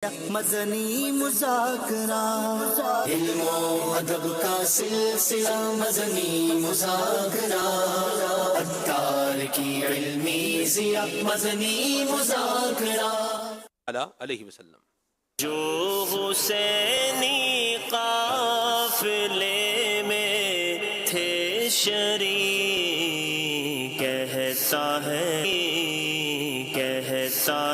مدنی مذاکرہ، علم و ادب کا سلسلہ مدنی مذاکرہ، عطار کی علمی ضیاء مدنی مذاکرہ علیہ وسلم۔ جو حسینی قافلے میں تھے شریک، کہتا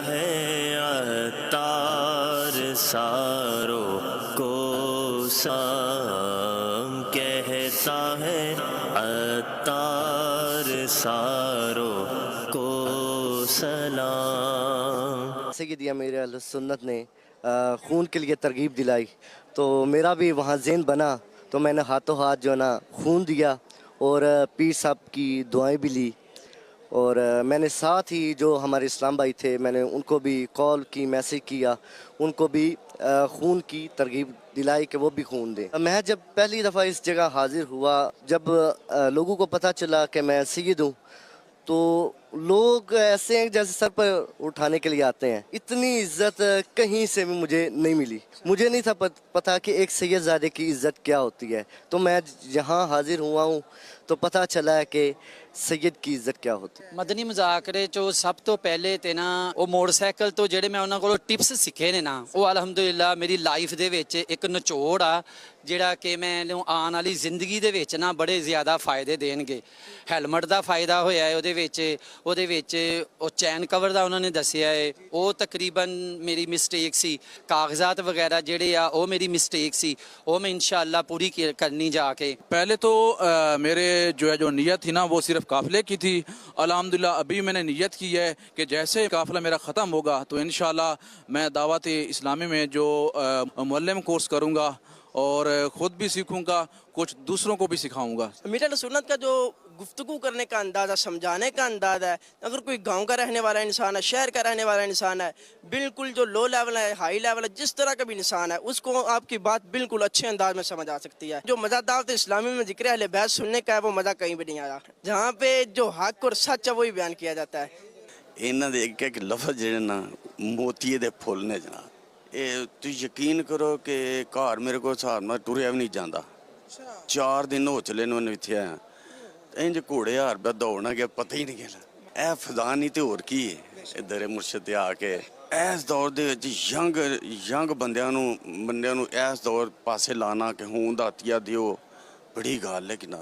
ہے عطار ساروں کو سلام، کہتا ہے عطار ساروں کو سلام۔ سیدی امیر اہل سنت نے خون کے لیے ترغیب دلائی تو میرا بھی وہاں ذہن بنا، تو میں نے ہاتھوں ہاتھ جو ہے نا خون دیا اور پیر صاحب کی دعائیں بھی لی، اور میں نے ساتھ ہی جو ہمارے اسلام بھائی تھے میں نے ان کو بھی کال کی، میسیج کیا، ان کو بھی خون کی ترغیب دلائی کہ وہ بھی خون دیں۔ میں جب پہلی دفعہ اس جگہ حاضر ہوا، جب لوگوں کو پتہ چلا کہ میں سید ہوں، تو لوگ ایسے ہیں جیسے سر پر اٹھانے کے لیے آتے ہیں۔ اتنی عزت کہیں سے بھی مجھے نہیں ملی، مجھے نہیں تھا پتا کہ ایک سید زادے کی عزت کیا ہوتی ہے، تو میں یہاں حاضر ہوا ہوں تو پتہ چلا ہے کہ سید کی عزت کیا ہوتی ہے۔ مدنی مذاکرے چو سب تو پہلے تے نا وہ موٹر سائیکل تو جڑے میں انہاں کولوں ٹپس سکھے نے نا، وہ الحمدللہ میری لائف دے وچ ایک نچوڑ آ جڑا کہ میں آن والی زندگی دے وچ نا بڑے زیادہ فائدے دین گے۔ ہیلمٹ دا فائدہ ہویا ہے او دے وچ او چین کور دا انہوں نے دسیا ہے، او تقریباً میری مسٹیک سی، کاغذات وغیرہ جڑے آ او میری مسٹیک سی، او میں انشاءاللہ پوری کرنی جا کے۔ پہلے تو میرے جو نیت تھی نا وہ صرف قافلے کی تھی۔ الحمدللہ ابھی میں نے نیت کی ہے کہ جیسے قافلہ میرا ختم ہوگا تو انشاءاللہ میں دعوت اسلامی میں جو معلم کورس کروں گا اور خود بھی سیکھوں گا، کچھ دوسروں کو بھی سکھاؤں گا۔ امیر اہل سنت کا جو گفتگو کرنے کا انداز ہے، سمجھانے کا انداز ہے، اگر کوئی گاؤں کا رہنے والا انسان ہے، شہر کا رہنے والا انسان ہے، بالکل جو لو لیول ہے، ہائی لیول ہے، جس طرح کا بھی انسان ہے، اس کو آپ کی بات بالکل اچھے انداز میں سمجھ آ سکتی ہے۔ جو مزہ دعوت اسلامی میں ذکر اہل بیت سننے کا ہے وہ مزہ کہیں بھی نہیں آیا، جہاں پہ جو حق اور سچ ہے وہی بیان کیا جاتا ہے۔ انہاں دے ایک لفظ جڑے نا موتیے دے پھول نے جناب، تو یقین کرو کہ گھر میرے کو حساب نال ٹریا بھی نہیں جاتا، 4 دن ہو چلے نے اتنے آیا، انج گھوڑے ہار پہ دوڑنا گیا پتہ ہی نہیں گیا۔ اے فضا نہیں تے ہور کی ہے ادھر مرشد آ کے اس دور دے ینگ بندیاں نو اس دور پاسے لانا کہ ہوں داتیا دیو، بڑی گل ہے کہ نہ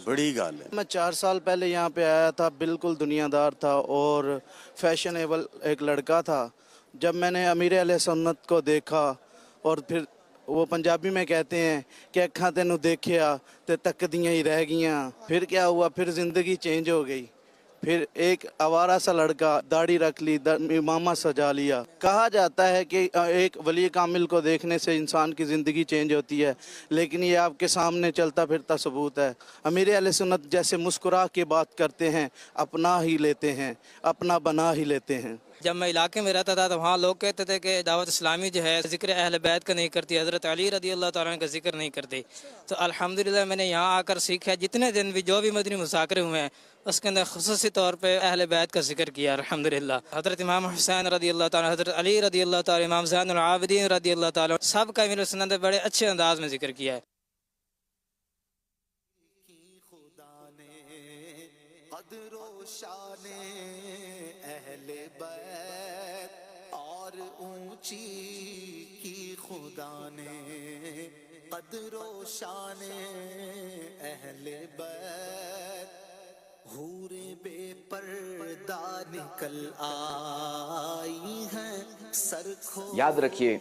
بڑی گل ہے۔ میں 4 سال پہلے یہاں پہ آیا تھا، بالکل دنیا دار تھا اور فیشنیبل ایک لڑکا تھا۔ جب میں نے امیر اہل سنت کو دیکھا اور پھر وہ پنجابی میں کہتے ہیں کہ اکھاں تینوں دیکھیا تے تکدیاں ہی رہ گیاں، پھر کیا ہوا، پھر زندگی چینج ہو گئی۔ پھر ایک آوارہ سا لڑکا داڑھی رکھ لی، امامہ سجا لیا۔ کہا جاتا ہے کہ ایک ولی کامل کو دیکھنے سے انسان کی زندگی چینج ہوتی ہے، لیکن یہ آپ کے سامنے چلتا پھرتا ثبوت ہے۔ امیر اہل سنت جیسے مسکرا کے بات کرتے ہیں، اپنا ہی لیتے ہیں، اپنا بنا ہی لیتے ہیں۔ جب میں علاقے میں رہتا تھا تو وہاں لوگ کہتے تھے کہ دعوت اسلامی جو ہے ذکر اہل بیت کا نہیں کرتی، حضرت علی رضی اللہ تعالیٰ عنہ کا ذکر نہیں کرتے۔ تو الحمدللہ میں نے یہاں آ کر سیکھا، جتنے دن بھی جو بھی مدنی مذاکرے ہوئے ہیں اس کے اندر خصوصی طور پہ اہل بیت کا ذکر کیا الحمدللہ۔ حضرت امام حسین رضی اللہ تعالیٰ، حضرت علی رضی اللہ تعالیٰ، امام زین العابدین رضی اللہ تعالیٰ، سب کا امیر سنت نے بڑے اچھے انداز میں ذکر کیا ہے۔ خدا نے قدر و شان اہل بیت اور اونچی کی، خدا نے قدر و شان اہل بیت، حور بے پردہ نکل آئی ہیں سر کھو۔ یاد رکھیے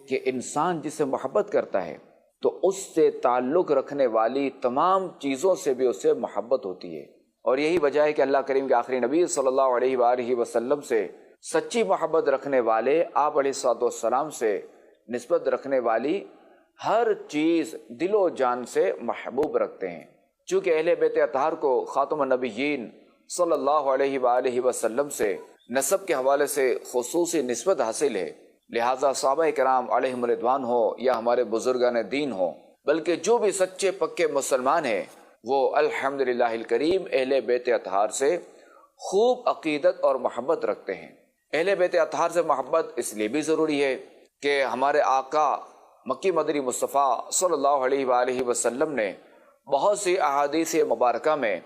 کہ انسان جس سے محبت کرتا ہے تو اس سے تعلق رکھنے والی تمام چیزوں سے بھی اسے محبت ہوتی ہے، اور یہی وجہ ہے کہ اللہ کریم کے آخری نبی صلی اللہ علیہ وآلہ وسلم سے سچی محبت رکھنے والے، آپ علیہ الصلوۃ والسلام سے نسبت رکھنے والی ہر چیز دل و جان سے محبوب رکھتے ہیں۔ چونکہ اہل بیت اطہار کو خاتم النبیین صلی اللہ علیہ وآلہ وسلم سے نسب کے حوالے سے خصوصی نسبت حاصل ہے، لہٰذا صحابہ کرام علیہم رضوان ہو یا ہمارے بزرگان دین ہو، بلکہ جو بھی سچے پکے مسلمان ہیں وہ الحمدللہ الکریم اہل بیت اطہار سے خوب عقیدت اور محبت رکھتے ہیں۔ اہل بیت اطہار سے محبت اس لیے بھی ضروری ہے کہ ہمارے آقا مکی مدنی مصطفیٰ صلی اللہ علیہ وآلہ وسلم نے بہت سی احادیث مبارکہ میں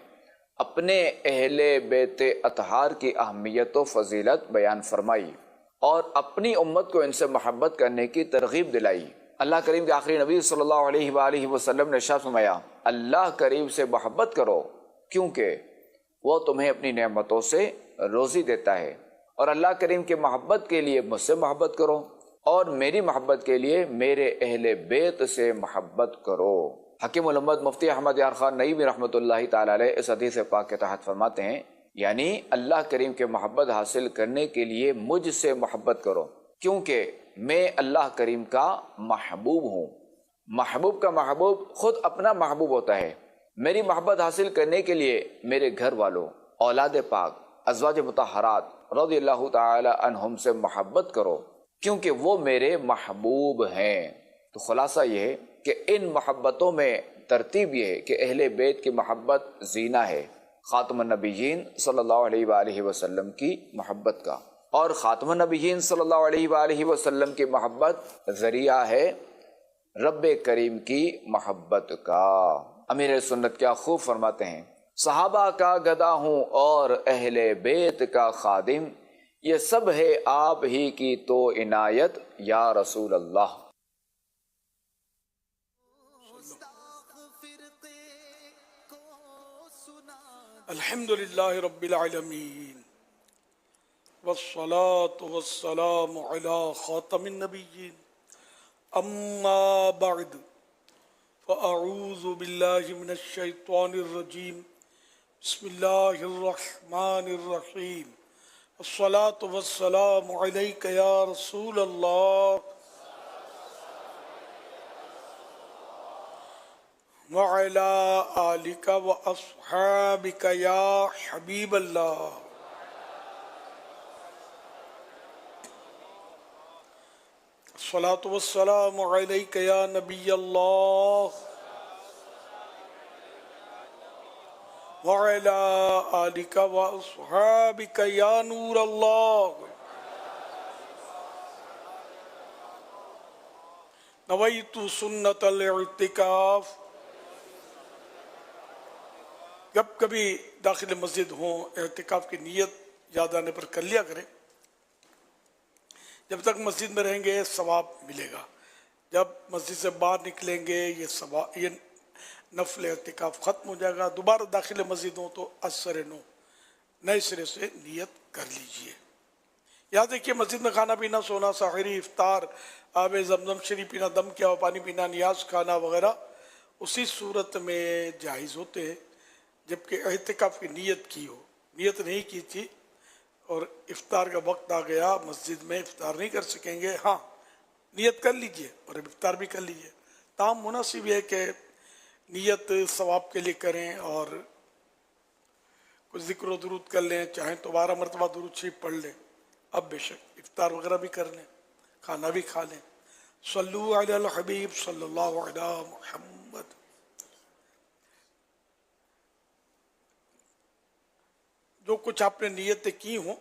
اپنے اہل بیت اطہار کی اہمیت و فضیلت بیان فرمائی اور اپنی امت کو ان سے محبت کرنے کی ترغیب دلائی۔ اللہ کریم کے آخری نبی صلی اللہ علیہ وآلہ وسلم نے ارشاد فرمایا، اللہ کریم سے محبت کرو کیونکہ وہ تمہیں اپنی نعمتوں سے روزی دیتا ہے، اور اللہ کریم کی محبت کے لیے مجھ سے محبت کرو، اور میری محبت کے لیے میرے اہل بیت سے محبت کرو۔ حکیم الامت مفتی احمد یار خان نعیمی رحمۃ اللہ تعالی علیہ اس حدیث پاک کے تحت فرماتے ہیں، یعنی اللہ کریم کے محبت حاصل کرنے کے لیے مجھ سے محبت کرو کیونکہ میں اللہ کریم کا محبوب ہوں۔ محبوب کا محبوب خود اپنا محبوب ہوتا ہے۔ میری محبت حاصل کرنے کے لیے میرے گھر والوں، اولاد پاک، ازواج مطہرات رضی اللہ تعالی عنہم سے محبت کرو کیونکہ وہ میرے محبوب ہیں۔ تو خلاصہ یہ ہے کہ ان محبتوں میں ترتیب یہ ہے کہ اہل بیت کی محبت زینہ ہے، خاتم النبیین صلی اللہ علیہ وآلہ وسلم کی محبت کا، اور خاتم النبیین صلی اللہ علیہ وآلہ وسلم کی محبت ذریعہ ہے رب کریم کی محبت کا۔ امیر سنت کیا خوب فرماتے ہیں، صحابہ کا گدا ہوں اور اہل بیت کا خادم، یہ سب ہے آپ ہی کی تو عنایت یا رسول اللہ۔ الحمدللہ رب العالمین والصلاة والسلام علی خاتم النبیین، اما بعد فاعوذ باللہ من الشیطان الرجیم، بسم اللہ الرحمن الرحیم، الصلاة والسلام علیک یا رسول اللہ وعلى آلك وأصحابك يا حبيب الله۔ الصلاة والسلام عليك يا نبي الله وعلى آلك وأصحابك يا نور الله۔ نويت سنة الاعتكاف، جب کبھی داخل مسجد ہوں اعتکاف کی نیت یاد آنے پر کر لیا کریں، جب تک مسجد میں رہیں گے ثواب ملے گا، جب مسجد سے باہر نکلیں گے یہ نفل اعتکاف ختم ہو جائے گا۔ دوبارہ داخل مسجد ہوں تو اثر نو نئے سرے سے نیت کر لیجئے۔ یاد رکھیے مسجد میں کھانا پینا، سونا، سحری، افطار، آب زمزم شریف پینا، دم کیا ہوا پانی پینا، نیاز کھانا وغیرہ اسی صورت میں جائز ہوتے ہیں جبکہ اعتکاف کی نیت کی ہو۔ نیت نہیں کی تھی اور افطار کا وقت آ گیا، مسجد میں افطار نہیں کر سکیں گے، ہاں نیت کر لیجئے اور افطار بھی کر لیجئے۔ تاہم مناسب ہے کہ نیت ثواب کے لیے کریں اور کچھ ذکر و درود کر لیں، چاہیں تو 12 مرتبہ درود شریف پڑھ لیں، اب بے شک افطار وغیرہ بھی کر لیں، کھانا بھی کھا لیں۔ صلو علی الحبیب صلی اللہ علی محمد۔ جو کچھ آپ نے نیتیں کی ہوں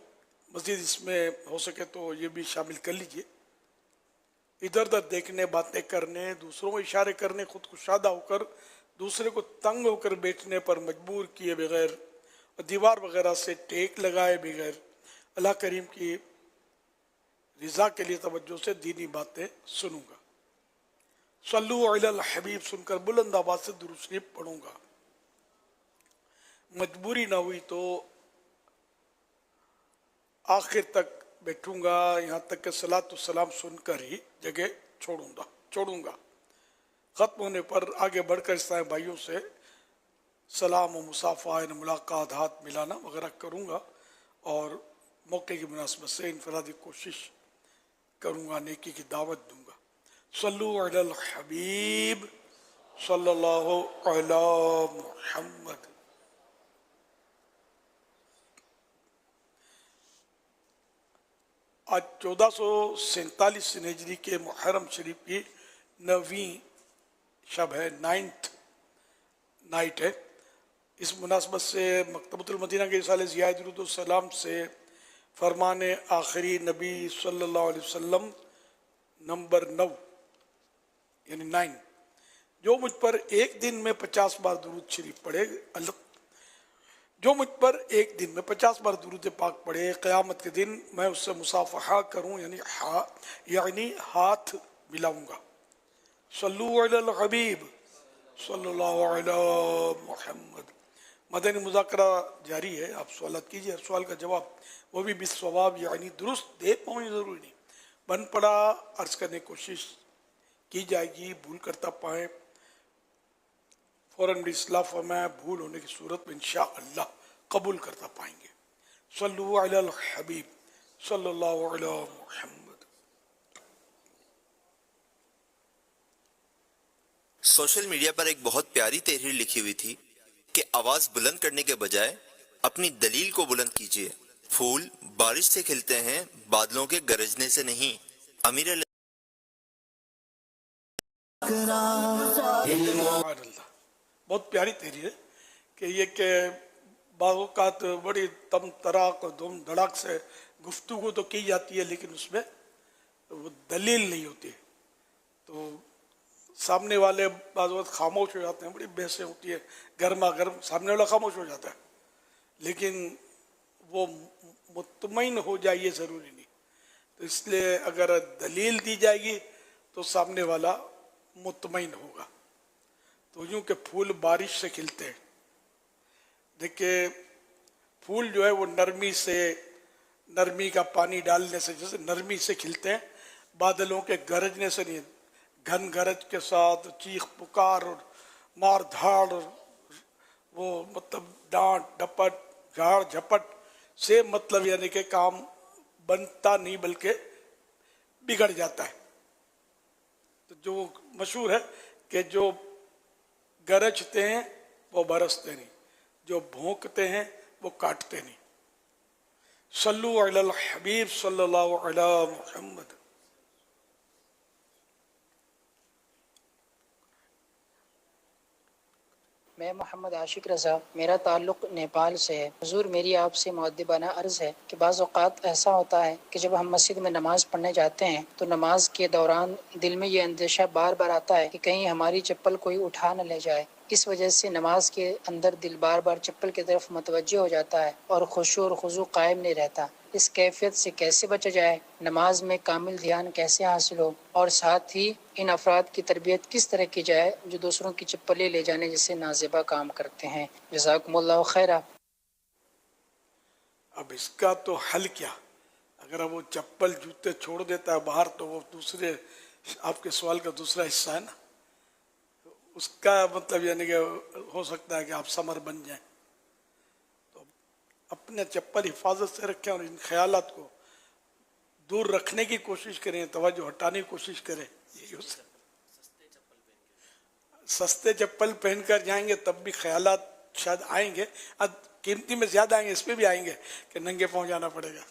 مزید اس میں ہو سکے تو یہ بھی شامل کر لیجئے۔ ادھر ادھر دیکھنے، باتیں کرنے، دوسروں کو اشارے کرنے، خود کشادہ ہو کر دوسرے کو تنگ ہو کر بیٹھنے پر مجبور کیے بغیر، دیوار وغیرہ سے ٹیک لگائے بغیر اللہ کریم کی رضا کے لیے توجہ سے دینی باتیں سنوں گا۔ صلو علی الحبیب سن کر بلند آواز سے درود شریف پڑھوں گا۔ مجبوری نہ ہوئی تو آخر تک بیٹھوں گا، یہاں تک کہ صلاۃ السلام سن کر ہی جگہ چھوڑوں گا۔ ختم ہونے پر آگے بڑھ کر اسلامی بھائیوں سے سلام و مصافحہ، ملاقات، ہاتھ ملانا وغیرہ کروں گا اور موقع کی مناسبت سے انفرادی کوشش کروں گا، نیکی کی دعوت دوں گا۔ صلو علی الحبیب صلی اللہ علی محمد۔ آج 1447 ہجری کے محرم شریف کی 9ویں شب ہے، 9th نائٹ ہے۔ اس مناسبت سے مکتبۃ المدینہ کے رسالہ ضیاء درود السلام سے فرمان آخری نبی صلی اللہ علیہ وسلم नंबर 9 यानी 9, जो मुझ पर एक दिन में 50 बार दुरूद शरीफ पढ़े, जो मुझ पर एक दिन में 50 बार दुरूद पाक पढ़े, क़यामत के दिन मैं उससे मुसाफहा करूं, यानी हाथ मिलाऊंगा। सल्लु अलल हबीब सल्लल्लाहु अलैहि मुहम्मद। मदनी मुज़ाकरा जारी है, आप सवाल कीजिए, सवाल का जवाब वो भी बिस्सवाब यानी दुरुस्त दे पाऊँ ज़रूरी नहीं, बन पड़ा अर्ज करने की कोशिश की जाएगी, भूल करता पाए फौरन भी इस्लाह फरमाया, भूल होने की सूरत में इंशाअल्लाह कबूल करता पाएंगे। सल्लु अलल हबीब सल्लल्लाहु अलैहि मुहम्मद। सोशल मीडिया पर एक बहुत प्यारी तहरीर लिखी हुई थी कि आवाज बुलंद करने के बजाय अपनी दलील को बुलंद कीजिए। फूल बारिश से खिलते हैं, बादलों के गरजने से नहीं। अमीर बहुत प्यारी तहरीर है कि ये के बाज़ बड़ी तम तराक और धूम धड़ाक से गुफ्तगू तो की जाती है, लेकिन उसमें वो दलील नहीं होती, तो सामने वाले बाज़ वक्त खामोश हो जाते हैं, बड़ी बहसें होती है, गर्मा गर्म सामने वाला खामोश हो जाता है, लेकिन वो मुतमईन हो जाए ये ज़रूरी नहीं। तो इसलिए अगर दलील दी जाएगी तो सामने वाला मुतमईन होगा। तो यूँ कि फूल बारिश से खिलते हैं, देखिए फूल जो है वो नरमी का पानी डालने से, जैसे नरमी से खिलते हैं, बादलों के गरजने से नहीं, घन गरज के साथ चीख पुकार और मार धाड़ और वो मतलब डांट डपट झाड़ झपट से मतलब यानी कि काम बनता नहीं बल्कि बिगड़ जाता है। तो जो मशहूर है कि जो गरजते हैं वो बरसते नहीं, जो भौंकते हैं वो काटते नहीं। सल्लु अलल हबीब सल्लल्लाहु अलैहि मुहम्मद। मैं मोहम्मद आशिक रज़ा, मेरा ताल्लुक़ नेपाल से है। हुजूर मेरी आपसे मुअद्दिबाना अर्ज़ है कि बाज़ औक़ात ऐसा होता है कि जब हम मस्जिद में नमाज़ पढ़ने जाते हैं तो नमाज के दौरान दिल में ये अंदेशा बार बार आता है कि कहीं हमारी चप्पल कोई उठा न ले जाए। इस वजह से नमाज के अंदर दिल बार बार चप्पल की तरफ मुतवज्जह हो जाता है और खुशू और खुजू कायम नहीं रहता। इस कैफियत से कैसे बचा जाए, नमाज में कामिल ध्यान कैसे हासिल हो, और साथ ही इन अफराद की तरबियत किस तरह की जाए जो दूसरों की चप्पलें ले जाने जैसे नाज़िबा काम करते हैं। जज़ाकुमुल्लाहु खैरा। अब इसका तो हल क्या, अगर वो चप्पल जूते छोड़ देता है बाहर तो वो दूसरे, आपके सवाल का दूसरा हिस्सा है ना, उसका मतलब यानी कि हो सकता है कि आप समर बन जाएं। तो अपने चप्पल हिफाजत से रखें और इन ख्यालात को दूर रखने की कोशिश करें, तवज्जो हटाने की कोशिश करें। यही उससे सस्ते चप्पल पहनकर जाएंगे तब भी ख्यालात शायद आएंगे, कीमती में ज्यादा आएंगे, इस पे भी आएंगे कि नंगे पांव जाना पड़ेगा।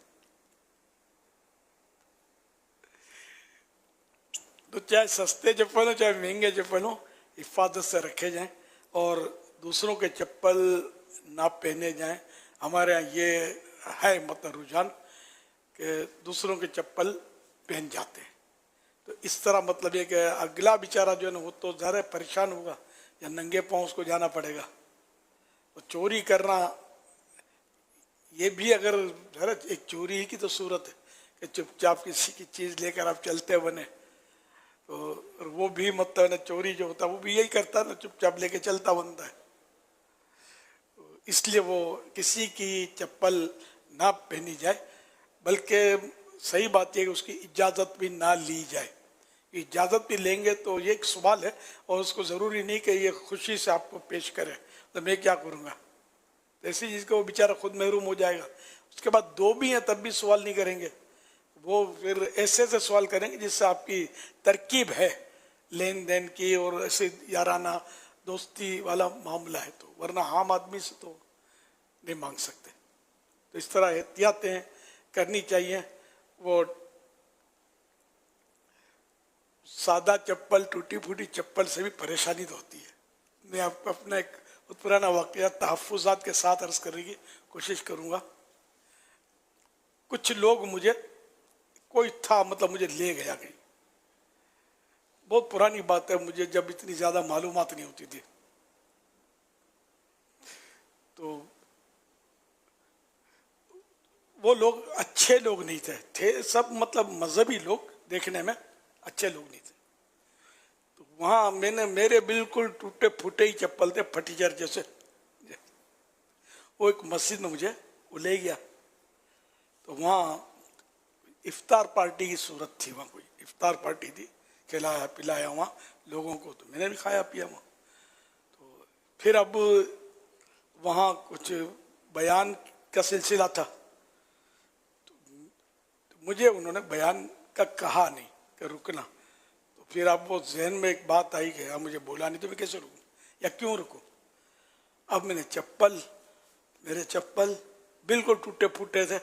तो चाहे सस्ते चप्पल हो चाहे महंगे चप्पल हो, हिफाजत से रखे जाएं और दूसरों के चप्पल ना पहने जाएं। हमारे यहाँ ये है मतलब रुझान कि दूसरों के चप्पल पहन जाते हैं। तो इस तरह मतलब ये कि अगला बेचारा जो है ना वो तो ज़्यादा परेशान होगा या नंगे पाँव उसको जाना पड़ेगा। तो चोरी करना ये भी अगर ज़रा एक चोरी की तो सूरत है कि चुपचाप किसी की चीज़ लेकर आप चलते बने, तो वो भी मतलब ना चोरी जो होता है वो भी यही करता है ना, चुपचाप लेके चलता बनता है। तो इसलिए वो किसी की चप्पल ना पहनी जाए, बल्कि सही बात यह कि उसकी इजाज़त भी ना ली जाए। इजाज़त भी लेंगे तो ये एक सवाल है और उसको ज़रूरी नहीं कि ये खुशी से आपको पेश करे, तो मैं क्या करूँगा, तो ऐसी चीज़ को वो बेचारा खुद महरूम हो जाएगा। उसके बाद दो भी हैं तब भी सवाल नहीं करेंगे, वो फिर ऐसे से सवाल करेंगे जिससे आपकी तरकीब है लेन देन की और ऐसे याराना दोस्ती वाला मामला है, तो वरना आम आदमी से तो नहीं मांग सकते। तो इस तरह एहतियातें करनी चाहिए। वो सादा चप्पल टूटी फूटी चप्पल से भी परेशानी तो होती है। मैं आपको अपना एक बहुत पुराना वाक़या तहफ़्फ़ुज़ात के साथ अर्ज़ करने की कोशिश करूँगा। कुछ लोग मुझे कोई था मतलब मुझे ले गया कहीं, बहुत पुरानी बात है, मुझे जब इतनी ज़्यादा मालूमात नहीं होती थी, तो वो लोग अच्छे लोग नहीं थे सब, मतलब मजहबी लोग, देखने में अच्छे लोग नहीं थे। तो वहाँ मेरे बिल्कुल टूटे फूटे ही चप्पल थे, फटीचर जैसे। वो एक मस्जिद में मुझे वो ले गया, तो वहाँ इफ्तार पार्टी की सूरत थी, वहाँ कोई इफ्तार पार्टी थी, खिलाया पिलाया वहाँ लोगों को, तो मैंने भी खाया पिया वहाँ। तो फिर अब वहाँ कुछ बयान का सिलसिला था, तो मुझे उन्होंने बयान का कहा नहीं कि रुकना, तो फिर अब वो जहन में एक बात आई कि यार मुझे बोला नहीं तो मैं कैसे रुकूँ या क्यों रुकूँ। अब मेरे चप्पल बिल्कुल टूटे फूटे थे,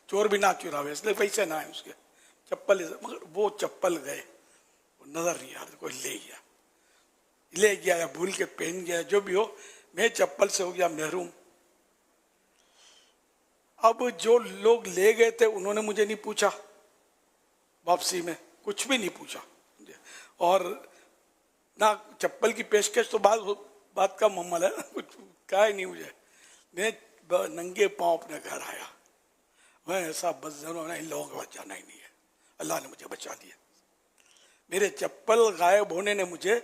चोर भी ना चुरावे इसलिए पैसे ना आए उसके चप्पल, मगर वो चप्पल गए, वो नजर नहीं आ रहा, कोई ले गया या भूल के पहन गया, जो भी हो, मैं चप्पल से हो गया महरूम। अब जो लोग ले गए थे उन्होंने मुझे नहीं पूछा, वापसी में कुछ भी नहीं पूछा, और ना चप्पल की पेशकश तो बात का मामला है, कुछ कहा ही नहीं मुझे। मैं नंगे पांव अपने घर आया, मैं ऐसा बदजनों ने इन लोगों के पास जाना ही नहीं है, अल्लाह ने मुझे बचा लिया। मेरे चप्पल गायब होने ने मुझे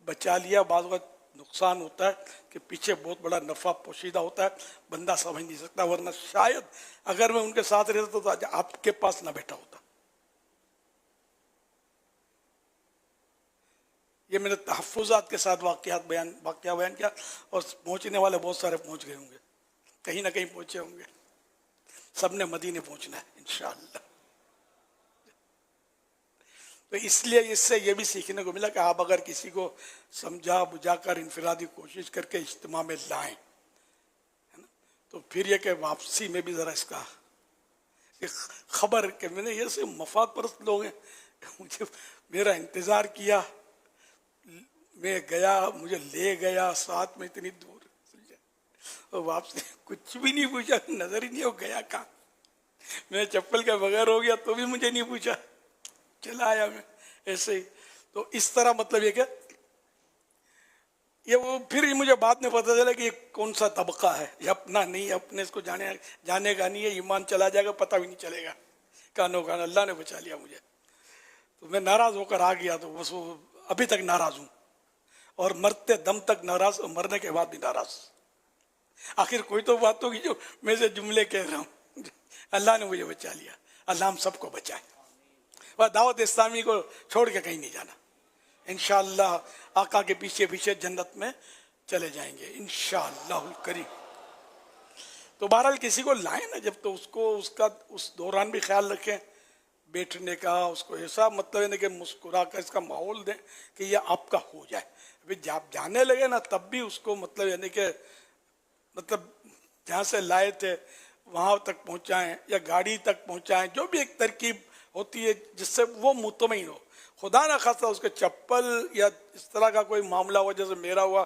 बचा लिया। बाद वक्त नुकसान होता है कि पीछे बहुत बड़ा नफा पोशीदा होता है, बंदा समझ नहीं सकता, वरना शायद अगर मैं उनके साथ रहता तो आज आपके पास ना बैठा होता। ये मैंने तहफ़्फ़ुज़ात के साथ वाक़या बयान किया, और पहुंचने वाले बहुत सारे पहुंच गए होंगे, कहीं ना कहीं पहुंचे होंगे, सबने मदीने पहुंचना है इंशाअल्लाह। तो इसलिए इससे ये भी सीखने को मिला कि आप अगर किसी को समझा बुझाकर इनफरादी कोशिश करके इज्तिमा में लाएं, है ना, तो फिर ये कि वापसी में भी ज़रा इसका खबर कि मैंने ये से मफाद परस्त लोग हैं, मुझे मेरा इंतज़ार किया, मैं गया, मुझे ले गया साथ में इतनी दूर, और वापसी कुछ भी नहीं पूछा, नजर ही नहीं हो गया कहाँ, मैं चप्पल के बगैर हो गया तो भी मुझे नहीं पूछा, चला आया मैं ऐसे ही। तो इस तरह मतलब ये क्या, ये वो फिर मुझे बाद में पता चला कि ये कौन सा तबका है, ये अपना नहीं, अपने इसको जाने का नहीं है, ईमान चला जाएगा पता भी नहीं चलेगा, कानो कान। अल्लाह ने बचा लिया मुझे। तो मैं नाराज होकर आ गया, तो बस वो अभी तक नाराज हूँ, और मरते दम तक नाराज, और मरने के बाद भी नाराज। आखिर कोई तो बात होगी जो मैं से जुमले कह रहा हूँ। अल्लाह ने मुझे बचा लिया, अल्लाह हम सबको बचाए। वह दावत इस्लामी को छोड़ के कहीं नहीं जाना, इंशाअल्लाह आका के पीछे पीछे जन्नत में चले जाएंगे इंशाअल्लाह करीम। तो बहरहाल किसी को लाए ना जब, तो उसको उसका उस दौरान भी ख्याल रखें बैठने का, उसको ऐसा मतलब है कि मुस्कुरा कर इसका माहौल दें कि ये आपका हो जाए। अभी जब जाने लगे ना तब भी उसको मतलब यानी कि मतलब जहाँ से लाए थे वहाँ तक पहुँचाएं या गाड़ी तक पहुँचाएं, जो भी एक तरकीब होती है जिससे वो मुतमईन हो। खुदा ना खासा उसके चप्पल या इस तरह का कोई मामला हुआ जैसे मेरा हुआ,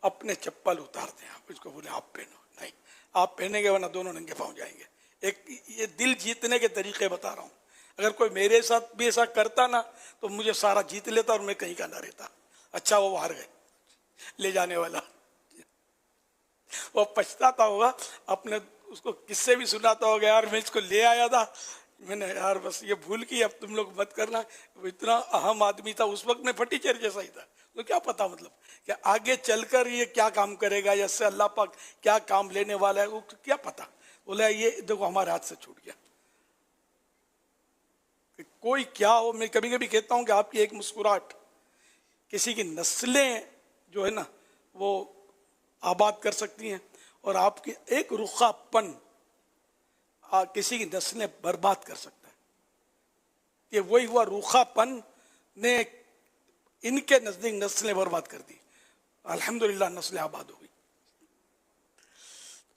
अपने चप्पल उतार दें, आप इसको बोले आप पहनो, नहीं आप पहनेंगे वरना दोनों नंगे पाँव जाएंगे। एक ये दिल जीतने के तरीके बता रहा हूँ, अगर कोई मेरे साथ भी ऐसा करता ना तो मुझे सारा जीत लेता और मैं कहीं का ना रहता। अच्छा वो हार गए, ले जाने वाला वो पछताता होगा, अपने उसको किससे भी सुनाता होगा, यार मैं इसको ले आया था, मैंने यार बस ये भूल की, अब तुम लोग मत करना। वो इतना अहम आदमी था उस वक्त, में फटीचर जैसा ही था, तो क्या पता मतलब कि आगे चलकर ये क्या काम करेगा या इससे अल्लाह पाक क्या काम लेने वाला है, वो क्या पता। बोला ये देखो हमारे हाथ से छूट गया। कोई क्या हो, मैं कभी कभी कहता हूँ कि आपकी एक मुस्कुराहट किसी की नस्लें जो है ना वो आबाद कर सकती हैं, और आपकी एक रुखापन किसी की नस्लें बर्बाद कर सकता है। ये वही हुआ, रूखापन ने इनके नजदीक नस्लें बर्बाद कर दी, अल्हम्दुलिल्लाह नस्लें आबाद हो गई।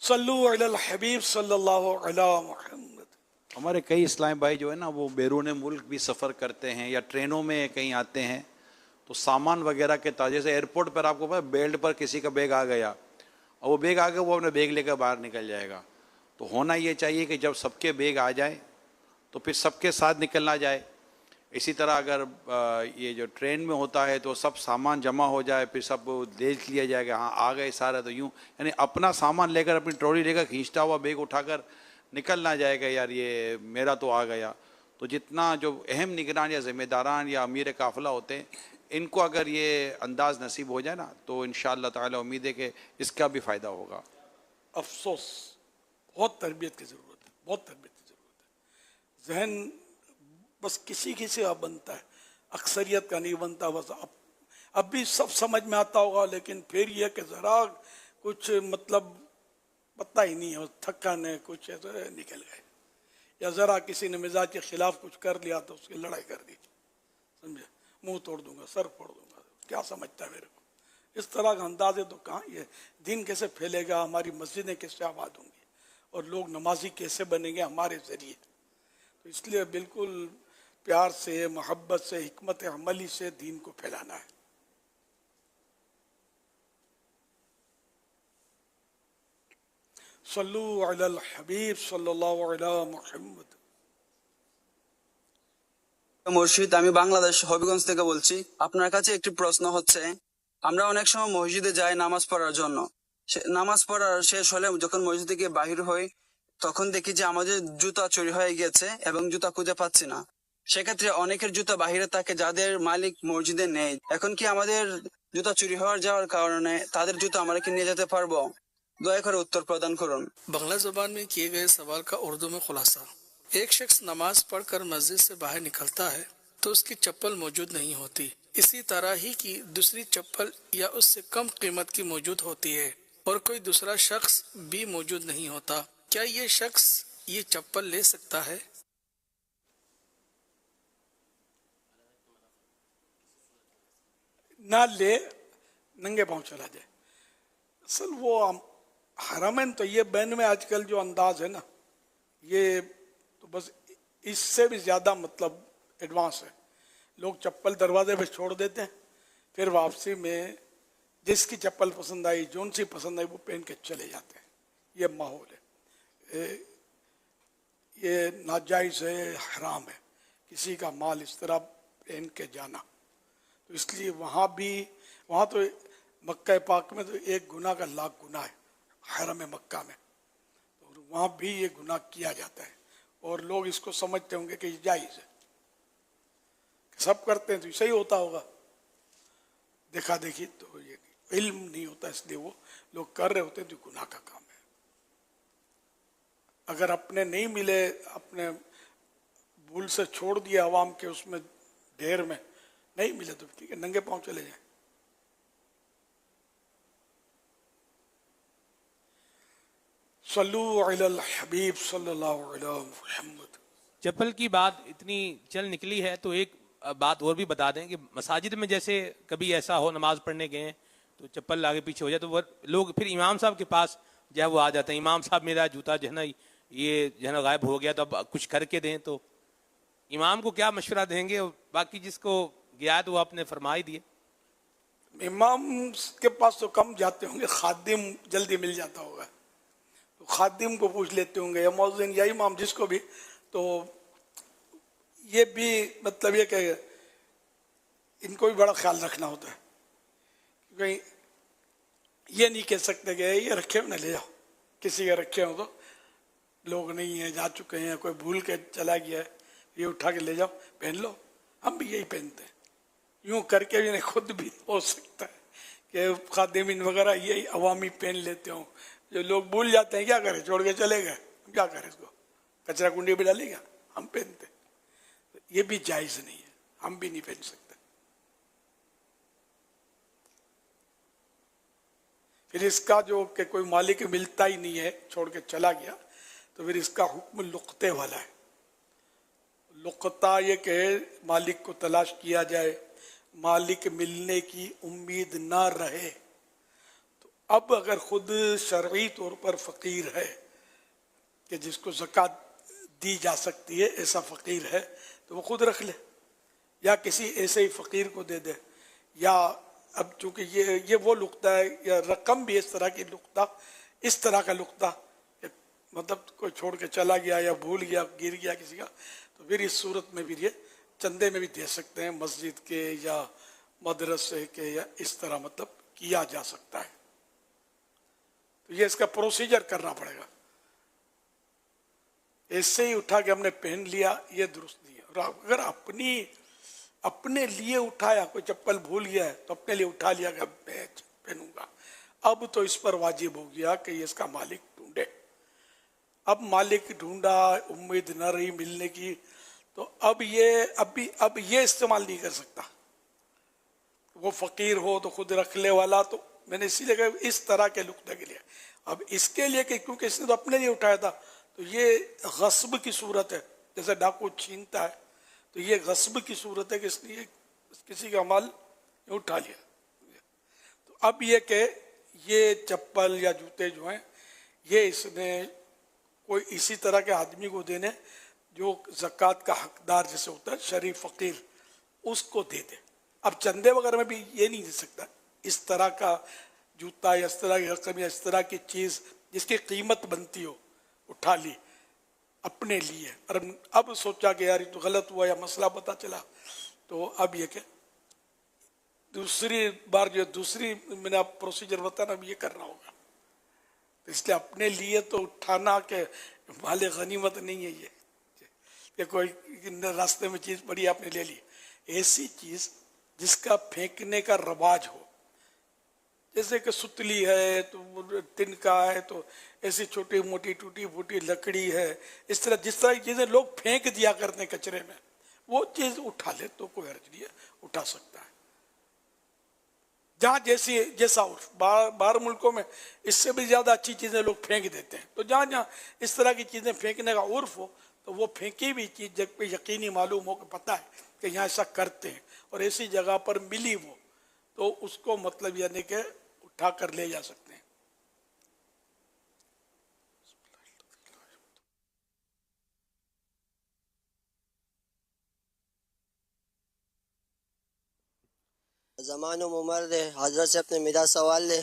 सल्लु अलल हबीब सल्लल्लाहु अलैहि मुहम्मद। हमारे कई इस्लामी भाई जो है ना वो बैरून मुल्क भी सफ़र करते हैं या ट्रेनों में कहीं आते हैं, तो सामान वगैरह के ताजे से एयरपोर्ट पर आपको पता बेल्ट पर किसी का बैग आ गया और वो बैग आ गया, वो अपने बैग लेकर बाहर निकल जाएगा। तो होना ये चाहिए कि जब सबके बैग आ जाए तो फिर सबके साथ निकलना जाए, اسی طرح اگر یہ جو ٹرین میں ہوتا ہے تو سب سامان جمع ہو جائے، پھر سب دیکھ لیا جائے کہ ہاں آ گئے سارا، تو یوں یعنی اپنا سامان لے کر اپنی ٹرالی لے کر کھینچتا ہوا بیگ اٹھا کر نکل نہ جائے گا یار یہ میرا تو آ گیا. تو جتنا جو اہم نگران یا ذمہ داران یا امیر قافلہ ہوتے ہیں ان کو اگر یہ انداز نصیب ہو جائے نا تو انشاءاللہ تعالی امید ہے کہ اس کا بھی فائدہ ہوگا. افسوس، بہت تربیت کی ضرورت ہے، بہت تربیت کی ضرورت ہے. ذہن بس کسی کسی کا بنتا ہے، اکثریت کا نہیں بنتا. بس اب بھی سب سمجھ میں آتا ہوگا، لیکن پھر یہ کہ ذرا کچھ مطلب پتہ ہی نہیں ہے، تھکن ہے، کچھ ایسے نکل گئے، یا ذرا کسی نے مزاج کے خلاف کچھ کر لیا تو اس کی لڑائی کر دی، سمجھے، منہ توڑ دوں گا، سر پھوڑ دوں گا، کیا سمجھتا ہے میرے کو. اس طرح کا انداز ہے تو کہاں یہ دین کیسے پھیلے گا، ہماری مسجدیں کیسے آباد ہوں گی، اور لوگ نمازی کیسے بنیں گے ہمارے ذریعے. تو اس لیے بالکل پیار سے، محبت سے، حکمت عملی سے دین کو پھیلانا ہے. صلو علی الحبیب صلی اللہ علی محمد. মুর্শিদ, আমি বাংলাদেশ হবিগঞ্জ থেকে বলছি. আপনার কাছে একটি প্রশ্ন হচ্ছে, আমরা অনেক সময় মসজিদে যাই নামাজ পড়ার জন্য. নামাজ পড়ার শেষ হলে যখন মসজিদে গিয়ে বাহির হই তখন দেখি যে আমাদের জুতা চুরি হয়ে গেছে এবং জুতা খুঁজে পাচ্ছি না. সেক্ষেত্রে অনেকের জুতা বাহিরে থাকে যাদের মালিক মসজিদে নেই. এখন কি আমাদের জুতা চুরি হওয়ার যাওয়ার কারণে তাদের জুতা আমরা কি নিয়ে যেতে পারবো? দয়া করে উত্তর প্রদান করুন. बांग्ला ज़बान में किए गए सवाल का उर्दू में खुलासा. एक शख्स नमाज पढ़कर मस्जिद से बाहर निकलता है तो उसकी चप्पल मौजूद नहीं होती. इसी तरह ही की दूसरी चप्पल या उससे कम कीमत की मौजूद होती है और कोई दूसरा शख्स भी मौजूद नहीं होता. क्या ये शख्स ये चप्पल ले सकता है? نہ لے، ننگے پاؤں چلا جائے. اصل وہ حرمین طیبین میں آج کل جو انداز ہے نا، یہ تو بس اس سے بھی زیادہ مطلب ایڈوانس ہے. لوگ چپل دروازے پہ چھوڑ دیتے ہیں، پھر واپسی میں جس کی چپل پسند آئی، جون سی پسند آئی وہ پہن کے چلے جاتے ہیں. یہ ماحول ہے، یہ ناجائز ہے، حرام ہے کسی کا مال اس طرح پہن کے جانا. تو اس لیے وہاں تو مکہ پاک میں تو ایک گناہ کا لاکھ گناہ ہے، حرم مکہ میں. تو وہاں بھی یہ گناہ کیا جاتا ہے اور لوگ اس کو سمجھتے ہوں گے کہ یہ جائز ہے، سب کرتے ہیں تو صحیح ہوتا ہوگا. دیکھا دیکھی تو یہ علم نہیں ہوتا، اس لیے وہ لوگ کر رہے ہوتے ہیں تو گناہ کا کام ہے. اگر اپنے نہیں ملے، اپنے بھول سے چھوڑ دیا عوام کے اس میں ڈھیر میں نہیں ملے تو ٹھیک ہے، ننگے پاؤں چلے جائیں. صلو علی الحبیب صلی اللہ علیہ محمد. چپل کی بات اتنی چل نکلی ہے تو ایک بات اور بھی بتا دیں کہ مساجد میں جیسے کبھی ایسا ہو نماز پڑھنے گئے تو چپل آگے پیچھے ہو جائے تو وہ لوگ پھر امام صاحب کے پاس جو ہے وہ آ جاتے ہیں، امام صاحب میرا جوتا جو ہے نا یہ جو ہے نا غائب ہو گیا تو اب کچھ کر کے دیں. تو امام کو کیا مشورہ دیں گے؟ باقی جس کو گیا ہے تو وہ آپ نے فرما ہی دیے. امام کے پاس تو کم جاتے ہوں گے، خادم جلدی مل جاتا ہوگا تو خادم کو پوچھ لیتے ہوں گے، یا مؤذن یا امام جس کو بھی. تو یہ بھی مطلب یہ کہ ان کو بھی بڑا خیال رکھنا ہوتا ہے، کیونکہ یہ نہیں کہہ سکتے کہ یہ رکھے ہو نہ لے جاؤ. کسی کے رکھے ہوں تو لوگ نہیں ہیں، جا چکے ہیں، کوئی بھول کے چلا گیا ہے، یہ اٹھا کے لے جاؤ پہن لو. ہم بھی یہی پہنتے ہیں، یوں کر کے بھی خود بھی ہو سکتا ہے کہ خادمین وغیرہ یہی عوامی پہن لیتے ہوں. جو لوگ بھول جاتے ہیں کیا کریں، چھوڑ کے چلے گئے، کیا کریں، اس کو کچرا کنڈی بھی ڈالے گا. ہم پہنتے ہیں، یہ بھی جائز نہیں ہے، ہم بھی نہیں پہن سکتے. پھر اس کا جو کہ کوئی مالک ملتا ہی نہیں ہے، چھوڑ کے چلا گیا، تو پھر اس کا حکم لقطے والا ہے. لقطہ یہ کہ مالک کو تلاش کیا جائے، مالک ملنے کی امید نہ رہے. تو اب اگر خود شرعی طور پر فقیر ہے کہ جس کو زکوٰۃ دی جا سکتی ہے، ایسا فقیر ہے تو وہ خود رکھ لے، یا کسی ایسے ہی فقیر کو دے دے. یا اب چونکہ یہ وہ لقطہ ہے، یا رقم بھی اس طرح کی لقطہ، اس طرح کا لقطہ مطلب کوئی چھوڑ کے چلا گیا یا بھول گیا، گر گیا کسی کا، تو پھر اس صورت میں پھر یہ चंदे में भी दे सकते हैं, मस्जिद के या मदरसे के, या इस तरह मतलब किया जा सकता है। तो ये इसका प्रोसीजर करना पड़ेगा। ऐसे ही उठा के हमने पहन लिया, ये दुरुस्त नहीं है। और अगर अपने लिए उठाया, कोई चप्पल भूल गया है तो अपने लिए उठा लिया कि मैं पहनूंगा, अब तो इस पर वाजिब हो गया कि ये इसका मालिक ढूंढे। अब मालिक ढूंढा, उम्मीद न रही मिलने की, तो अब ये इस्तेमाल नहीं कर सकता। वो फकीर हो तो खुद रख ले वाला, तो मैंने इसीलिए कहा इस तरह के नुक्ते के लिए। अब इसके लिए कि क्योंकि इसने तो अपने लिए उठाया था, तो ये गस्ब की सूरत है, जैसे डाकू छीनता है, तो ये गस्ब की सूरत है कि इसने किसी का माल उठा लिया। तो अब ये कि ये चप्पल या जूते जो हैं, ये इसने कोई इसी तरह के आदमी को देने जो ज़कात का हकदार जैसे होता है, शरीफ फकीर, उसको दे दे। अब चंदे वगैरह में भी ये नहीं दे सकता, इस तरह का जूता या इस तरह की रकम या इस तरह की चीज़ जिसकी कीमत बनती हो, उठा ली अपने लिए। और अब सोचा कि यार ये तो गलत हुआ या मसला पता चला, तो अब ये कि दूसरी बार जो दूसरी मैंने आप प्रोसीजर बताया, अब ये करना होगा। तो इसलिए अपने लिए तो उठाना के माले गनीमत नहीं है ये कि कोई रास्ते में चीज़ पड़ी आपने ले ली। ऐसी चीज़ जिसका फेंकने का रवाज हो, जैसे कि सुतली है तो तिनका है, तो ऐसी छोटी मोटी टूटी फूटी लकड़ी है, इस तरह जिस तरह की चीज़ें लोग फेंक दिया करते हैं कचरे में, वो चीज़ उठा ले तो कोई हर्ज नहीं है, उठा सकता है। जहाँ जैसा उर्फ, बाहर मुल्कों में इससे भी ज़्यादा अच्छी चीज़ें लोग फेंक देते हैं, तो जहाँ जहाँ इस तरह की चीज़ें फेंकने का उर्फ हो, तो वो फेंकी भी चीज़ जब पे यकीनी मालूम हो कि पता है कि यहाँ ऐसा करते हैं और ऐसी जगह पर मिली वो, तो उसको मतलब यानी कि उठा कर ले जा सकते हैं। ज़मान उमर दे हजरत से अपने मेरा सवाल ले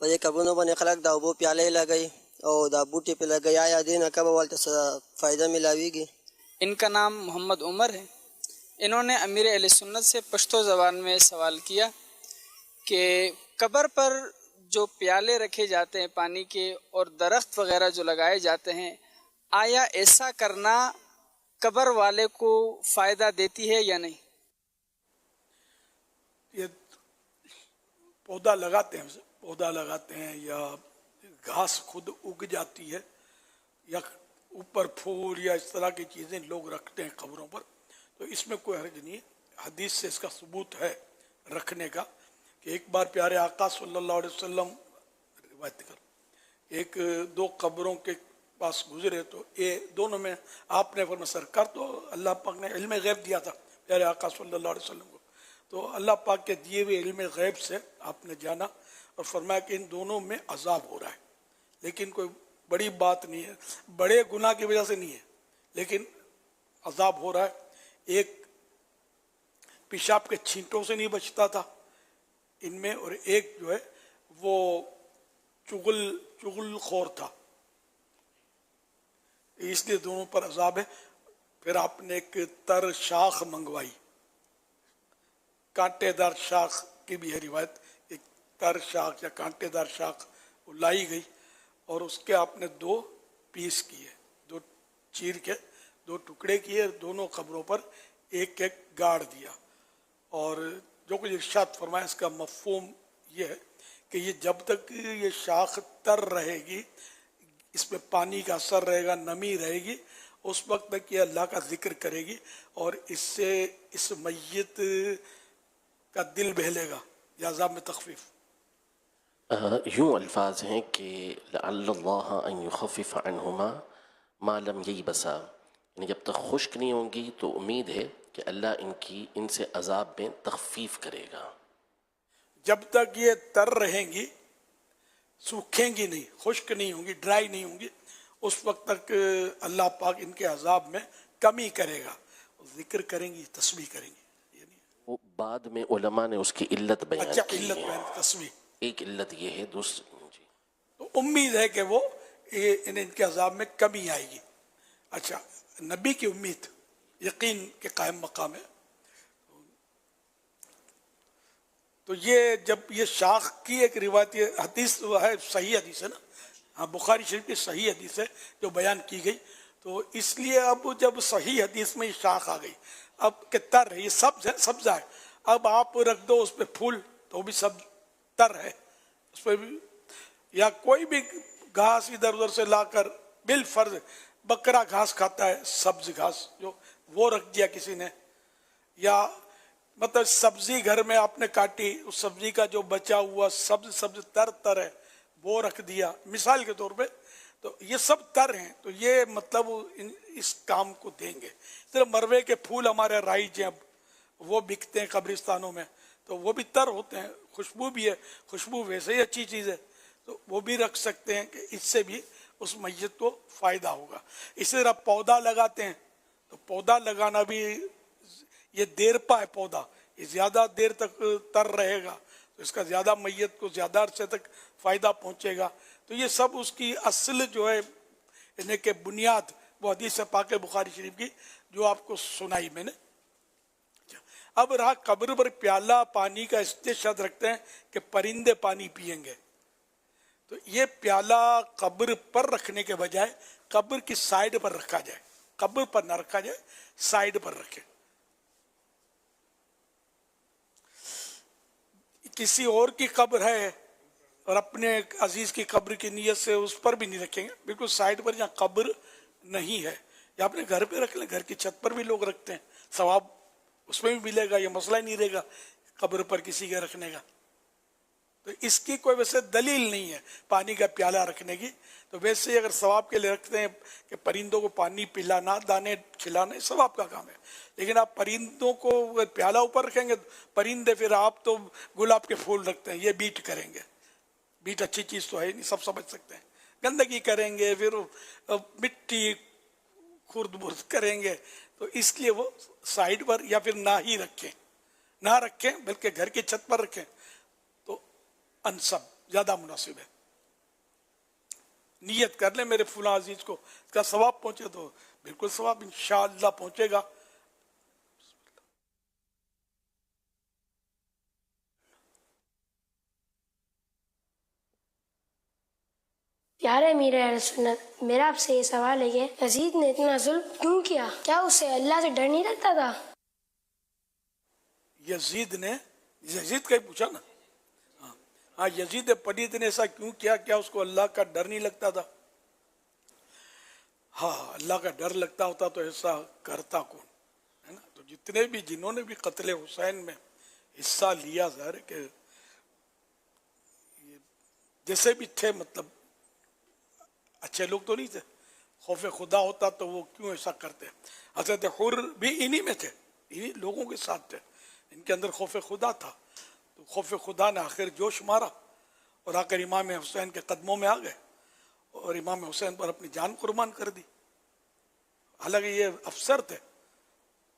पर ये कबूनों बने खलक दा वो प्याले लगाई और दा बूटी पे लग गया या दिन कब वाल फ़ायदा मिलावीगी। इनका नाम मोहम्मद उमर है। इन्होंने अमीर अहले सुन्नत से पश्तो ज़बान में सवाल किया कि कब्र पर जो प्याले रखे जाते हैं पानी के और दरख्त वगैरह जो लगाए जाते हैं, आया ऐसा करना कब्र वाले को फ़ायदा देती है या नहीं? ये पौधा लगाते हैं या घास खुद उग जाती है या ऊपर फूल या इस तरह की चीज़ें लोग रखते हैं कब्रों पर, तो इसमें कोई हर्ज नहीं है। हदीस से इसका सबूत है रखने का कि एक बार प्यारे आका सल्लल्लाहु अलैहि वसल्लम रिवायत कर एक दो कब्रों के पास गुजरे, तो ये दोनों में आपने फरमाया सरकार, तो अल्लाह पाक ने इल्म गैब दिया था प्यारे आका सल्लल्लाहु अलैहि वसल्लम को, तो अल्लाह पाक के दिए हुए इल्म गैब से आपने जाना और फरमाया कि इन दोनों में अजाब हो रहा है, लेकिन कोई बड़ी बात नहीं है, बड़े गुनाह की वजह से नहीं है, लेकिन अजाब हो रहा है। एक पेशाब के छींटों से नहीं बचता था इनमें, और एक जो है वो चुगलखोर था, इसलिए दोनों पर अजाब है। फिर आपने एक तर शाख मंगवाई, कांटेदार शाख की भी है रिवायत, एक तर शाख या कांटेदार शाख वो लाई गई और उसके आपने दो पीस किए, दो चीर के दो टुकड़े किए, दोनों कब्रों पर एक एक गाड़ दिया। और जो कुछ इरशाद फरमाया इसका मफ़हूम ये है कि ये जब तक ये शाख तर रहेगी, इसमें पानी का असर रहेगा, नमी रहेगी, उस वक्त तक ये अल्लाह का जिक्र करेगी और इससे इस मैयत का दिल बहलेगा या अज़ाब में तखफीफ। यूँ अल्फाज हैं कि लअल्लल्लाह अन युखफ़िफ़ अन्हुमा मा लम ययबसा, यानी जब तक खुश्क नहीं होंगी तो उम्मीद है कि अल्लाह इनसे अजाब में तखफीफ करेगा। जब तक ये तर रहेंगी, सूखेंगी नहीं, खुश्क नहीं होंगी, ड्राई नहीं होंगी, उस वक्त तक अल्लाह पाक इनके अजाब में कमी करेगा, जिक्र करेंगी, तस्बीह करेंगी। वो बाद में उलमा ने उसकी इल्लत बयान अच्छा, की इल्लत है। बयान, तस्बीह, एक इल्लत ये है, दूसरी जी, तो उम्मीद है कि वो इनके अजाब में कमी आएगी। अच्छा, नबी की उम्मीद यकीन के कायम मकाम है। तो ये जब ये शाख की एक रिवायती हदीस है, सही हदीस है ना, हाँ बुखारी शरीफ की सही हदीस है जो बयान की गई, तो इसलिए अब जब सही हदीस में ये शाख आ गई, अब के तर है, ये सब्जा है, अब आप रख दो उस पर फूल तो भी सब तर है उस पर भी, या कोई भी घास इधर उधर से लाकर बिल फर्ज, बकरा घास खाता है सब्ज घास जो, वो रख दिया किसी ने, या मतलब सब्जी घर में आपने काटी, उस सब्जी का जो बचा हुआ सब्ज तर है वो रख दिया मिसाल के तौर पे, तो ये सब तर हैं, तो ये मतलब इस काम को देंगे। सिर्फ मरवे के फूल हमारे राइज हैं, अब वो बिकते हैं कब्रिस्तानों में, तो वो भी तर होते हैं, खुशबू भी है, खुशबू वैसे ही अच्छी चीज़ है, तो वो भी रख सकते हैं कि इससे भी उस मैयत को फायदा होगा। इसी तरह पौधा लगाते हैं, तो पौधा लगाना भी ये देरपा है पौधा, ये ज्यादा देर तक तर रहेगा, तो इसका ज्यादा मैयत को ज्यादा अरसे तक फायदा पहुंचेगा। तो ये सब उसकी असल जो है इन्हें के बुनियाद वो हदीस पाक बुखारी शरीफ की जो आपको सुनाई मैंने। अब रहा कब्र पर प्याला पानी का, इससे शर्त रखते हैं कि परिंदे पानी पिएंगे, तो ये प्याला कब्र पर रखने के बजाय कब्र की साइड पर रखा जाए, कब्र पर न रखा जाए, साइड पर रखें। किसी और की कब्र है और अपने अजीज की कब्र की नीयत से उस पर भी नहीं रखेंगे, बिल्कुल साइड पर जहाँ कब्र नहीं है, या अपने घर पे रख लें, घर की छत पर भी लोग रखते हैं, सवाब उसमें भी मिलेगा, ये मसला ही नहीं रहेगा कब्र पर किसी के रखने का। तो इसकी कोई वैसे दलील नहीं है पानी का प्याला रखने की, तो वैसे अगर सवाब के लिए रखते हैं कि परिंदों को पानी पिलाना, दाने खिलाना, सवाब का काम है, लेकिन आप परिंदों को प्याला ऊपर रखेंगे, परिंदे फिर आप तो गुलाब के फूल रखते हैं, ये बीट करेंगे, बीट अच्छी चीज़ तो है नहीं, सब समझ सकते हैं, गंदगी करेंगे, फिर मिट्टी खुर्द बुर्द करेंगे, तो इसलिए वो साइड पर या फिर ना ही रखें, ना रखें बल्कि घर की छत पर रखें, तो अनसब ज्यादा मुनासिब है। नियत कर ले मेरे फुला अजीज को इसका सवाब पहुंचे, तो बिल्कुल सवाब इंशाअल्लाह पहुंचेगा। प्यारे मीर सुन्नत, मेरा आपसे ये सवाल है कि यजीद ने इतना जुल्म क्यों किया? क्या उसे अल्लाह से डर नहीं लगता था? यजीद ने, यजीद का ही पूछा ना, हाँ यजीद पढ़ी ने ऐसा क्यों किया, क्या उसको अल्लाह का डर नहीं लगता था? हाँ अल्लाह का डर लगता होता तो ऐसा करता कौन, है ना। तो जितने भी जिन्होंने भी कत्ले हुसैन में हिस्सा लिया, ज़ाहिर है कि जैसे भी थे, मतलब अच्छे लोग तो नहीं थे, खौफ खुदा होता तो वो क्यों ऐसा करते। हज़रत हुर भी इन्हीं में थे, इन्हीं लोगों के साथ थे, इनके अंदर खौफ खुदा था, तो खौफ खुदा ने आखिर जोश मारा और आकर इमाम हुसैन के कदमों में आ गए और इमाम हुसैन पर अपनी जान कुर्बान कर दी। हालांकि ये अफसर थे,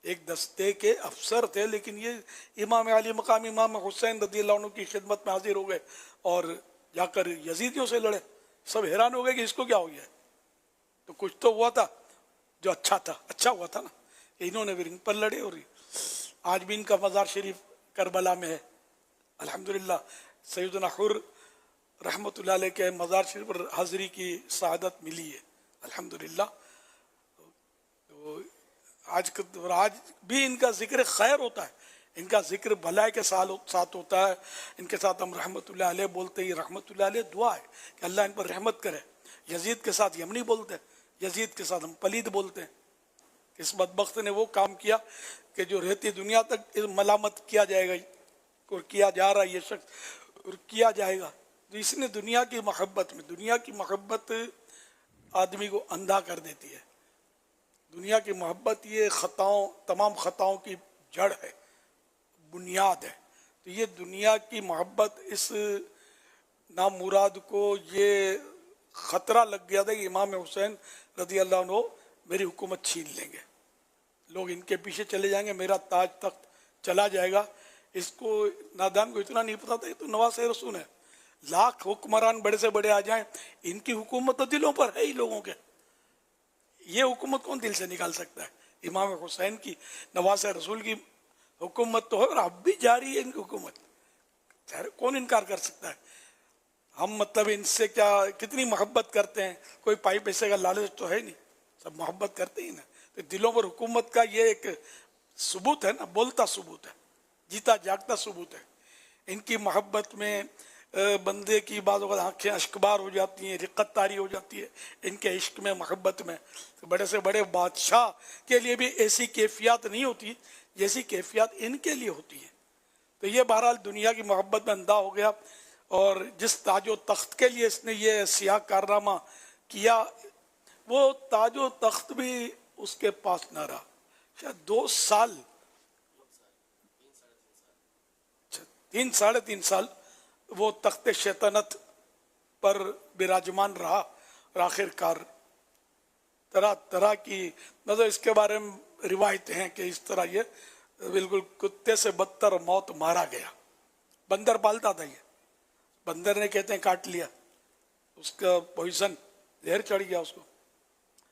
एक दस्ते के अफसर थे, लेकिन ये इमाम अली मकाम इमाम हुसैन रज़ियल्लाहु अन्हु की खिदमत में हाजिर हो गए और जाकर यजीदियों से लड़े। सब हैरान हो गए कि इसको क्या हो गया, तो कुछ तो हुआ था जो अच्छा था, अच्छा हुआ था ना, इन्होंने भी रिंग पर लड़े। और आज भी इनका मज़ार शरीफ करबला में है, अल्हम्दुलिल्लाह। सैयदना हुर रहमतुल्लाह अलैह के मज़ार शरीफ पर हाज़री की सआदत मिली है, अल्हम्दुलिल्लाह। तो आज भी इनका जिक्र खैर होता है, इनका जिक्र भलाई के साथ होता है, इनके साथ हम रहमतुल्लाह अलैह बोलते हैं। रहमतुल्लाह अलैह दुआ है कि अल्लाह इन पर रहमत करे। यजीद के साथ यमनी बोलते हैं, यजीद के साथ हम पलीद बोलते हैं। इस बदबख्त ने वो काम किया कि जो रहती दुनिया तक मलामत किया जाएगा और किया जा रहा है ये शख्स और किया जाएगा। तो इसने दुनिया की मोहब्बत में, दुनिया की मोहब्बत आदमी को अंधा कर देती है। दुनिया की मोहब्बत ये खताओं, तमाम खताओं की जड़ है, बुनियाद है। तो ये दुनिया की मोहब्बत, इस नामुराद को ये खतरा लग गया था कि इमाम हुसैन रज़ियल्लाहु अन्हु मेरी हुकूमत छीन लेंगे, लोग इनके पीछे चले जाएंगे, मेरा ताज तख्त चला जाएगा। इसको नादान को इतना नहीं पता था कि तो नवासे रसूल है, लाख हुक्मरान बड़े से बड़े आ जाएं, इनकी हुकूमत तो दिलों पर है ही लोगों के। ये हुकूमत कौन दिल से निकाल सकता है? इमाम हुसैन की नवासे रसूल की हुकूमत तो है और अब भी जारी है इनकी हुकूमत, कौन इनकार कर सकता है। हम मतलब इनसे क्या कितनी मोहब्बत करते हैं, कोई पाई पैसे का लालच तो है नहीं, सब मोहब्बत करते ही ना। तो दिलों पर हुकूमत का ये एक सबूत है ना, बोलता सबूत है, जीता जागता सबूत है। इनकी मोहब्बत में बंदे की बाज़ वक़्त आँखें अश्कबार हो जाती हैं, रिक़्क़त तारी हो जाती है इनके इश्क में, मोहब्बत में। तो बड़े से बड़े बादशाह के लिए भी ऐसी कैफियत नहीं होती जैसी कैफियत इनके लिए होती है। तो ये बहरहाल दुनिया की मोहब्बत में अंधा हो गया, और जिस ताजो तख्त के लिए इसने ये सियाह कारनामा किया, वो ताजो तख्त भी उसके पास न रहा। शायद 2 साल, 3 साढ़े 3 साल वो तख्त शैतानत पर विराजमान रहा, और आखिरकार तरह तरह की मतलब इसके बारे में रिवायतें हैं कि इस तरह ये बिल्कुल कुत्ते से बदतर मौत मारा गया। बंदर पालता था ये, बंदर ने कहते हैं काट लिया, उसका पॉइजन जहर चढ़ गया उसको।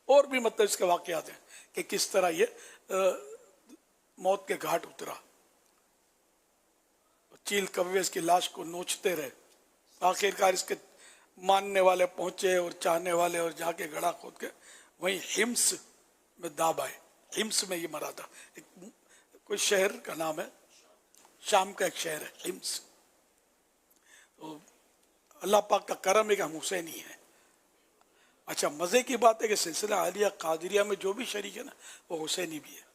और भी मतलब इसके वाकयात हैं कि किस तरह ये मौत के घाट उतरा, चील कौवे इसकी लाश को नोचते रहे। आखिरकार इसके मानने वाले पहुंचे और चाहने वाले, और जाके गड़ा खोद के वहीं हिम्स में दाब आए। हिम्स में ये मरा था, कोई शहर का नाम है, शाम का एक शहर है हिम्स। तो अल्लाह पाक का करम है कि हम हुसैनी हैं। अच्छा, मज़े की बात है कि सिलसिला आलिया कादरिया में जो भी शरीक है ना, वो हुसैनी भी है।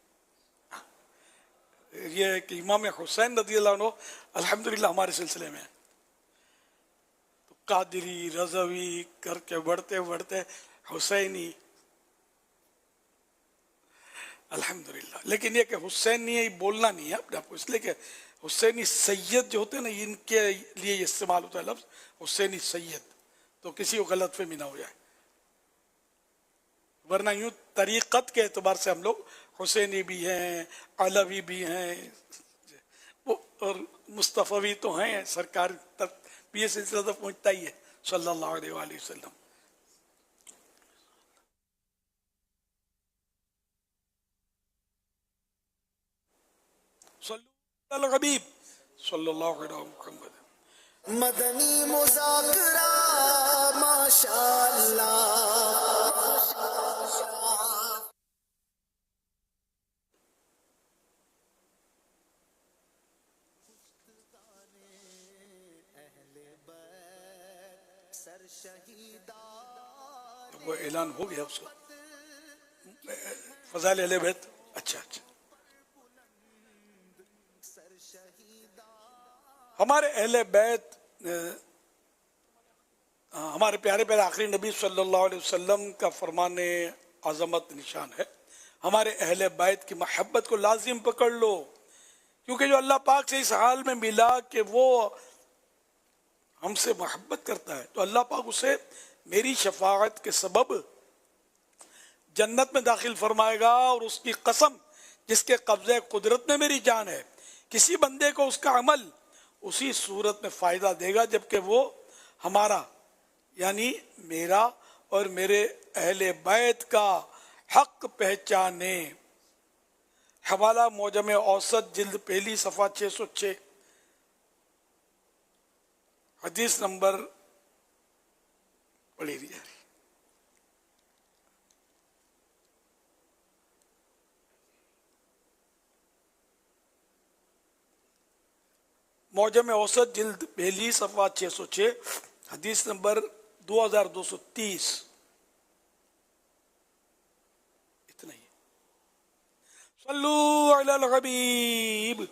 ये कि इमाम हुसैन रज़ियल्लाहु अन्हु अल्हम्दुलिल्लाह हमारे सिलसिले में है। तो कादरी रज़वी करके बढ़ते बढ़ते हुसैनी, अल्हम्दुलिल्लाह। लेकिन ये कि हुसैनी ही बोलना नहीं है अपने आपको, इसलिए कि हुसैनी सैयद जो होते हैं ना, इनके लिए इस्तेमाल होता है लफ्ज़ हुसैनी सैयद, तो किसी को गलत फहमी ना हो जाए। वरना यूँ तरीक़त के एतबार से हम लोग हुसैनी भी हैं, अलवी भी हैं, और मुस्तफ़वी तो हैं, सरकार तक भी ये सिलसिला तो पहुँचता ही है सल्लल्लाहु अलैहि वसल्लम। सल्लल्लाहु अलैहि सल्लल्लाहु अलैहि मुहम्मद मदनी मुज़ाकरा माशाअल्लाह। वो ऐलान हो गया उसका फज़ाइल अहले बैत। अच्छा अच्छा, हमारे अहले बैत, हमारे प्यारे प्यारे आखिरी नबी सल्लल्लाहु अलैहि वसल्लम का फरमान अज़मत निशान है। हमारे अहले बैत की मोहब्बत को लाजिम पकड़ लो, क्योंकि जो अल्लाह पाक से इस हाल में मिला कि वो हमसे मोहब्बत करता है, तो अल्लाह पाक उसे मेरी शफाअत के सबब जन्नत में दाखिल फरमाएगा। और उसकी कसम जिसके कब्ज़े कुदरत में मेरी जान है, किसी बंदे को उसका अमल उसी सूरत में फ़ायदा देगा जबकि वो हमारा यानी मेरा और मेरे अहले बैत का हक पहचाने। हवाला मौजम औसत जिल्द पहली सफ़ा 606, हदीस नंबर पढ़ी जा रही। मौजम औसत जिल्द पहली सफ़ा 606, हदीस नंबर 2230। इतना ही। सल्लू अलल हबीब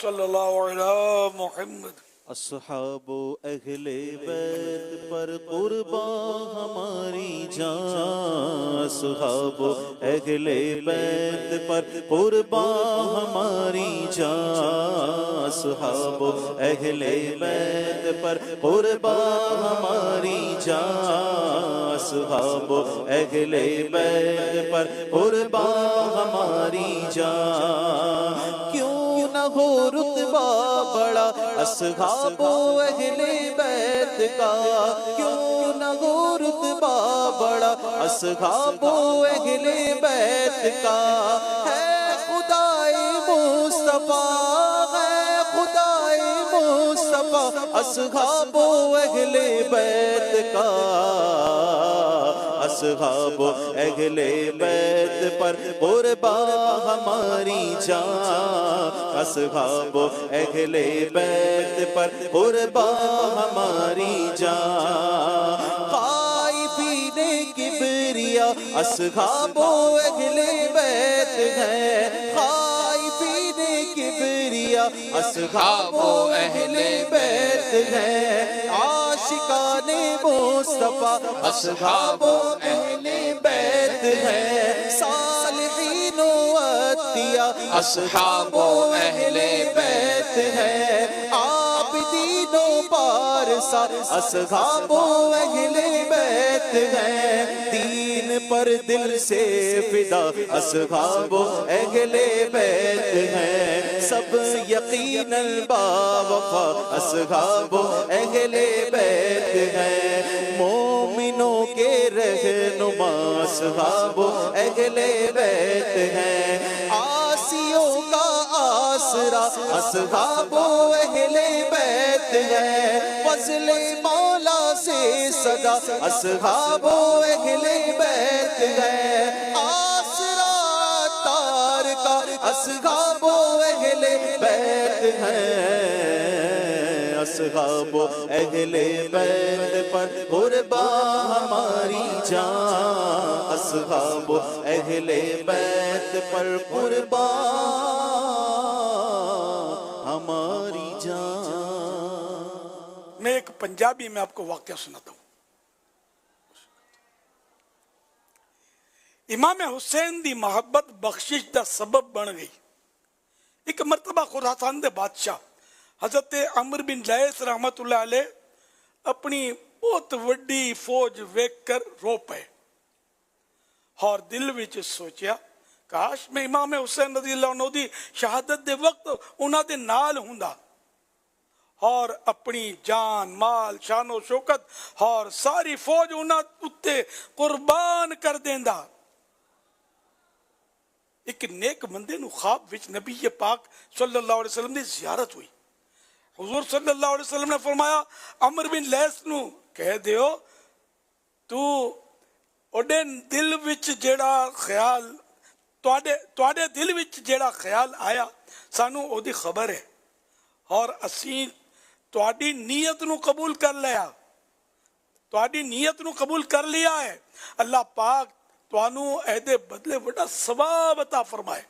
सल्लल्लाहु अलैहि मुहम्मद। अस्हाबो अहले बैत पर कुर्बान हमारी जान, अस्हाबो अहले बैत पर कुर्बान हमारी जान, अस्हाबो अहले बैत पर कुर्बान हमारी जान, अस्हाबो अहले बैत पर कुर्बान हमारी जान। क्यों न نہ ہو رتبہ بڑا اصحاب و اہل بیت کا، کیوں نہ ہو رتبہ بڑا اصحاب و اہل بیت کا، ہے خدائے مصطفیٰ، ہے خدائے مصطفیٰ اصحاب و اہل بیت کا، اصحاب و اہل بیت پر قربان ہماری جان، اصحاب و اہل بیت پر قربان ہماری جان، خائفین کبریا اصحاب و اہل بیت ہیں، خائفین کبریا اصحاب و اہل بیت ہیں، عاشقان مصطفیٰ اصحاب و اہل بیت ہیں، صالحین و اتقیاء اصحاب و اہل بیت ہیں، عابدین و پارسا اصحاب و اہل بیت ہیں، دین پر دل سے فدا اصحاب و اہل بیت ہیں، سب یقیناً باوفا اصحاب و اہل بیت ہیں، مومنوں کے رہنما اصحاب و اہل بیت ہیں، عاصیوں کا آسرا اصحاب و اہل بیت ہیں، فضل مولا سے صدا اصحاب و اہل بیت ہیں، آسرا تار کا اصحاب و اہل بیت ہیں، اصحاب و اہل بیت پر قربان ہماری جان، اصحاب و اہل بیت پر قربان ہماری جان۔ میں ایک پنجابی میں آپ کو واقعہ سناتا ہوں۔ امام حسین دی محبت بخشش دا سبب بن گئی۔ ایک مرتبہ خراسان دے بادشاہ حضرت عمر بن لیث رحمت اللہ علیہ اپنی بہت وڈی فوج ویکھ کر رو پے اور دل وچ سوچیا کاش میں امام حسین رضی اللہ عنہ دی شہادت دے وقت انہاں دے نال ہوندا اور اپنی جان مال شان و شوکت اور ساری فوج انہاں اتے قربان کر دیندا۔ ایک نیک بندے نو خواب وچ نبی پاک صلی اللہ علیہ وسلم دی زیارت ہوئی۔ حضور صلی اللہ علیہ وسلم نے فرمایا عمر بن لیث نو کہہ دیو تو اوڈے دل وچ جیڑا خیال تواڈے دل وچ جیڑا خیال آیا سانو او دی خبر ہے اور اسیں تواڈی نیت نو قبول کر لیا، تواڈی نیت نو قبول کر لیا ہے، اللہ پاک توانو عہدے بدلے بڑا ثواب عطا فرمائے۔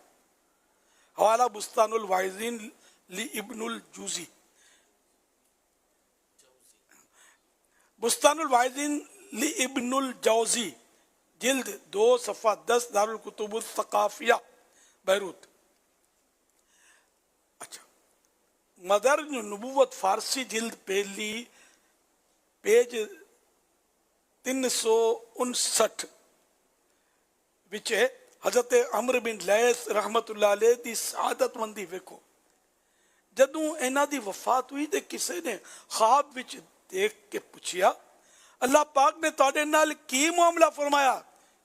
حوالہ بستان الواعظین لی ابن الجوزی، بستان الواعظین لی ابن الجوزی، جلد 2 صفحہ 10، دارالکتب الثقافیہ بیروت۔ اچھا، مدرج نبوت فارسی جلد پہلی پیج 359 وچ حضرت عمر بن لیث رحمت اللہ علیہ دی سعادت مندی ویکھو۔ جدوں انہاں دی وفات ہوئی تے کسے نے خواب وچ دیکھ کے پوچھیا اللہ پاک نے تواڈے نال کی معاملہ فرمایا؟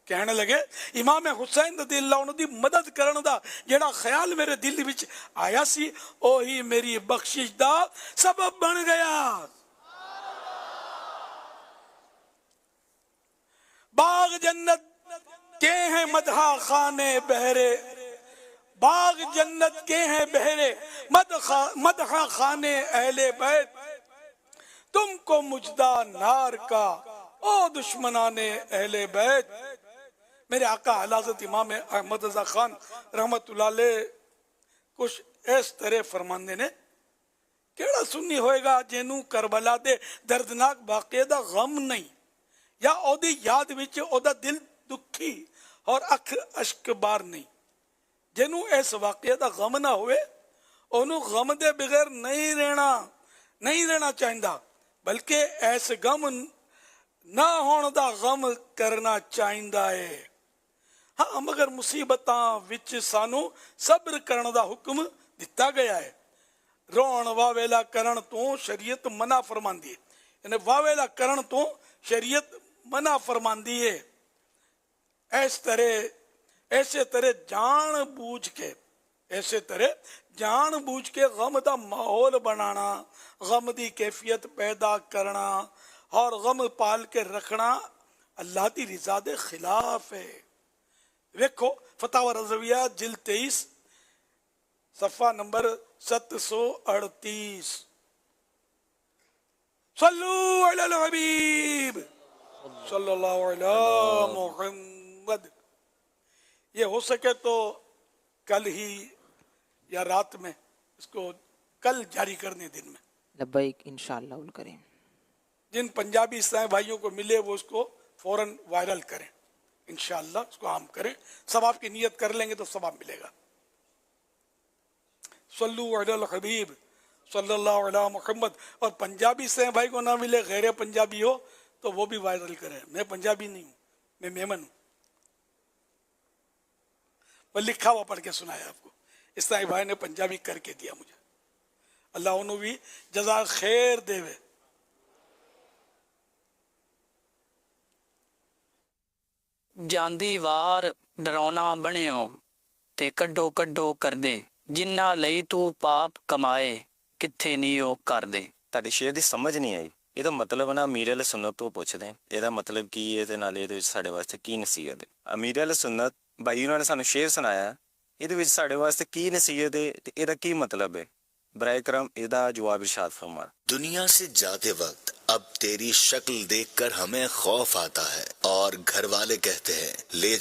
کہنے لگے امام حسین رضی اللہ عنہ دی مدد کرن دا جڑا خیال میرے دل وچ آیا سی اوہی میری بخشش دا سبب بن گیا۔ باغ جنت کے ہیں مدحہ خانے بہرے، باغ جنت کے ہیں بہرے مدحہ خانے اہل بیت، تم کو مجدہ نار کا او دشمنان اہل بیت۔ میرے آقا اعلی حضرت امام احمد رضا خان رحمت اللہ علیہ کچھ اس طرح فرماندے نے کیڑا سنی ہوئے گا جنوں کربلا دے دردناک واقعے دا غم نہیں یا او دی یاد وچ او دا دل دکھی اور اکھ اشک بار نہیں، جنوں اس واقعے دا غم نہ ہوئے انہوں غم دے بغیر نہیں رہنا چاہیدا، بلکہ ایس غم نہ ہون دا غم کرنا چاہیدا ہے۔ ہاں مگر مصیبتاں وچ سانو صبر کرن دا حکم ਦਿੱਤਾ ਗਿਆ ਹੈ। ਰੋਣ ਵਾਵੇਲਾ ਕਰਨ ਤੋਂ ਸ਼ਰੀਅਤ ਮਨਾ ਫਰਮਾਂਦੀ ਹੈ, ਯਾਨੀ ਵਾਵੇਲਾ ਕਰਨ ਤੋਂ ਸ਼ਰੀਅਤ ਮਨਾ ਫਰਮਾਂਦੀ ਹੈ। ऐसे तरह जान बूझ के गम का माहौल बनाना, गम की कैफियत पैदा करना और गम पाल के रखना अल्लाह की रिजा के खिलाफ है। वेखो फतावा रज़विया जिल्द 23 सफ़ा नंबर 738। सल्लू अलल हबीब सल्लल्लाहु अलैहि मुहम्मद। ये हो सके तो कल ही या रात में इसको कल जारी करने दिन में। लब्बैक इंशाअल्लाह उल करीम। जिन पंजाबी इस्लामी भाइयों को मिले वो उसको फौरन वायरल करें, इंशाअल्लाह उसको आम करें। सब आपकी नियत कर लेंगे तो सवाब मिलेगा। सल्लू अलल हबीब सल्लल्लाहु अलैहि मुहम्मद। और पंजाबी इस्लामी भाई को ना मिले, गैर पंजाबी हो तो वो भी वायरल करें। मैं पंजाबी नहीं हूँ, मैं मेमन हूँ। मैं लिखा हुआ पढ़ के सुनाया आपको। इस्लामी भाई ने पंजाबी करके दिया मुझे, अल्लाह उन्होंने भी जज़ा खैर देवे। ਜਾਂਦੀ ਵਾਰ ਡਰਾਉਣਾ ਬਣਿਓ ਤੇ ਕੱਢੋ ਕੱਢੋ ਕਰਦੇ, ਜਿੰਨਾ ਲਈ ਤੂੰ ਪਾਪ ਕਮਾਏ ਕਿੱਥੇ ਨਹੀਂ ਉਹ ਕਰਦੇ। ਤੁਹਾਡੇ ਸ਼ੇਰ ਦੀ ਸਮਝ ਨਹੀਂ ਆਈ। ਇਹਦਾ ਮਤਲਬ ਨਾ ਅਮੀਰ ਅਲ ਸੁਨਨਤ ਤੋਂ ਪੁੱਛਦੇ ਹਾਂ, ਇਹਦਾ ਮਤਲਬ ਕੀ ਹੈ ਤੇ ਨਾਲੇ ਇਹਦੇ ਵਿੱਚ ਸਾਡੇ ਵਾਸਤੇ ਕੀ ਨਸੀਹਤ ਹੈ। ਅਮੀਰ ਅਲ ਸੁਨਨਤ ਭਾਈ ਉਹਨਾਂ ਨੇ ਸਾਨੂੰ ਸ਼ੇਰ ਸੁਣਾਇਆ, ਇਹਦੇ ਵਿੱਚ ਸਾਡੇ ਵਾਸਤੇ ਕੀ ਨਸੀਹਤ ਹੈ ਤੇ ਇਹਦਾ ਕੀ ਮਤਲਬ ਹੈ। ਬਰਾਏ ਕਰਮ ਇਹਦਾ ਜਵਾਬ ਇਰਸ਼ਾਦ फरमा। दुनिया से जाते वक्त अब तेरी शक्ल देखकर हमें खौफ आता है और घर वाले कहते हैं ले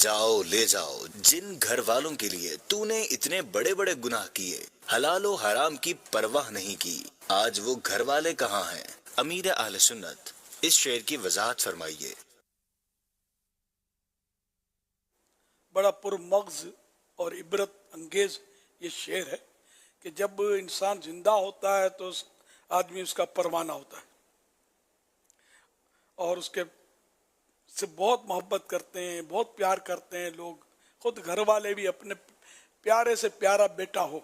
जाओ। जिन घर वालों के लिए तूने इतने बड़े बड़े गुनाह किए, हलाल और हराम की परवाह नहीं की, आज वो घर वाले कहाँ हैं। अमीर अहले सुन्नत इस शेर की वजाहत फरमाइए। बड़ा पुरमग़्ज़ और इबरत अंगेज ये शेर है कि जब इंसान जिंदा होता है तो आदमी उसका परवाना होता है और उसके से बहुत मोहब्बत करते हैं, बहुत प्यार करते हैं लोग। खुद घर वाले भी अपने प्यारे से प्यारा बेटा हो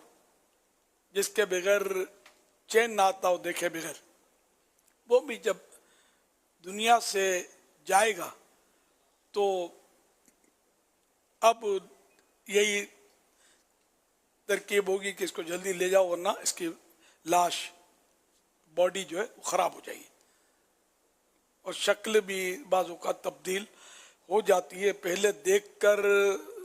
जिसके बगैर चैन ना आता हो देखे बगैर, वो भी जब दुनिया से जाएगा तो अब यही तरकीब होगी कि इसको जल्दी ले जाओ वरना इसकी लाश बॉडी जो है वो ख़राब हो जाएगी और शक्ल भी बाज़ों का तब्दील हो जाती है। पहले देखकर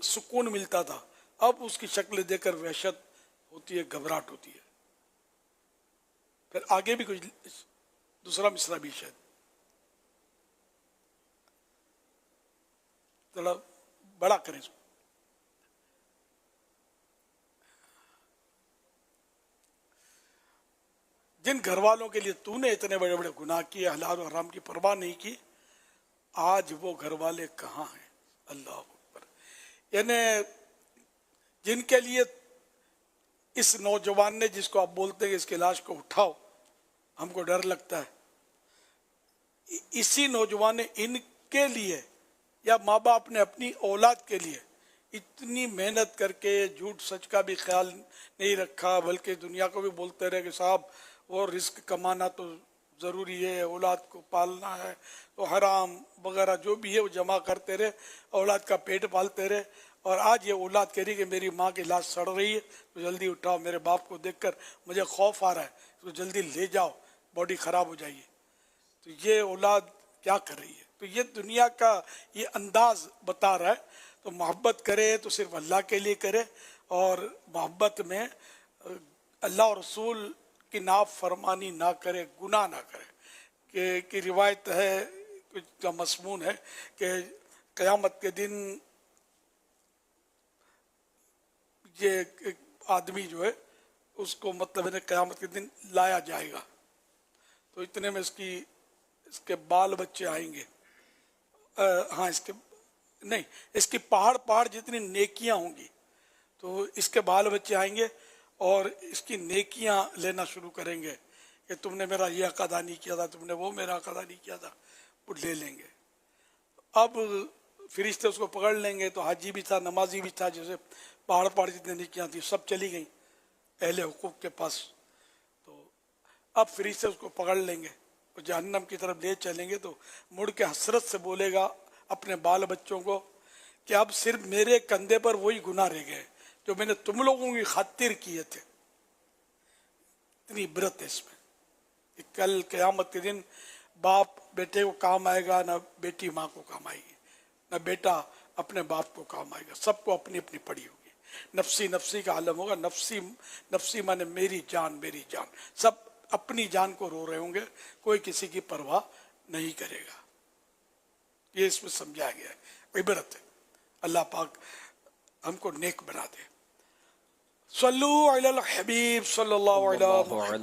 सुकून मिलता था, अब उसकी शक्ल देखकर वहशत होती है, घबराहट होती है। फिर आगे भी कुछ दूसरा मिसरा भी शायद थोड़ा बड़ा करें इसको। जिन घर वालों के लिए तूने इतने बड़े बड़े गुनाह किए, हलाल और हराम की परवाह नहीं की, आज वो घर वाले कहाँ हैं। अल्लाह अकबर। यानी जिनके लिए इस नौजवान ने, जिसको आप बोलते हैं कि इसकी लाश को उठाओ, हमको डर लगता है, इसी नौजवान ने इनके लिए या माँ बाप ने अपनी औलाद के लिए इतनी मेहनत करके झूठ सच का भी ख्याल नहीं रखा, बल्कि दुनिया को भी बोलते रहे कि साहब वो रिस्क कमाना तो ज़रूरी है, औलाद को पालना है, तो हराम वगैरह जो भी है वो जमा करते रहे, औलाद का पेट पालते रहे। और आज ये औलाद कह रही कि मेरी माँ की लाश सड़ रही है तो जल्दी उठाओ, मेरे बाप को देखकर मुझे खौफ आ रहा है, तो जल्दी ले जाओ, बॉडी ख़राब हो जाएगी। तो ये औलाद क्या कर रही है। तो ये दुनिया का ये अंदाज़ बता रहा है। तो मोहब्बत करे तो सिर्फ अल्लाह के लिए करे और मोहब्बत में अल्लाह और रसूल की नाफरमानी ना करे, गुनाह ना करे। कि रिवायत है कुछ का मज़मून है कि क़यामत के दिन ये एक आदमी जो है उसको मतलब है क़यामत के दिन लाया जाएगा, तो इतने में इसके बाल बच्चे आएंगे। हाँ, इसकी पहाड़ जितनी नेकियां होंगी तो इसके बाल बच्चे आएंगे और इसकी नेकियां लेना शुरू करेंगे कि तुमने मेरा ये हक अदा नहीं किया था, तुमने वो मेरा हक अदा नहीं किया था, वो ले लेंगे। अब फरिश्ते उसको पकड़ लेंगे। तो हाजी भी था, नमाजी भी था, जैसे पहाड़ जितनी नेकियां थी सब चली गई। अहले हुकूक के पास, तो अब फ्री से उसको पकड़ लेंगे और जहन्नम की तरफ ले चलेंगे, तो मुड़ के हसरत से बोलेगा अपने बाल बच्चों को कि अब सिर्फ मेरे कंधे पर वही गुनाह रह गए जो मैंने तुम लोगों की खातिर किए थे। इतनी इबरत है इसमें कि कल क़यामत के दिन बाप बेटे को काम आएगा, ना बेटी माँ को काम आएगी, ना बेटा अपने बाप को काम आएगा, सबको अपनी अपनी पड़ी होगी। नफसी नफसी का आलम होगा, नफसी नफसी माने मेरी जान, सब अपनी जान को रो रहे होंगे, कोई किसी की परवाह नहीं करेगा। ये इसमें समझाया गया है, इबरत है। अल्लाह पाक हमको नेक बना दे। सल्लु अलल हबीब सल्लल्लाहु अलैहि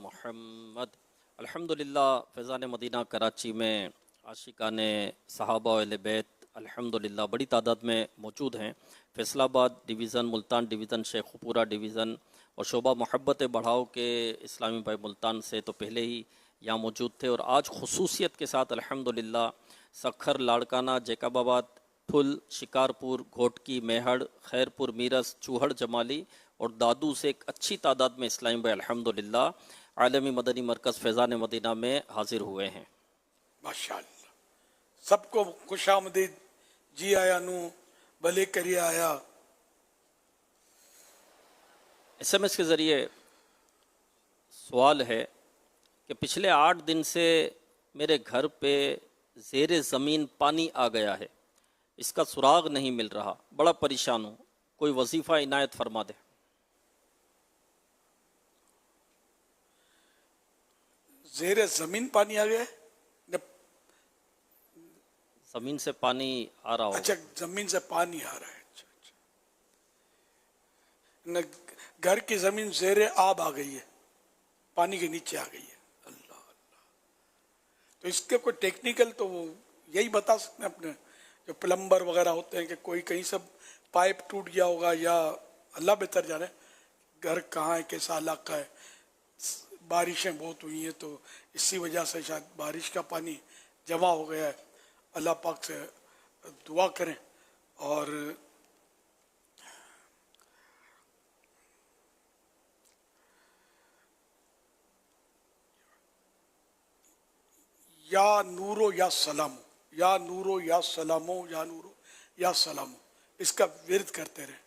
मुहम्मद। अल्हम्दुलिल्लाह फैज़ान मदीना कराची में आशिकान सहाबा अहले बैत अल्हम्दुलिल्लाह बड़ी तादाद में मौजूद हैं। Faisalabad division, Multan division, Sheikhupura division और शोबा मोहब्बत बढ़ाओ के इस्लामी भाई मुल्तान से तो पहले ही यहाँ मौजूद थे, और आज खुसूसियत के साथ अल्हम्दुलिल्लाह सखर, लाड़काना, जैकबाबाद, फुल, शिकारपुर, घोटकी, मेहड़, खैरपुर, मीरस, चूहड़, जमाली और दादू से एक अच्छी तादाद में इस्लामी भाई अल्हम्दुलिल्लाह आलमी मदनी मरकज़ फैज़ान मदीना में हाजिर हुए हैं। माशाअल्लाह, सबको खुशामदीद, जी आया नू, भले करिए आया। SMS के ज़रिए सवाल है कि पिछले 8 दिन से मेरे घर पे ज़ेरे ज़मीन पानी आ गया है, इसका सुराग नहीं मिल रहा, बड़ा परेशान हूँ, कोई वजीफ़ा इनायत फरमा दे। ज़ेरे ज़मीन पानी आ गया है? ज़मीन से पानी आ रहा हो? अच्छा, ज़मीन से पानी आ रहा है। अच्छा अच्छा, न घर की ज़मीन ज़ेरे आब आ गई है, पानी के नीचे आ गई है। अल्लाह अल्लाह। तो इसके कोई टेक्निकल तो वो यही बता सकते हैं अपने जो प्लम्बर वगैरह होते हैं कि कोई कहीं से पाइप टूट गया होगा, या अल्लाह बेहतर जाने घर कहाँ है, कैसा इलाका है, बारिशें बहुत हुई हैं तो इसी वजह से शायद बारिश का पानी जमा हो गया है। अल्लाह पाक से दुआ करें। और या नूरो या सलामो, या नूरो या सलामो, या नूरो या सलामो, इसका विरद करते रहे।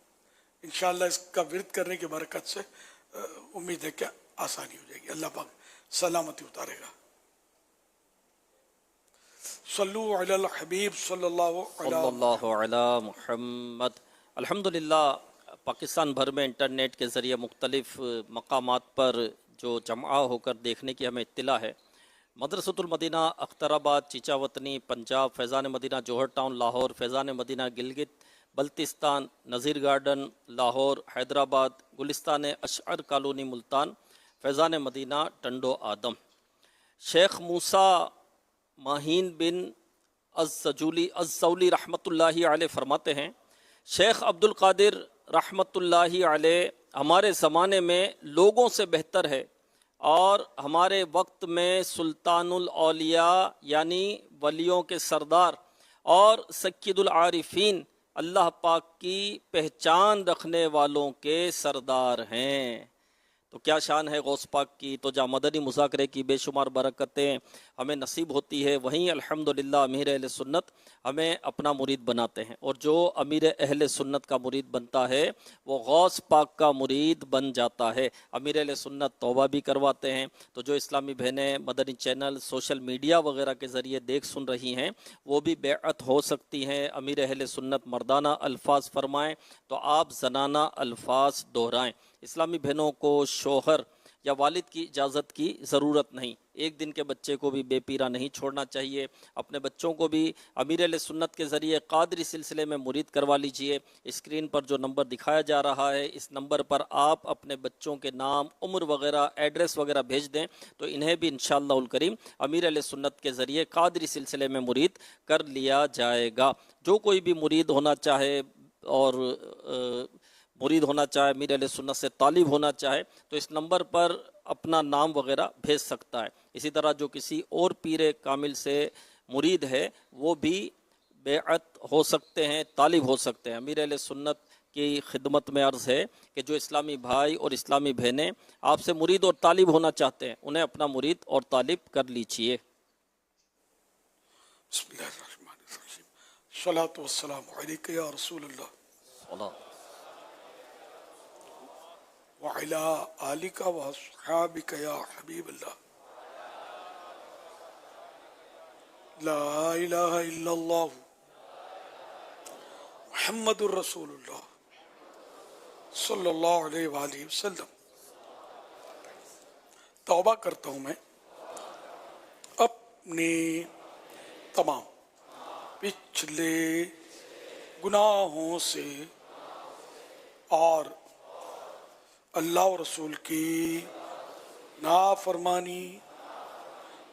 इंशाअल्लाह इसका विरद करने की बरकत से उम्मीद है कि आसानी हो जाएगी, अल्लाह पाक सलामती उतारेगा। सल्लु अलल हबीब सल्लल्लाहु अला मुहम्मद। अल्हम्दुलिल्लाह पाकिस्तान भर में इंटरनेट के ज़रिए मुख्तलिफ़ मकामात पर जो जमा होकर देखने की हमें इत्तिला है, Madrasatul Madina Akhtarabad, Chichawatni Punjab, Faizan Madina Johar Town Lahore, Faizan Madina Gilgit Baltistan, Nazir Garden Lahore, Hyderabad, Gulistan Ashar Colony Multan, Faizan Madina Tando Adam. Sheikh Musa Mahin bin Azzouli रहमतुल्लाहि अलैह फरमाते हैं, शेख अब्दुल कादिर रहमतुल्लाहि अलैह हमारे ज़माने में लोगों से बेहतर है, और हमारे वक्त में सुल्तानुल औलिया यानी वलियों के सरदार और सक्कीदुल आरिफीन अल्लाह पाक की पहचान रखने वालों के सरदार हैं। तो क्या शान है गौस पाक की। तो जहाँ मदनी मुज़ाकरे की बेशुमार बरकतें हमें नसीब होती है, वहीं अल्हम्दुलिल्लाह अमीर अहले सुन्नत हमें अपना मुरीद बनाते हैं, और जो अमीर अहले सुन्नत का मुरीद बनता है वो गौस पाक का मुरीद बन जाता है। अमीर अहले सुन्नत तौबा भी करवाते हैं। तो जो इस्लामी बहनें मदनी चैनल, सोशल मीडिया वगैरह के ज़रिए देख सुन रही हैं, वो भी बेअत हो सकती हैं। अमीर अहले सुन्नत मर्दाना अल्फाज फरमाएँ तो आप जनाना अल्फाज दोहराएँ। इस्लामी बहनों को शोहर या वालिद की इजाज़त की ज़रूरत नहीं। एक दिन के बच्चे को भी बेपीरा नहीं छोड़ना चाहिए। अपने बच्चों को भी अमीर अहले सुन्नत के ज़रिए कादरी सिलसिले में मुरीद करवा लीजिए। स्क्रीन पर जो नंबर दिखाया जा रहा है, इस नंबर पर आप अपने बच्चों के नाम, उम्र वगैरह, एड्रेस वगैरह भेज दें तो इन्हें भी इंशाअल्लाह उल करीम अमीर अहले सुन्नत के ज़रिए कादरी सिलसिले में मुरीद कर लिया जाएगा। जो कोई भी मुरीद होना चाहे और मुरीद होना चाहे, अमीर अहले सुन्नत से तालिब होना चाहे, तो इस नंबर पर अपना नाम वगैरह भेज सकता है। इसी तरह जो किसी और पीरे कामिल से मुरीद है वो भी बेअत हो सकते हैं, तालिब हो सकते हैं। अमीर अहले सुन्नत की खिदमत में अर्ज़ है कि जो इस्लामी भाई और इस्लामी बहनें आपसे मुरीद और तालिब होना चाहते हैं, उन्हें अपना मुरीद और तालिब कर लीजिए। सलातु वस्सलामु अलैका या रसूलल्लाह व अला आलिका व अस्हाबिका या हबीबल्लाह। ला इलाहा इल्लल्लाह मुहम्मदुर रसूलुल्लाह सल्लल्लाहु अलैहि वसल्लम। तौबा करता हूँ मैं अपने तमाम पिछले गुनाहों से और अल्लाह और रसूल की नाफरमानी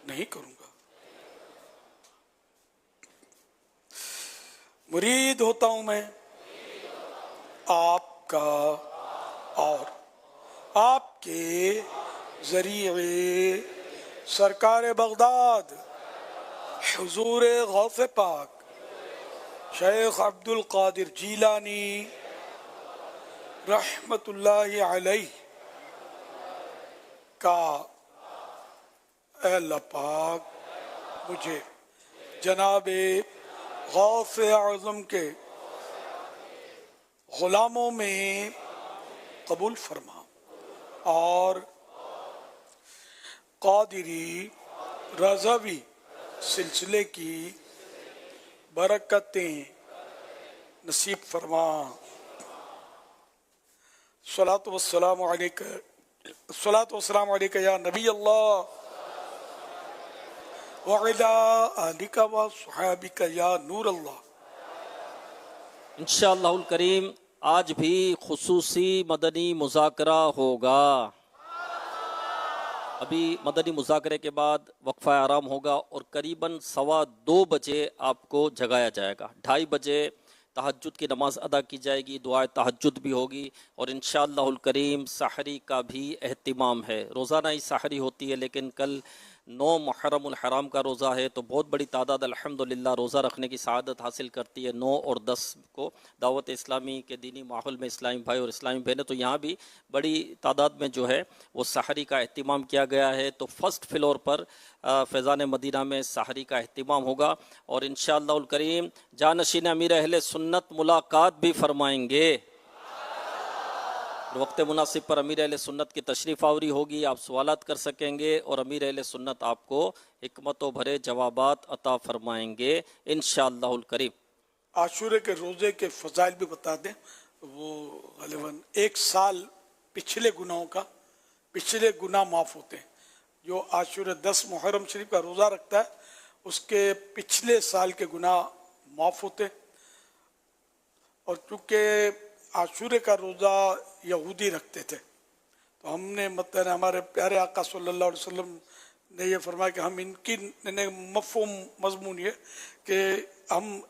नहीं करूँगा। मुरीद होता हूँ मैं आपका और आपके ज़रिए सरकार बगदाद हुजूर गौस पाक शेख अब्दुल कादिर जीलानी रहमतुल्लाहि अलैह का अल्लाह पाक मुझे जनाबे गौस आज़म के ग़ुलामों में कबूल फरमा और कादिरी रज़वी सिलसिले की बरकतें नसीब फरमा। सलातु वस्सलामु अलैका या नबी अल्लाह व अला आलिका व अस्हाबिका या नूर अल्लाह। इंशाअल्लाहुल करीम आज भी खुसूसी मदनी मुज़ाकरा होगा। अभी मदनी मुज़ाकरे के बाद वक्फ़ा आराम होगा और करीबन 2:15 बजे आपको जगाया जाएगा। 2:30 बजे तहज्जुद की नमाज़ अदा की जाएगी, दुआ तहज्जुद भी होगी और इंशाअल्लाहुल करीम सहरी का भी एहतिमाम है। रोज़ाना ही सहरी होती है, लेकिन कल 9 मुहर्रमुल हराम का रोज़ा है, तो बहुत बड़ी तादाद अल्हम्दुलिल्लाह रोज़ा रखने की सआदत हासिल करती है 9 और 10 को। दावत इस्लामी के दीनी माहौल में इस्लामी भाई और इस्लामी बहनें, तो यहाँ भी बड़ी तादाद में जो है वो सहरी का एहतिमाम किया गया है। तो फर्स्ट फ्लोर पर फैज़ान मदीना में सहरी का एहतिमाम होगा और इंशाअल्लाहुल करीम जानशीन अमीर अहले सुन्नत मुलाकात भी फरमाएंगे। वक्त मुनासिब पर अमीर अहले सुन्नत की तशरीफ़ आवरी होगी, आप सवालात कर सकेंगे और अमीर अहले सुन्नत आपको हिकमतों भरे जवाबात अता फरमाएंगे इंशाअल्लाहुल करीम। आशूरे के रोज़े के फ़ज़ाइल भी बता दें। वो ग़ालिबन 1 साल पिछले गुनाहों का पिछले गुनाह माफ़ होते हैं। जो आशूरे 10 मुहर्रम शरीफ का रोज़ा रखता है उसके पिछले साल के गुनाह माफ़ होते। और चूँकि आशूरे का रोज़ा यहूदी रखते थे, तो हमने मतलब हमारे प्यारे आका सल्लल्लाहु अलैहि वसल्लम ने ये फरमाया कि हम इनकी मफ़हूम मज़मून ये कि हम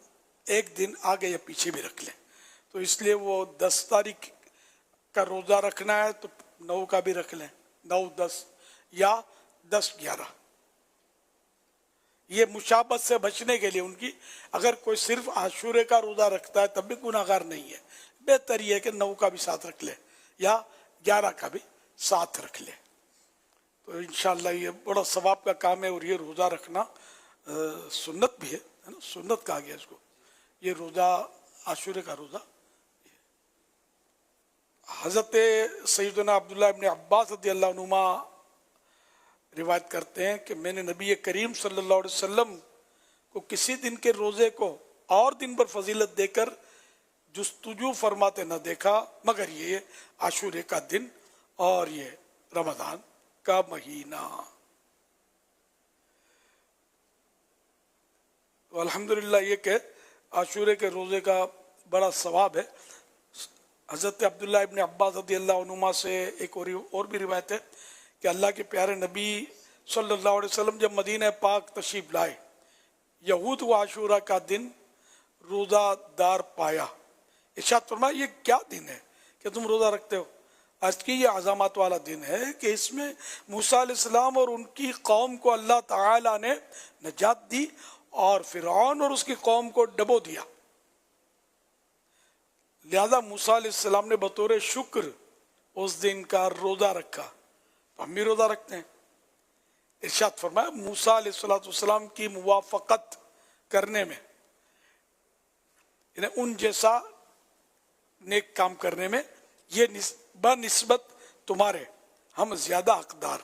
एक दिन आगे या पीछे भी रख लें। तो इसलिए वो 10 तारीख का रोज़ा रखना है तो 9 का भी रख लें, 9-10 या 10-11। ये मुशाबत से बचने के लिए उनकी, अगर कोई सिर्फ आशूरे का रोज़ा रखता है तब भी गुनाहगार नहीं है। बेहतर ये है कि 9 का भी साथ रख ले या 11 का भी साथ रख ले। तो इंशाअल्लाह ये बड़ा सवाब का काम है। और ये रोज़ा रखना सुन्नत भी है ना, सुन्नत कहा गया इसको। ये रोज़ा आशूरे का रोज़ा। हज़रत सैयदना अब्दुल्लाह इब्न अब्बास रज़ियल्लाहु अन्हुमा रिवायत करते हैं कि मैंने नबी करीम सल्लल्लाहु अलैहि वसल्लम को किसी दिन के रोज़े को और दिन पर फजीलत देकर जुस्तुजू फरमाते न देखा मगर ये आशूरे का दिन और ये रमज़ान का महीना। तो अल्हम्दुलिल्लाह ये कि आशूरे के रोज़े का बड़ा सवाब है। हज़रत अब्दुल्लाह इब्न अब्बास रज़ियल्लाहु अन्हुमा से एक और भी रिवायत है कि अल्लाह के प्यारे नबी सल्लल्लाहु अलैहि वसल्लम जब मदीना पाक तशरीफ लाए, यहूद व आशूरा का दिन रोज़ादार पाया। इरशाद फरमाया ये क्या दिन है कि तुम रोज़ा रखते हो? आज की ये अज़ामत वाला दिन है कि इसमें मूसा अलैहिस्सलाम और उनकी कौम को अल्लाह ताला ने नजात दी और फ़िरऔन और उसकी कौम को डबो दिया। लिहाजा मूसा अलैहिस्सलाम ने बतौर शुक्र उस दिन का रोज़ा रखा, तो हम भी रोज़ा रखते हैं। इरशाद फरमाया मूसा अलैहिस्सलाम की मुवाफकत करने में, यानी उन जैसा नेक काम करने में, ये बनिस्बत तुम्हारे हम ज़्यादा हकदार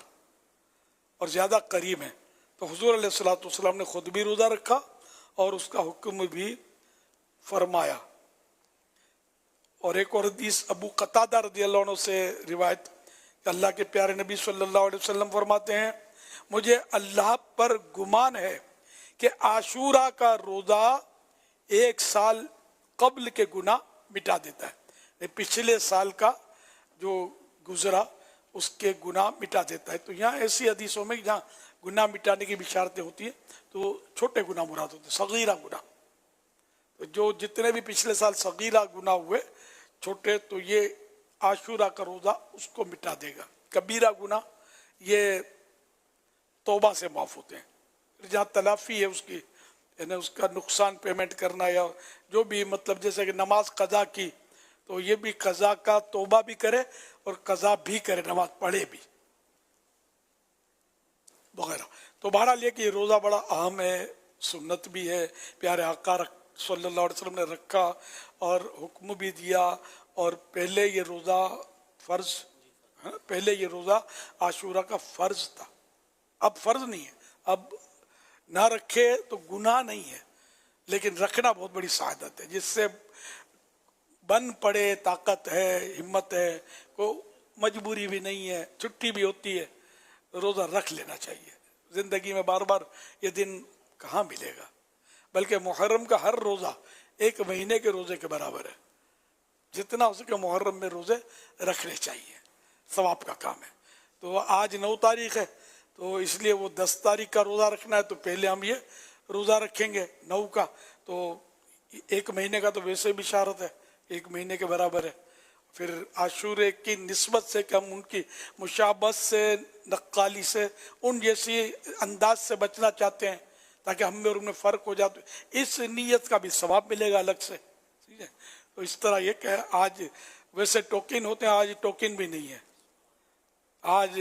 और ज़्यादा करीब हैं। तो हुजूर अलैहिस्सलाम ने खुद भी रोज़ा रखा और उसका हुक्म भी फरमाया। और एक और हदीस अबू कतादा रज़ियल्लाहु अन्हु से रिवायत, अल्लाह के प्यारे नबी सल्लल्लाहु अलैहि वसल्लम फरमाते हैं, मुझे अल्लाह पर गुमान है कि आशूरा का रोज़ा 1 साल कब्ल के गुनाह मिटा देता है, पिछले साल का जो गुजरा उसके गुनाह मिटा देता है। तो यहाँ ऐसी हदीसों में जहाँ गुनाह मिटाने की बिशारतें होती है तो छोटे गुनाह मुराद होते हैं, सगीरा गुनाह। तो जो जितने भी पिछले साल सगीरा गुनाह हुए छोटे, तो ये आशूरा का रोज़ा उसको मिटा देगा। कबीरा गुनाह ये तौबा से माफ़ होते हैं, जहाँ तलाफ़ी है उसकी, यानी उसका नुकसान पेमेंट करना या जो भी, मतलब जैसे कि नमाज कज़ा की, तो ये भी कज़ा का तौबा भी करे और कज़ा भी करे, नमाज पढ़े भी वगैरह। तो बहरहाल ये कि रोज़ा बड़ा अहम है, सुन्नत भी है, प्यारे आका सल्लल्लाहु अलैहि वसल्लम ने रखा और हुक्म भी दिया। और पहले ये रोज़ा फ़र्ज है, पहले ये रोज़ा आशूरा का फ़र्ज था, अब फ़र्ज नहीं है। अब ना रखे तो गुनाह नहीं है, लेकिन रखना बहुत बड़ी सआदत है, जिससे बन पड़े, ताकत है, हिम्मत है, को मजबूरी भी नहीं है, छुट्टी भी होती है, रोज़ा रख लेना चाहिए। ज़िंदगी में बार बार ये दिन कहाँ मिलेगा, बल्कि मुहर्रम का हर रोज़ा 1 महीने के रोज़े के बराबर है। जितना हो सके मुहर्रम में रोज़े रखने चाहिए, सवाब का काम है। तो आज 9 तारीख है, तो इसलिए वो 10 तारीख का रोज़ा रखना है, तो पहले हम ये रोज़ा रखेंगे 9 का, तो 1 महीने का तो वैसे भी इशारत है, 1 महीने के बराबर है। फिर आशूरे की निस्बत से कि हम उनकी मुशाबत से, नक्काली से, उन जैसी अंदाज से बचना चाहते हैं ताकि हम में और उनमें फ़र्क हो जाए, इस नीयत का भी सवाब मिलेगा अलग से, ठीक है। तो इस तरह ये कि आज वैसे टोकिन होते हैं, आज टोकिन भी नहीं है, आज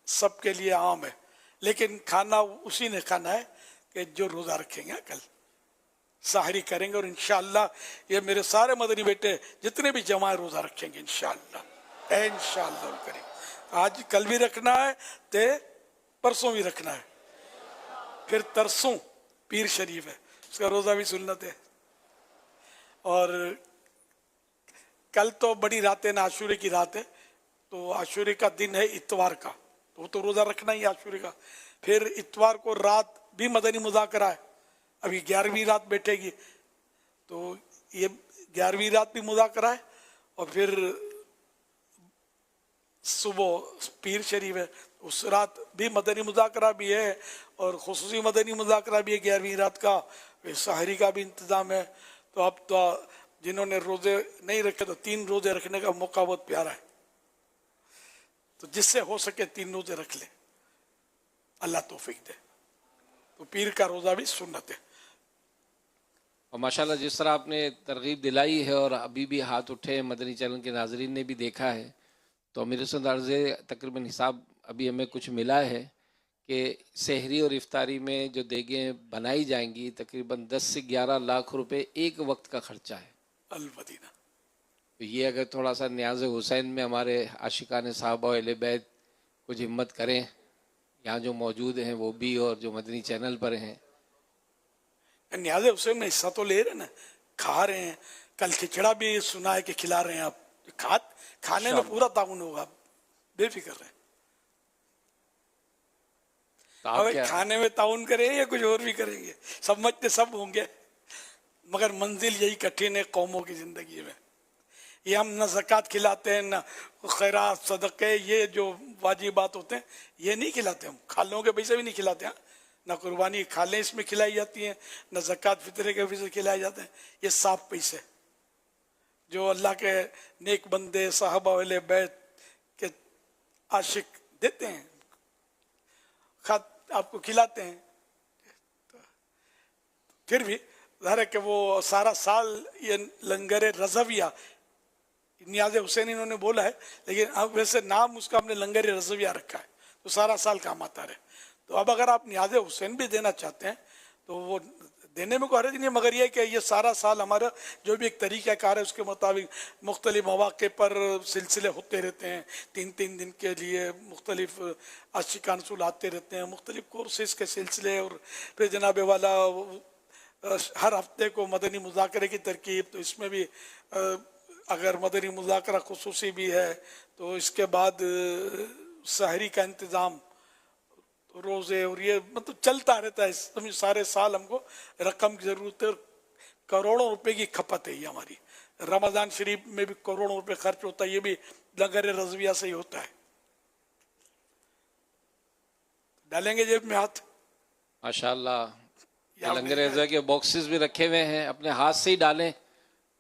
सबके लिए आम है, लेकिन खाना उसी ने खाना है कि जो रोज़ा रखेंगे, कल साहरी करेंगे। और इंशाअल्लाह ये मेरे सारे मदनी बेटे जितने भी जमाए रोज़ा रखेंगे इंशाअल्लाह, इंशाअल्लाह करेंगे। आज कल भी रखना है, ते परसों भी रखना है, फिर तरसों पीर शरीफ है, उसका रोज़ा भी सुन्नत है। और कल तो बड़ी रात है ना, आशूरे की रात है, तो आशूरे का दिन है इतवार का, तो वो तो रोज़ा रखना ही आशूरे का। फिर इतवार को रात भी मदनी मुज़ाकरा है, अभी 11वीं रात बैठेगी, तो ये 11वीं रात भी मुज़ाकरा है। और फिर सुबह पीर शरीफ है, उस रात भी मदनी मुज़ाकरा भी है और खुसूसी मदनी मुज़ाकरा भी है 11वीं रात का, फिर सहरी का भी इंतज़ाम है। तो अब तो जिन्होंने रोज़े नहीं रखे तो 3 रोज़े रखने का मौका बहुत प्यारा है, तो जिससे हो सके 3 रोज़े रख ले, अल्लाह तौफीक दे। तो पीर का रोज़ा भी सुन्नत है। और माशाल्लाह जिस तरह आपने तरगीब दिलाई है और अभी भी हाथ उठे मदनी चैनल के नाजरीन ने भी देखा है, तो अमीर से तकरीबन हिसाब अभी हमें कुछ मिला है कि सहरी और इफ्तारी में जो देगें बनाई जाएंगी तकरीबन 10 से 11 लाख रुपए एक वक्त का खर्चा है। अल-मदीना। तो ये अगर थोड़ा सा न्याज़ हुसैन में हमारे आशिकान साहबा और अहले बैत कुछ हिम्मत करें, यहाँ जो मौजूद हैं वो भी और जो मदनी चैनल पर हैं, न्याज़ हुसैन में हिस्सा तो ले रहे हैं ना, खा रहे हैं, कल खिचड़ा भी सुना है कि खिला रहे हैं आप, खाने में पूरा ताउन होगा, बेफिक्र रहे। अब खाने में ताउन करेंगे या कुछ और भी करेंगे, समझते सब होंगे, मगर मंजिल यही कठिन है कौमों की जिंदगी में। ये हम न ज़कात खिलाते हैं, न खैरात सदक़े, ये जो वाजिबात होते हैं ये नहीं खिलाते हम, खालों के पैसे भी नहीं खिलाते हैं, न कुर्बानी खालें इसमें खिलाई जाती हैं, न ज़कात फितरे के पैसे खिलाए जाते हैं। ये साफ पैसे जो अल्लाह के नेक बंदे साहबा वाले बैत के आशिक देते हैं, आपको खिलाते हैं। फिर भी ظاہر ہے کہ وہ سارا سال یہ لنگر رضویہ نیاز حسین انہوں نے بولا ہے، لیکن اب ویسے نام اس کا ہم نے لنگر رضویہ رکھا ہے تو سارا سال کام آتا رہے. تو اب اگر آپ نیاز حسین بھی دینا چاہتے ہیں تو وہ دینے میں کوئی حرج نہیں ہے، مگر یہ کہ یہ سارا سال ہمارا جو بھی ایک طریقہ کار ہے اس کے مطابق مختلف مواقع پر سلسلے ہوتے رہتے ہیں. 3 دن کے لیے مختلف عاشقان رسول آتے رہتے ہیں، مختلف کورسز کے سلسلے، اور پھر جناب والا ہر ہفتے کو مدنی مذاکرے کی ترکیب. تو اس میں بھی اگر مدنی مذاکرہ خصوصی بھی ہے تو اس کے بعد سحری کا انتظام، روزے، اور یہ مطلب چلتا رہتا ہے. سارے سال ہم کو رقم کی ضرورت ہے، کروڑوں روپے کی کھپت ہے یہ ہماری. رمضان شریف میں بھی کروڑوں روپے خرچ ہوتا ہے، یہ بھی لنگر رضویہ سے ہی ہوتا ہے. ڈالیں گے جیب میں ہاتھ ماشاءاللہ. لنگر رضویہ کے باکسز بھی رکھے ہوئے ہیں، اپنے ہاتھ سے ہی ڈالیں.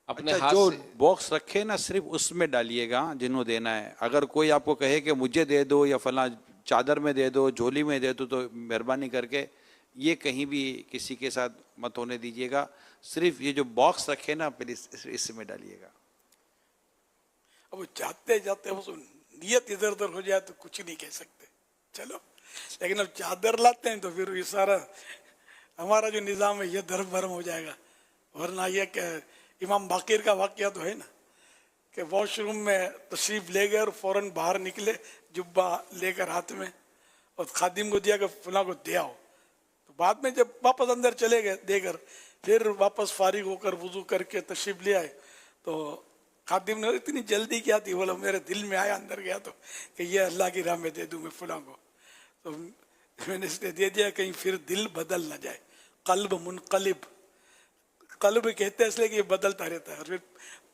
اپنے ہاتھ جو سے باکس رکھے نا صرف اس میں ڈالیے گا جنہوں دینا ہے. اگر کوئی آپ کو کہے کہ مجھے دے دو یا فلاں چادر میں دے دو، جھولی میں دے دو، تو مہربانی کر کے یہ کہیں بھی کسی کے ساتھ مت ہونے دیجیے گا. صرف یہ جو باکس رکھے نا پلیز اس میں ڈالیے گا. اب وہ جاتے جاتے وہ نیت ادھر ادھر ہو جائے تو کچھ نہیں کہہ سکتے. چلو، لیکن اب چادر لاتے ہیں تو پھر یہ سارا ہمارا جو نظام ہے یہ درم برم ہو جائے گا. ورنہ یہ کہ امام باقر کا واقعہ تو ہے نا کہ واش روم میں تشریف لے گئے اور فوراً باہر نکلے جبہ لے کر ہاتھ میں، اور خادم کو دیا کہ فلاں کو دے آؤ. تو بعد میں جب واپس اندر چلے گئے دے کر، پھر واپس فارغ ہو کر وضو کر کے تشریف لے آئے تو خادم نے اتنی جلدی کیا تھی، بولا میرے دل میں آیا اندر گیا تو کہ یہ اللہ کی راہ میں دے دوں میں فلاں کو. تو میں نے اس نے دے دیا کہیں پھر دل بدل نہ جائے. قلب منقلب، قلب کہتے ہیں اس لیے کہ یہ بدلتا رہتا ہے. اور پھر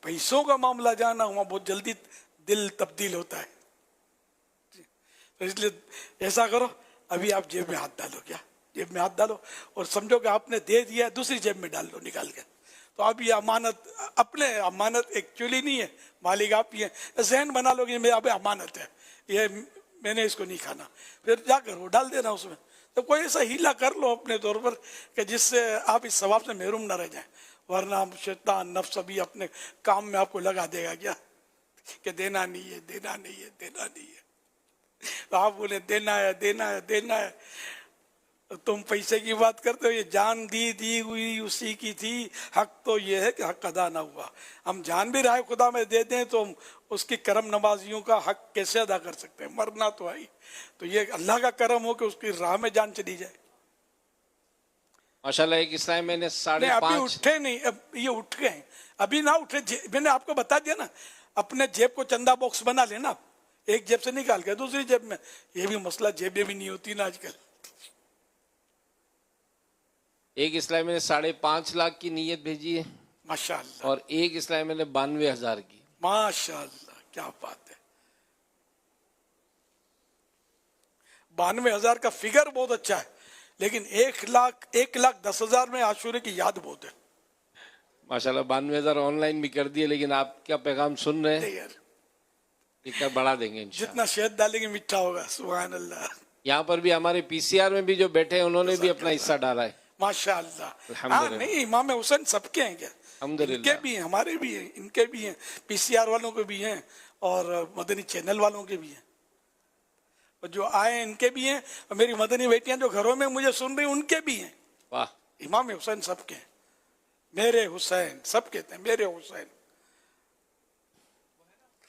پیسوں کا معاملہ جانا وہاں بہت جلدی دل تبدیل ہوتا ہے. تو اس لیے ایسا کرو، ابھی آپ جیب میں ہاتھ ڈالو. کیا جیب میں ہاتھ ڈالو اور سمجھو کہ آپ نے دے دیا، دوسری جیب میں ڈال لو نکال کے. تو اب یہ امانت، اپنے امانت ایکچولی نہیں ہے، مالک آپ ہی ہیں. ذہن بنا لو کہ یہ اب امانت ہے، یہ میں نے اس کو نہیں کھانا. پھر جا کر وہ ڈال دینا اس میں. تو کوئی ایسا ہیلا کر لو اپنے طور پر کہ جس سے آپ اس ثواب سے محروم نہ رہ جائیں. ورنہ شیطان نفس ابھی اپنے کام میں آپ کو لگا دے گا کیا کہ دینا نہیں ہے، دینا نہیں ہے، دینا نہیں ہے. تو آپ بولے دینا ہے، دینا ہے، دینا ہے. تم پیسے کی بات کرتے ہو، یہ جان دی ہوئی اسی کی تھی. حق تو یہ ہے کہ حق ادا نہ ہوا. ہم جان بھی رہے خدا میں دے دیں تو اس کی کرم نوازیوں کا حق کیسے ادا کر سکتے ہیں؟ مرنا تو آئی. تو یہ اللہ کا کرم ہو کہ اس کی راہ میں جان چلی جائے. ماشاءاللہ. ایک اسلام میں نے 5.5 ابھی اٹھے نہیں، اب یہ اٹھ گئے ہیں، ابھی نہ اٹھے. میں نے آپ کو بتا دیا نا، اپنے جیب کو چندہ باکس بنا لینا، ایک جیب سے نکال کے دوسری جیب میں. یہ بھی مسئلہ جیبیں بھی نہیں ہوتی نا آج کل. ایک اسلام میں نے 5.5 لاکھ کی نیت بھیجی ہے ماشاءاللہ، اور ایک اسلام میں نے 92,000 کی. ماشاءاللہ، کیا بات ہے. 92,000 کا فگر بہت اچھا ہے، لیکن 1,10,000 میں عاشورے کی یاد بہت ہے. ماشاءاللہ. 92,000 آن لائن بھی کر دیے، لیکن آپ کیا پیغام سن رہے ہیں، یہ کر بڑھا دیں گے انشاءاللہ. جتنا شہد ڈالیں گے میٹھا ہوگا. سبحان اللہ. یہاں پر بھی ہمارے PCR میں بھی جو بیٹھے ہیں انہوں نے بھی اپنا حصہ ڈالا ہے. ماشاءاللہ. الحمدللہ. نہیں، امام حسین سب کے ہیں کیا؟ الحمدللہ. ان کے بھی ہیں، ہمارے بھی ہیں، ان کے بھی ہیں، PCR والوں کے بھی ہیں اور مدنی چینل والوں کے بھی ہیں. اور جو آئے ان کے بھی ہیں، اور میری مدنی بیٹیاں جو گھروں میں مجھے سن رہی ان کے بھی ہیں. واہ. امام حسین سب کے ہیں. میرے حسین سب کہتے ہیں، میرے حسین.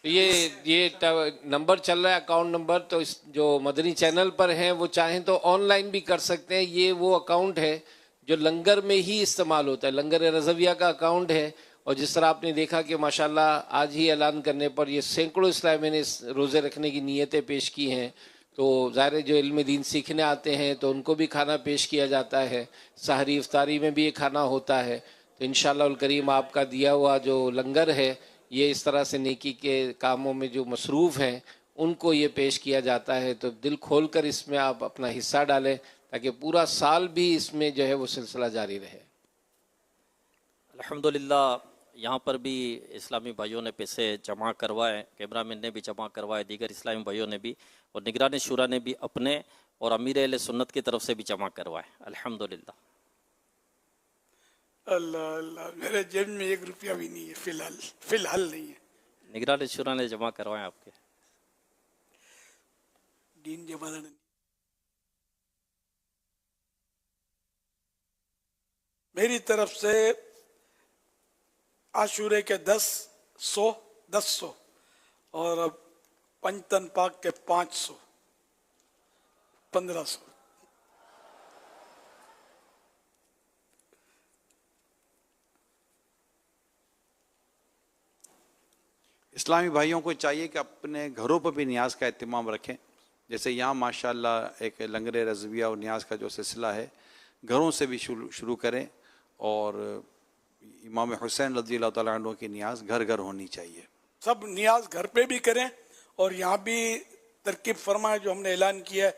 یہ نمبر چل رہا ہے، اکاؤنٹ نمبر، تو اس جو مدنی چینل پر ہیں وہ چاہیں تو آن لائن بھی کر سکتے ہیں. یہ وہ اکاؤنٹ ہے جو لنگر میں ہی استعمال ہوتا ہے، لنگر رضویہ کا اکاؤنٹ ہے. اور جس طرح آپ نے دیکھا کہ ماشاءاللہ آج ہی اعلان کرنے پر یہ سینکڑوں اسلامی نے روزے رکھنے کی نیتیں پیش کی ہیں. تو ظاہر جو علم دین سیکھنے آتے ہیں تو ان کو بھی کھانا پیش کیا جاتا ہے. سحری افطاری میں بھی یہ کھانا ہوتا ہے. تو انشاءاللہ الکریم آپ کا دیا ہوا جو لنگر ہے یہ اس طرح سے نیکی کے کاموں میں جو مصروف ہیں ان کو یہ پیش کیا جاتا ہے. تو دل کھول کر اس میں آپ اپنا حصہ ڈالیں تاکہ پورا سال بھی اس میں جو ہے وہ سلسلہ جاری رہے. الحمدللہ. یہاں پر بھی اسلامی بھائیوں نے پیسے جمع کروائے، کیمرہ مین نے بھی جمع کروائے، دیگر اسلامی بھائیوں نے بھی، اور نگران شورا نے بھی اپنے اور امیر اہل سنت کی طرف سے بھی جمع کروائے. الحمدللہ. اللہ اللہ میرے जेब में 1 रुपया भी नहीं है फिलहाल नहीं है निगरान शुरा ने जमा करवाए आपके दीन जमा मेरी तरफ से आशूरे के 10 और अब पंचतन पाक के 500 1500 इस्लामी भाइयों को चाहिए कि अपने घरों पर भी न्याज का एहतमाम रखें। जैसे यहाँ माशाल्लाह एक लंगर रज़विया और न्याज का जो सिलसिला है घरों से भी शुरू करें और इमाम हुसैन रज़ियल्लाहु तआला अन्हु की न्याज घर घर होनी चाहिए। सब नियाज घर पे भी करें और यहाँ भी तरकीब फरमाए जो हमने ऐलान किया है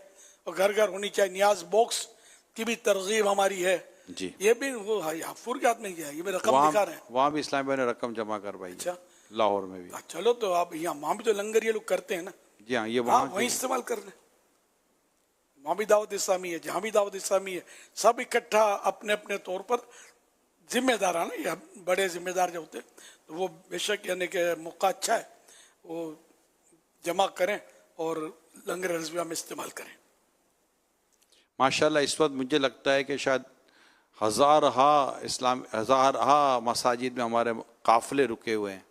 और घर घर होनी चाहिए। नियाज बॉक्स की भी तरगीब हमारी है जी। ये भी वो हाफुर के हाथ में किया है, ये भी रकम दिखा रहे हैं। वहाँ भी इस्लामी भाई ने रकम जमा करवाई। अच्छा लाहौर में भी। चलो तो आप यहाँ वहाँ भी तो लंगर ये लोग करते हैं ना। जी हाँ, ये वहाँ वहीं इस्तेमाल कर लें। वहाँ भी दावत इस्लामी है, जहाँ भी दावत इस्लामी है, सब इकट्ठा अपने अपने तौर पर जिम्मेदार है ना, या बड़े जिम्मेदार जो होते हैं तो वो बेशक यानी कि मौका अच्छा है, वो जमा करें और लंगर रज़विया में इस्तेमाल करें। माशाल्लाह इस वक्त मुझे लगता है कि शायद हज़ारहा मसाजिद में हमारे काफ़िले रुके हुए हैं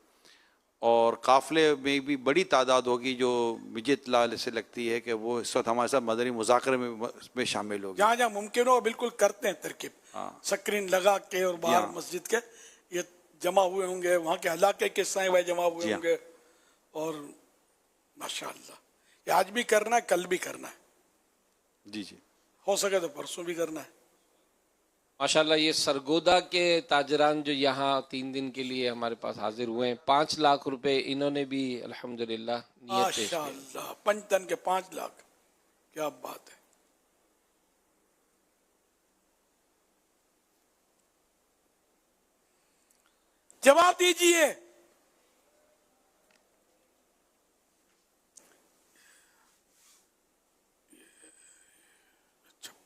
और काफ़िले में भी बड़ी तादाद होगी जो मुझे इत्तला से लगती है कि वो इस वक्त हमारे साथ मदनी मुज़ाकरे में शामिल होगी। जहाँ जहाँ मुमकिन हो बिल्कुल करते हैं तरकीब, स्क्रीन लगा के और बाहर मस्जिद के ये जमा हुए होंगे, वहाँ के इलाके के साए भाई जमा हुए होंगे और माशाअल्लाह ये आज भी करना है, कल भी करना है। जी जी, हो सके तो परसों भी करना है। माशाल्लाह ये सरगोदा के ताजरान जो यहाँ 3 दिन के लिए हमारे पास हाजिर हुए हैं, 5 लाख रुपए इन्होंने भी अल्हम्दुलिल्लाह नियत पेश की। माशाअल्लाह पंचतन के 5 लाख, क्या बात है। जवाब दीजिए।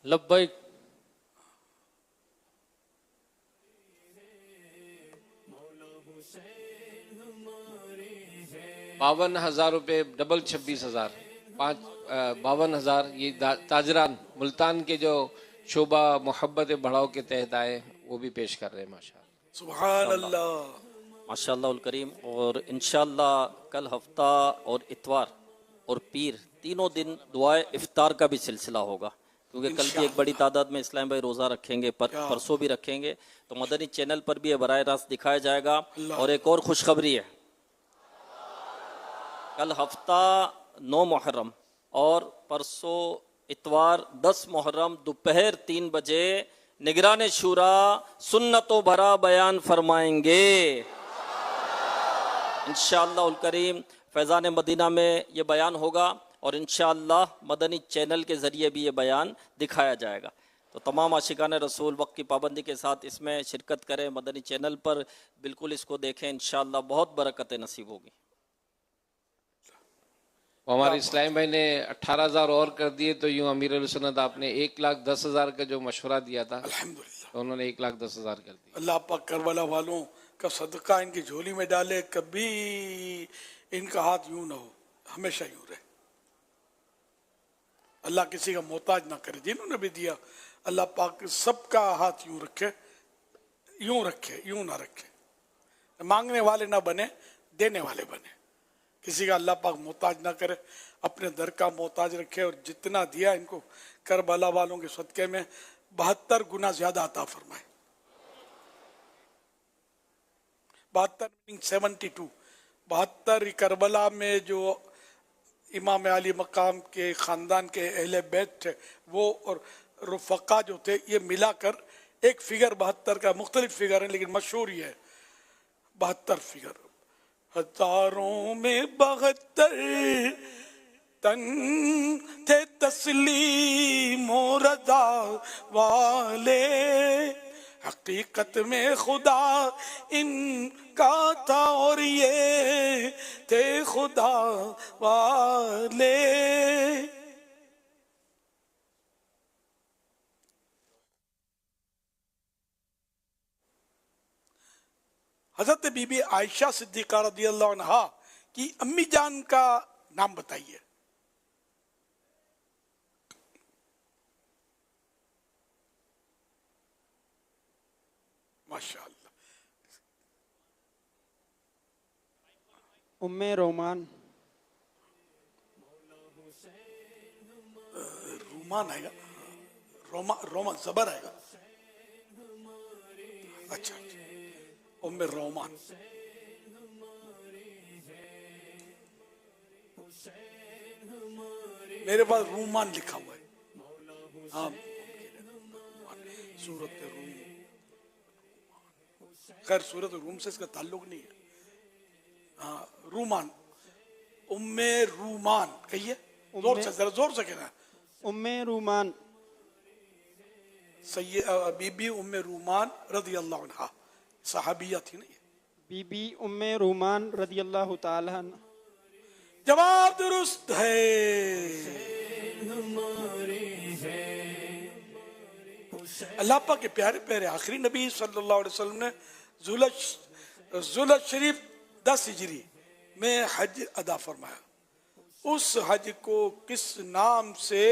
लब्बैक। 52,000 रुपये डबल 26,000 52,000 ये ताजरान मुल्तान के जो शोबा मोहब्बत बढ़ाओ के तहत आए वो भी पेश कर रहे हैं। माशाअल्लाह सुभान अल्लाह माशाअल्लाह उल करीम। और इंशाअल्लाह कल हफ्ता और इतवार और पीर तीनों दिन दुआए इफ्तार का भी सिलसिला होगा, क्योंकि कल भी एक बड़ी तादाद में इस्लाम भाई रोज़ा रखेंगे, परसों भी रखेंगे, तो मदनी चैनल पर भी ये बराह रास्त दिखाया जाएगा। और एक और खुशखबरी है, कल हफ्ता 9 मुहर्रम और परसों इतवार 10 मुहर्रम दोपहर 3 बजे निगरान शूरा सुन्नतों भरा बयान फरमाएंगे इंशाअल्लाह उल करीम। फैज़ान मदीना में ये बयान होगा और इंशाअल्लाह मदनी चैनल के ज़रिए भी ये बयान दिखाया जाएगा। तो तमाम आशिकान रसूल वक्त की पाबंदी के साथ इसमें शिरकत करें, मदनी चैनल पर बिल्कुल इसको देखें, इंशाअल्लाह बहुत बरकत नसीब होगी। हमारे इस्लाम भाई ने 18,000 और कर दिए, तो यूँ अमीर सुन्नत आपने 1,10,000 का जो मशवरा दिया था तो उन्होंने 1,10,000 कर दिया। अल्लाह पाक करबला वालों का सदका इनकी झोली में डाले, कभी इनका हाथ यूं ना हो, हमेशा यूं रहे। अल्लाह किसी का मोहताज ना करे, जिन्होंने भी दिया अल्लाह पाक सबका हाथ यूं रखे, यूं रखे, यूं ना रखे। मांगने वाले ना बने, देने वाले बने। किसी का अल्लाह पाक मोहताज ना करे, अपने दर का मोहताज रखे। और जितना दिया इनको करबला वालों के सदक़े में 72 गुना ज्यादा अता फरमाए। 72 72 करबला में जो इमाम अली मकाम के ख़ानदान के अहले बैत थे वो और रुफ़क़ा जो थे, ये मिलाकर एक फिगर 72 का, मुख्तलिफ फिगर है लेकिन मशहूर ही है 72 फिगर। हजारों में 72 तन थे तस्लीम और रज़ा वाले, हकीकत में खुदा इनका था और ये थे खुदा वाले। हजरत बीबी आयशा सिद्दीका रदियल्लाहु अन्हा की अम्मी जान का नाम बताइए। माशाअल्लाह। उम्मे रोमान। रोमान आएगा, रोमा जबर आएगा। अच्छा, उम्मे रोमान। मेरे पास रूमान लिखा हुआ है। हाँ, सूरत रूम। खैर सूरत रूम से इसका ताल्लुक नहीं है। हाँ, रूमान, उम्मे रूमान कहिए जोर से, जरा जोर से कहना। उम्मे रूमान। बीबी उम्मे रूमान रदियल्लाहु अन्हा, सहाबिया थी ना ये। बीबी उम्मे रूमान रदियल्लाहु ताला अन्हा। जवाब दुरुस्त है। अल्लाह पाक के प्यारे प्यारे आखिरी नबी सल्लल्लाहु अलैहि वसल्लम ने जुलहज शरीफ 10 हिजरी में हज अदा फरमाया। उस हज को किस नाम से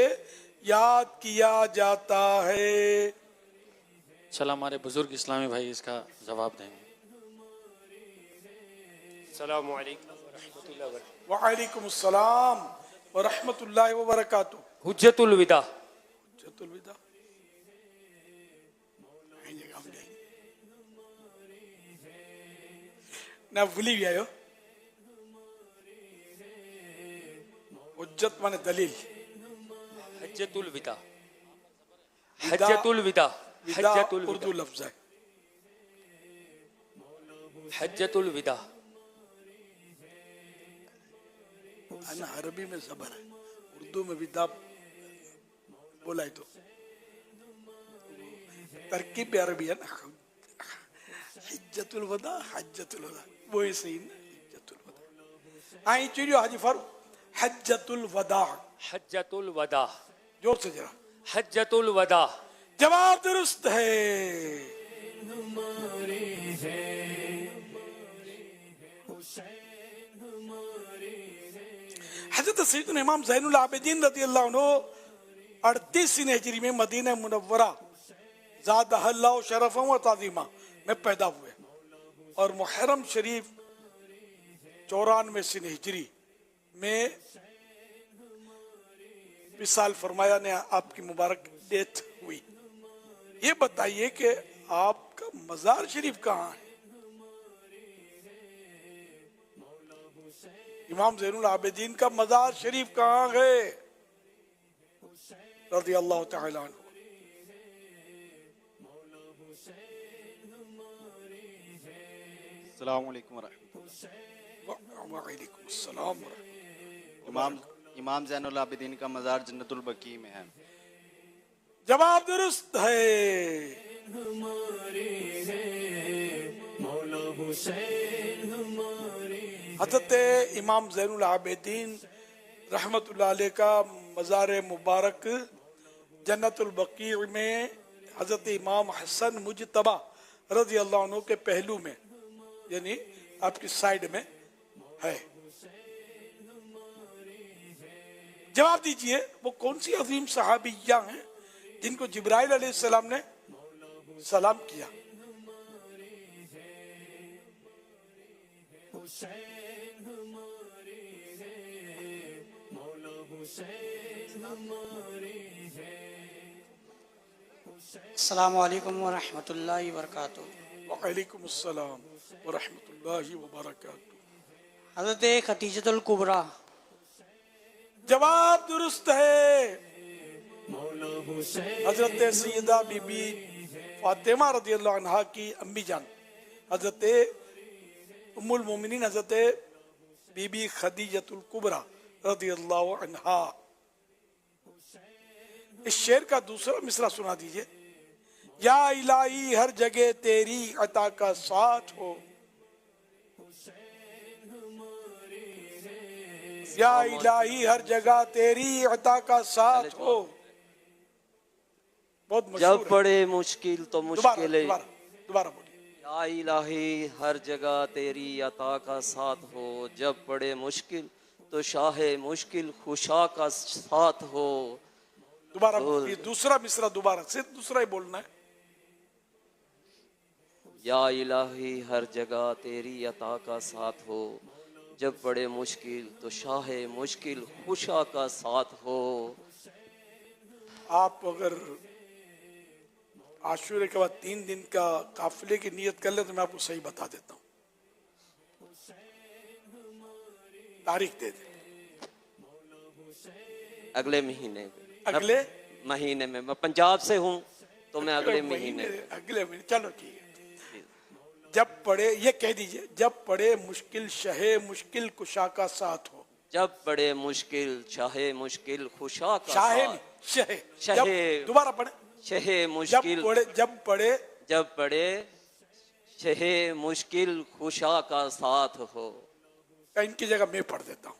याद किया जाता है? चला हमारे बुजुर्ग इस्लामी भाई इसका जवाब देंगे। अस्सलामु अलैकुम वरहमतुल्लाहि वबरकातुहू। वालेकुम अस्सलाम वरहमतुल्लाहि वबरकातुहू। हुज्जतुल विदा। हुज्जतुल विदा ना भूली गया यो। हुज्जत माने दलील। हज्जतुल विदा। हज्जतुल विदा। हज्जतुल उर्दू लफ्ज है। हज्जतुल विदा। ना अरबी में जबर है, उर्दू में विदा बोला है तो तरकीब भी अरबी है ना। हज्जतुल वदा, हज्जतुल वदा वो ही सही ना। हज्जतुल वदा आई चुरियो हाजी फर हज्जतुल वदा। हज्जतुल वदा। जोर से जरा। हज्जतुल वदा। जवाब दुरुस्त है। हजरत सैयदना इमाम ज़ैनुल आबिदीन रज़ियल्लाहु अन्हु 38 हिजरी में मदीना मुनव्वरा ज़ादहल्लाहु शरफ़न व ताज़ीमा में पैदा हुए और मुहर्रम शरीफ 94 हिजरी में विसाल फरमाया ने आपकी मुबारक डेथ हुई। ये बताइए कि आपका मज़ार शरीफ कहाँ है? इमाम ज़ैनुल आबिदीन का मज़ार शरीफ कहाँ है? रज़ियल्लाहु तआला अन्हु। अस्सलामु अलैकुम वरहमतुल्लाह। वालेकुम अस्सलाम। इमाम ज़ैनुल आबिदीन का मज़ार जन्नतुल बकी में है। जवाब दुरुस्त है। हज़रत इमाम ज़ैनुल आबिदीन रहमतुल्लाह अलैह का मज़ार मुबारक जन्नतुल बकी में हज़रत इमाम हसन मुजतबा रज़ी अल्लाह अन्हु के पहलू में यानी आपकी साइड में है। जवाब दीजिए वो कौन सी अजीम सहाबिया हैं जिनको जिब्राइल अलैहिस्सलाम ने सलाम किया? अस्सलामु अलैकुम वरहमतुल्लाहि वबरकातुहू। वालेकुम अस्सलाम वरहमतुल्लाहि वबरकातुहू। हज़रत खदीजतुल कुबरा। जवाब दुरुस्त है। हजरत सैयदा बीबी फातिमा रज़ियल्लाहु अन्हा की अम्मी जान हजरत उम्मुल मोमिनीन हजरत बीबी खदीजतुल कुबरा रज़ियल्लाहु अन्हा। इस शेर का दूसरा मिसरा सुना दीजिए। या इलाही हर जगह तेरी अता का साथ हो, या इलाही हर जगह तेरी अता का साथ हो। बहुत मशहूर जब पड़े मुश्किल तो मुश्किल दोबारा बोलिए। یا الہی ہر جگہ تیری عطا کا ساتھ ہو، جب پڑے مشکل تو شاہ مشکل خوشا کا ساتھ ہو. دوبارہ یہ دوسرا مصرع دوبارہ صرف دوسرا ہی بولنا ہے. یا الہی ہر جگہ تیری عطا کا ساتھ ہو، جب پڑے مشکل تو شاہ مشکل خوشا کا ساتھ ہو. آپ اگر عاشورے کے بعد 3 دن کا قافلے کی نیت کر لیں تو میں آپ کو صحیح بتا دیتا ہوں. تاریخ دے دیں. اگلے مہینے اگلے مہینے میں پنجاب سے ہوں تو میں اگلے مہینے چلو ٹھیک ہے. جب پڑے یہ کہہ دیجئے، جب پڑے مشکل شہ مشکل کشا کا ساتھ ہو. جب پڑے مشکل شاہ مشکل خوشا کا شاہ ساتھ. شہ دوبارہ پڑھیں. شہ مشکل جب پڑے شہ مشکل خوشا کا ساتھ ہو. ان کی جگہ میں پڑھ دیتا ہوں.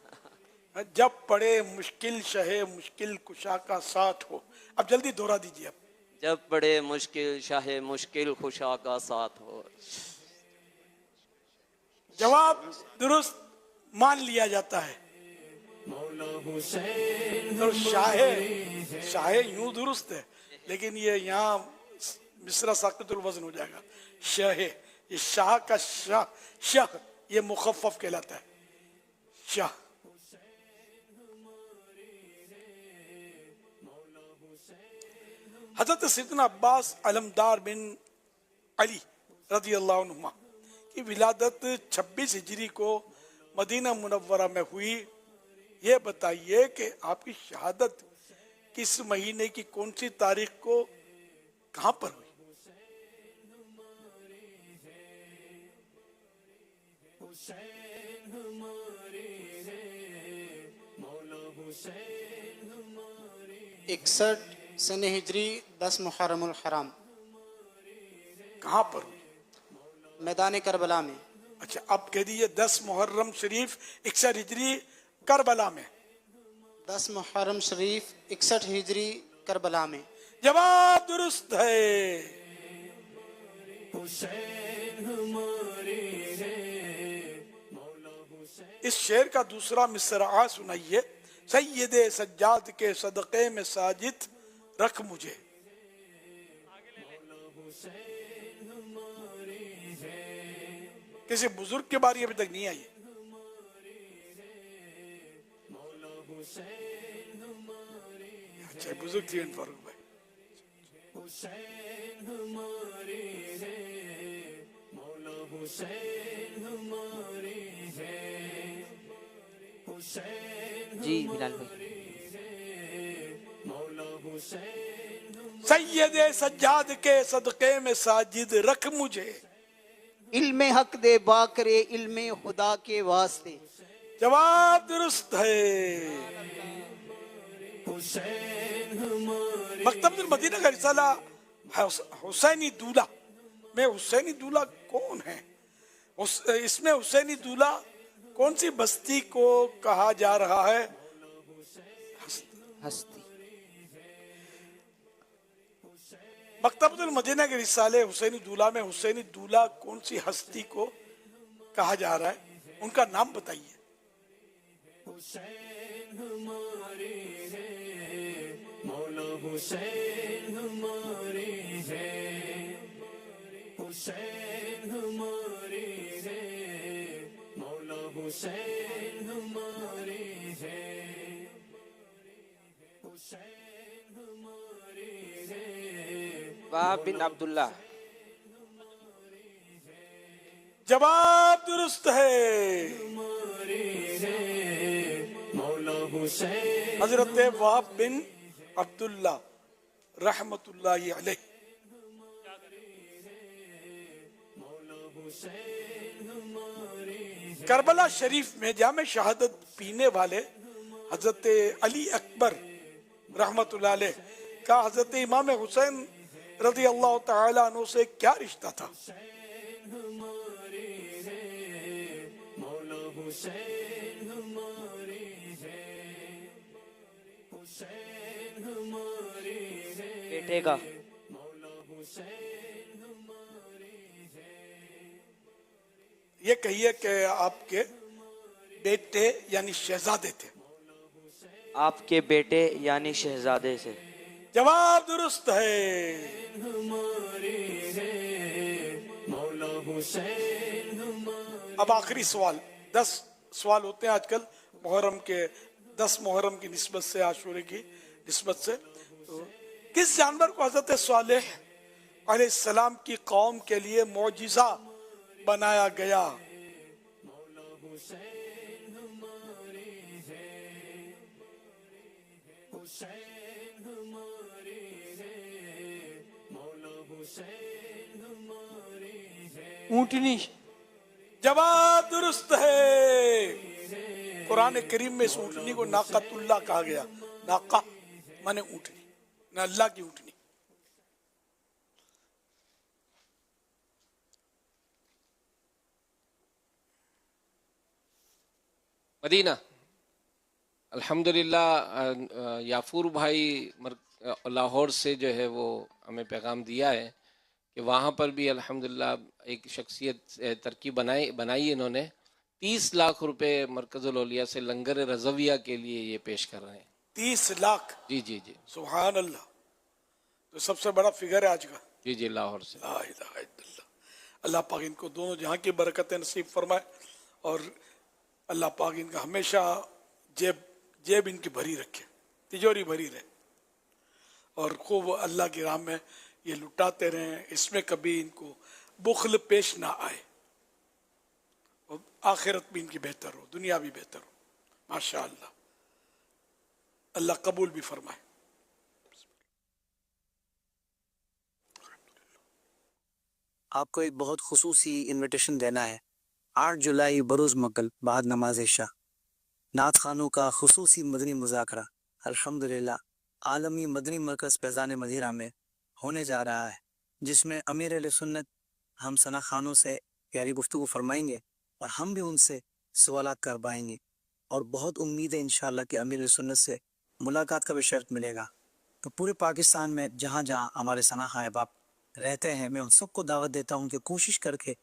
جب پڑے مشکل شہ مشکل کشا کا ساتھ ہو. اب جلدی دہرا دیجیے. اب جب پڑے مشکل شاہ مشکل خوشا کا ساتھ ہو. جواب درست مان لیا جاتا ہے. تو شاہ یوں درست ہے، لیکن یہ یہاں مصرع ساقط الوزن ہو جائے گا. شاہ یہ شاہ کا شاہ یہ مخفف کہلاتا ہے. شاہ حضرت سیدنا عباس علمدار بن علی رضی اللہ عنہ کی ولادت 26 ہجری کو مدینہ منورہ میں ہوئی. یہ بتائیے کہ آپ کی شہادت کس مہینے کی کون سی تاریخ کو کہاں پر ہوئی؟ اکسٹھ سن ہجری 10 محرم الحرام. کہاں پر ہوئی؟ میدان کربلا میں. اچھا اب کہہ دیجیے 10 محرم شریف 61 ہجری کربلا میں. 10 محرم شریف 61 ہجری کربلا میں. جواب درست ہے. اس شعر کا دوسرا مصرع سنائیے. سید سجاد کے صدقے میں ساجد رکھ مجھے. کسی بزرگ کے بارے ابھی تک نہیں آئی. اچھا بزرگ تھی فاروق بھائی. جی بلال بھائی. سید سجاد کے صدقے میں ساجد رکھ مجھے. علم حق دے باکرے علم خدا کے واسطے. جواب درست ہے. مکتب المدینہ کا رسالہ حسینی دولہ میں حسینی دولہ کون ہے؟ اس میں حسینی دولہ کون سی بستی کو کہا جا رہا ہے؟ ہستی. مکتبۃ المدینہ کے رسالے حسینی دولہ میں حسینی دولہ کون سی ہستی کو کہا جا رہا ہے؟ ان کا نام بتائیے. وہاب بن عبداللہ. جواب درست ہے. حضرت وہاب بن عبداللہ رحمت اللہ علیہ. کربلا شریف میں جام شہادت پینے والے حضرت علی اکبر رحمت اللہ علیہ کا حضرت امام حسین رضی اللہ تعالیٰ عنہ سے کیا رشتہ تھا؟ بیٹے کا. یہ کہیے کہ آپ کے بیٹے یعنی شہزادے تھے. آپ کے بیٹے یعنی شہزادے سے. جواب درست ہے. اب آخری سوال. 10 سوال ہوتے ہیں آج کل محرم کے 10 محرم کی نسبت سے عاشورے کی نسبت سے. تو کس جانور کو حضرت صالح علیہ السلام کی قوم کے لیے معجزہ بنایا گیا؟ اونٹنی. جواب درست ہے. قرآن کریم میں اس اونٹنی کو ناقۃ اللہ کہا گیا. ناقہ مانے اونٹنی، نہ اللہ کی اونٹنی. مدینہ. الحمدللہ یافور بھائی لاہور سے جو ہے وہ ہمیں پیغام دیا ہے کہ وہاں پر بھی الحمدللہ ایک شخصیت ترکیب بنائی انہوں نے 30 لاکھ روپے مرکز الاولیاء سے لنگر رضویہ کے لیے یہ پیش کر رہے ہیں. 30 لاکھ. جی جی جی سبحان اللہ. تو سب سے بڑا فگر ہے آج کا. جی جی لاہور سے. لا الہ الا اللہ. اللہ پاک ان کو دونوں جہاں کی برکتیں نصیب فرمائے اور اللہ پاک ان کا ہمیشہ جیب ان کی بھری رکھے، تجوری بھری رہے اور خوب اللہ کی راہ میں یہ لٹاتے رہیں. اس میں کبھی ان کو بخل پیش نہ آئے اور آخرت بھی ان کی بہتر ہو، دنیا بھی بہتر ہو. ماشاء اللہ. اللہ قبول بھی فرمائے. آپ کو ایک بہت خصوصی انویٹیشن دینا ہے. 8 جولائی بروز مکل بعد نماز عشاء نعت خوانوں کا خصوصی مدنی مذاکرہ الحمدللہ عالمی مدنی مرکز فیضان مدینہ میں ہونے جا رہا ہے، جس میں امیر اہل سنت ہم ثنا خوانوں سے پیاری گفتگو فرمائیں گے اور ہم بھی ان سے سوالات کروائیں گے. اور بہت امید ہے انشاءاللہ کہ امیر اہل سنت سے ملاقات کا بھی شرط ملے گا. تو پورے پاکستان میں جہاں جہاں ہمارے ثنا خوان احباب رہتے ہیں میں ان سب کو دعوت دیتا ہوں کہ کوشش کر کے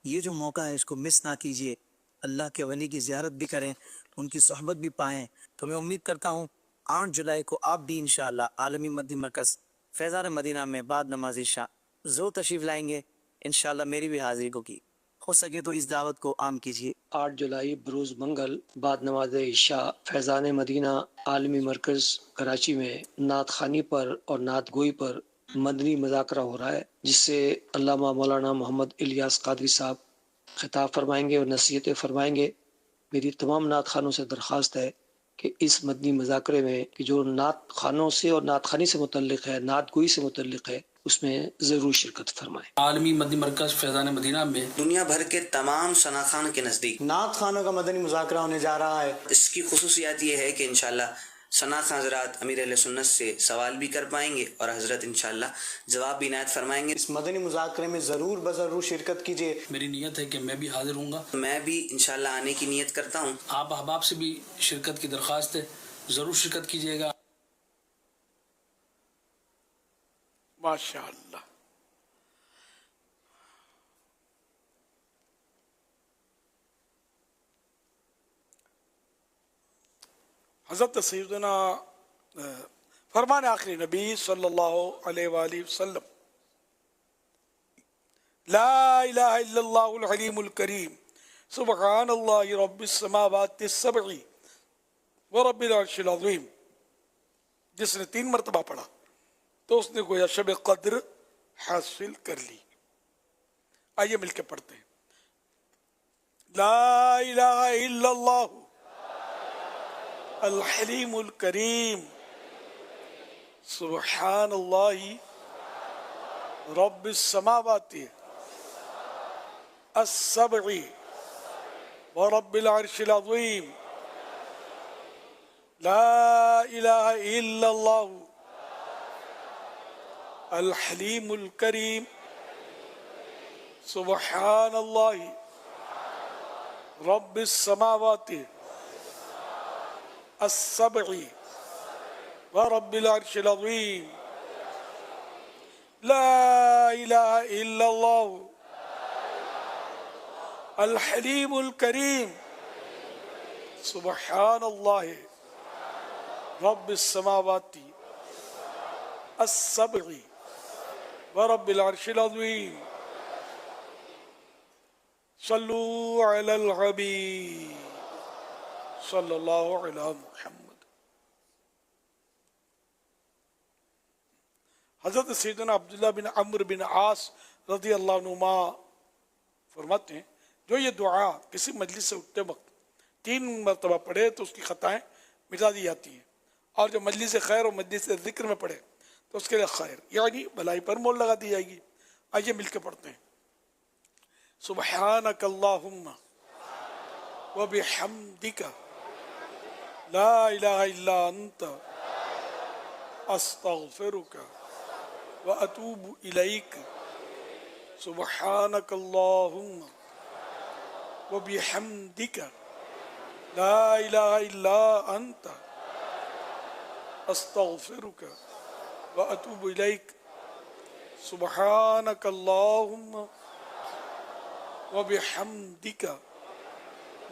یہ جو موقع ہے اس کو مس نہ کیجیے. اللہ کے ولی کی زیارت بھی کریں، ان کی صحبت بھی پائیں. تو میں امید کرتا ہوں 8 جولائی کو آپ بھی انشاءاللہ عالمی مدنی مرکز فیضان مدینہ میں بعد نماز عشاء ضرور تشریف لائیں گے. انشاءاللہ میری بھی حاضری ہوگی. ہو سکے تو اس دعوت کو عام کیجیے. 8 جولائی بروز منگل بعد نماز عشاء فیضان مدینہ عالمی مرکز کراچی میں نعت خوانی پر اور نعت گوئی پر مدنی مذاکرہ ہو رہا ہے، جس سے علامہ مولانا محمد الیاس قادری صاحب خطاب فرمائیں گے اور نصیحتیں فرمائیں گے. میری تمام نعت خوانوں سے درخواست ہے کہ اس مدنی مذاکرے میں کہ جو نعت خوانوں سے اور نعت خوانی سے متعلق ہے، نعت گوئی سے متعلق ہے، اس میں ضرور شرکت فرمائیں. عالمی مدنی مرکز فیضان مدینہ میں دنیا بھر کے تمام ثنا خوان کے نزدیک نعت خوانوں کا مدنی مذاکرہ ہونے جا رہا ہے. اس کی خصوصیات یہ ہے کہ انشاءاللہ ثنا خوان حضرات امیر اہل سنت سے سوال بھی کر پائیں گے اور حضرت انشاءاللہ جواب بھی عنایت فرمائیں گے. اس مدنی مذاکرے میں ضرور بضرور شرکت کیجیے. میری نیت ہے کہ میں بھی حاضر ہوں گا. میں بھی انشاءاللہ آنے کی نیت کرتا ہوں. آپ احباب سے بھی شرکت کی درخواست ہے، ضرور شرکت کیجیے گا. ماشاءاللہ. حضرت سیدنا فرمان آخری نبی صلی اللہ علیہ وآلہ وسلم لا الہ الا اللہ الحلیم الکریم سبحان اللہ رب السماوات السبع ورب العرش العظیم. جس نے 3 مرتبہ پڑھا تو اس نے گویا شب قدر حاصل کر لی. آئیے مل کے پڑھتے ہیں. لا الہ الا اللہ الحلیم الکریم سبحان اللہ رب السماوات السبع ورب العرش العظیم. لا الہ الا اللہ الحلیم الکریم سبحان اللہ رب السماوات السبع ورب العرش العظیم. لا الہ الا اللہ الحلیم الکریم سبحان اللہ رب السماوات السبع ورب العرش العظیم صلو علی الحبیب صلی اللہ علی محمد. حضرت سیدنا عبداللہ بن عمرو بن عاص رضی اللہ عنہما فرماتے ہیں جو یہ دعا کسی مجلس سے اٹھتے وقت 3 مرتبہ پڑھے تو اس کی خطائیں مٹا دی جاتی ہیں، اور جو مجلس خیر اور مجلس ذکر میں پڑھے تو اس کے لیے خیر یعنی بھلائی پر مول لگا دی جائے گی. آئیے مل کے پڑھتے ہیں. سبحانک اللہم وبحمدک لا الہ الا انت استغفرک واتوب الیک. سبحانک اللہم وبحمدک لا الہ الا انت استغفرک واتوب الیک. سبحانک اللہم وبحمدک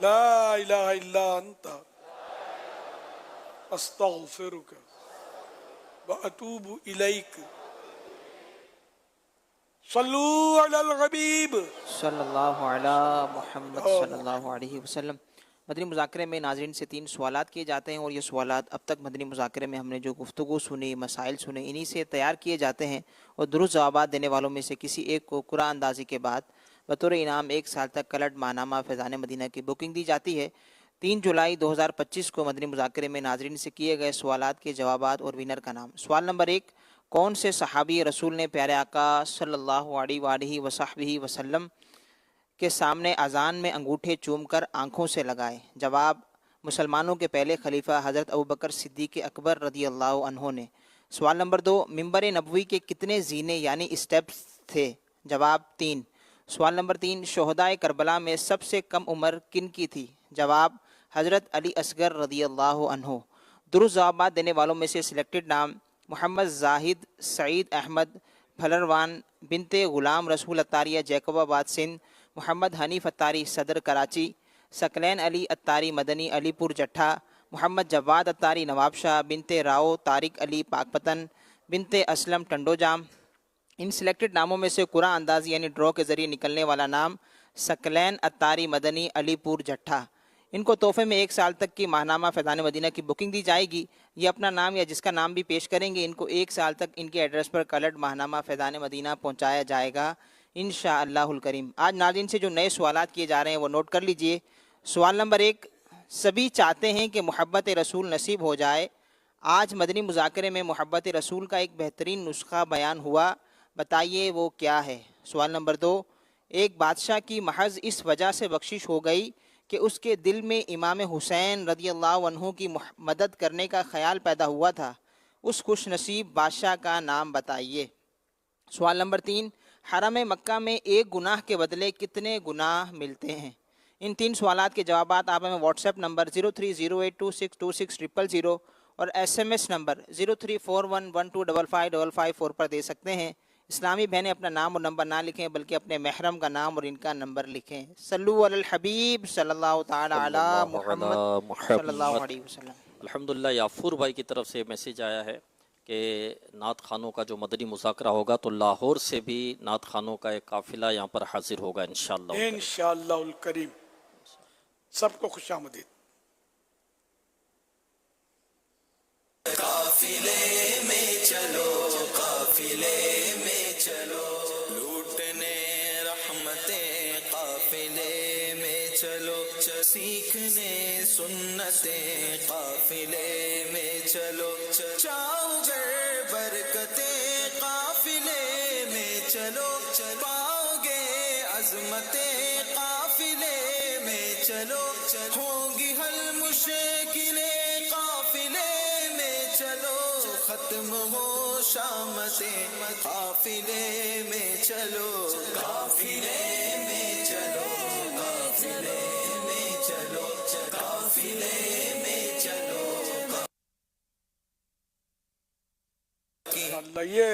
لا الہ الا انت استغفرک واتوب الیک. صلو علی الحبیب صلی اللہ علی محمد صلی اللہ علیہ وسلم. مدنی مذاکرے میں ناظرین سے 3 سوالات کیے جاتے ہیں، اور یہ سوالات اب تک مدنی مذاکرے میں ہم نے جو گفتگو سنی، مسائل سنے، انہی سے تیار کیے جاتے ہیں، اور درست جوابات دینے والوں میں سے کسی ایک کو قرآن اندازی کے بعد بطور انعام 1 سال تک کلٹ ماہنامہ فیضان مدینہ کی بکنگ دی جاتی ہے. 3 جولائی 2025 کو مدنی مذاکرے میں ناظرین سے کیے گئے سوالات کے جوابات اور ونر کا نام. سوال نمبر 1، کون سے صحابی رسول نے پیارے آقا صلی اللہ علیہ وآلہ وصحبہ وسلم کے سامنے اذان میں انگوٹھے چوم کر آنکھوں سے لگائے؟ جواب، مسلمانوں کے پہلے خلیفہ حضرت ابوبکر صدیق اکبر رضی اللہ عنہ نے. سوال نمبر 2، ممبر نبوی کے کتنے زینے یعنی اسٹیپس تھے؟ جواب، 3. سوال نمبر 3، شہدائے کربلا میں سب سے کم عمر کن کی تھی؟ جواب، حضرت علی اصغر رضی اللہ عنہ. درست جوابات دینے والوں میں سے سلیکٹڈ نام: محمد زاہد سعید احمد پھلروان بنت غلام رسول اتاریہ جیکب آباد سندھ، محمد حنیف اتاری صدر کراچی، ثقلین علی اتاری مدنی علی پور جٹھا، محمد جواد اتاری نواب شاہ بنت راؤ طارق علی پاکپتن بنت اسلم ٹنڈو جام. ان سلیکٹڈ ناموں میں سے قرآن اندازی یعنی ڈرا کے ذریعے نکلنے والا نام ثقلین اتاری مدنی علی پور جٹھا. ان کو تحفے میں 1 سال تک کی ماہنامہ فیضان مدینہ کی بکنگ دی جائے گی. یہ اپنا نام یا جس کا نام بھی پیش کریں گے ان کو 1 سال تک ان کے ایڈریس پر کلرڈ ماہنامہ فیضان مدینہ پہنچایا جائے گا انشاءاللہ الکریم. آج ناظرین سے جو نئے سوالات کیے جا رہے ہیں وہ نوٹ کر لیجئے. سوال نمبر 1، سبھی چاہتے ہیں کہ محبت رسول نصیب ہو جائے. آج مدنی مذاکرے میں محبت رسول کا ایک بہترین نسخہ بیان ہوا، بتائیے وہ کیا ہے؟ سوال نمبر 2، ایک بادشاہ کی محض اس وجہ سے بخشش ہو گئی کہ اس کے دل میں امام حسین رضی اللہ عنہ کی مدد کرنے کا خیال پیدا ہوا تھا، اس خوش نصیب بادشاہ کا نام بتائیے. سوال نمبر 3، حرم مکہ میں ایک گناہ کے بدلے کتنے گناہ ملتے ہیں؟ ان 3 سوالات کے جوابات آپ ہمیں واٹس ایپ نمبر 0308262600 اور SMS نمبر 0341125555 پر دے سکتے ہیں. اسلامی بہنیں اپنا نام اور نمبر نہ لکھیں بلکہ اپنے محرم کا نام اور ان کا نمبر لکھیں. صلو علی الحبیب صلی اللہ تعالی علی محمد صلی اللہ علیہ وسلم. الحمدللہ یافور بھائی کی طرف سے میسیج آیا ہے کہ نعت خوانوں کا جو مدنی مذاکرہ ہوگا تو لاہور سے بھی نعت خوانوں کا ایک قافلہ یہاں پر حاضر ہوگا انشاءاللہ الکریم. سب کو خوش آمدید. قافلے میں چلو، قافلے میں چلو، لوٹنے رحمتیں قافلے میں چلو، سیکھنے سنتیں قافلے میں چلو، چاہو گر برکتیں قافلے میں چلو، پاؤ گے عظمتیں قافلے میں چلو، ہوں گی حل مشکلیں قافلے میں چلو، ختم ہو شامتیں قافلے میں چلو، قافلے میں چلو، قافلے میں چلو، قافلے میں چلو. یہ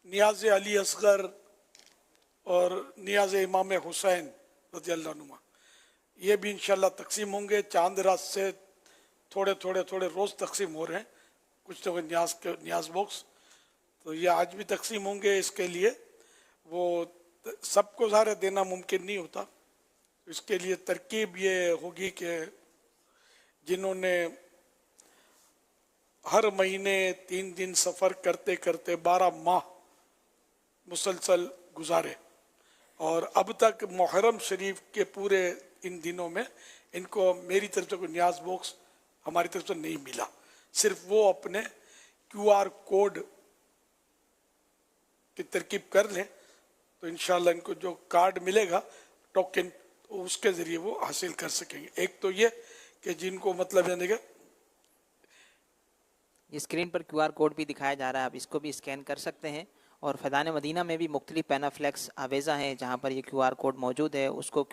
نیاز علی اصغر اور نیاز امام حسین रज़ी अल्लाह नुमा, ये भी इंशाल्लाह तकसीम होंगे। चांद रात से थोड़े थोड़े थोड़े रोज़ तकसीम हो रहे हैं, कुछ तो न्याज बॉक्स, तो ये आज भी तकसीम होंगे। इसके लिए वो सबको ज़ाहिर देना मुमकिन नहीं होता, इसके लिए तरकीब ये होगी कि जिन्होंने हर महीने 3 दिन सफ़र करते करते 12 माह मुसलसल गुजारे और अब तक मुहर्रम शरीफ के पूरे इन दिनों में इनको मेरी तरफ से कोई न्याज बॉक्स हमारी तरफ से नहीं मिला, सिर्फ वो अपने QR कोड की तरकीब कर लें तो इंशाल्लाह इनको जो कार्ड मिलेगा टोकन, तो उसके ज़रिए वो हासिल कर सकेंगे। एक तो ये कि जिनको मतलब यानी कि ये स्क्रीन पर QR कोड भी दिखाया जा रहा है, आप इसको भी स्कैन कर सकते हैं। और फैज़ान मदीना में भी मुख्तलिफ पैनाफ्लेक्स आवेज़ा हैं जहाँ पर ये QR कोड मौजूद है, उसको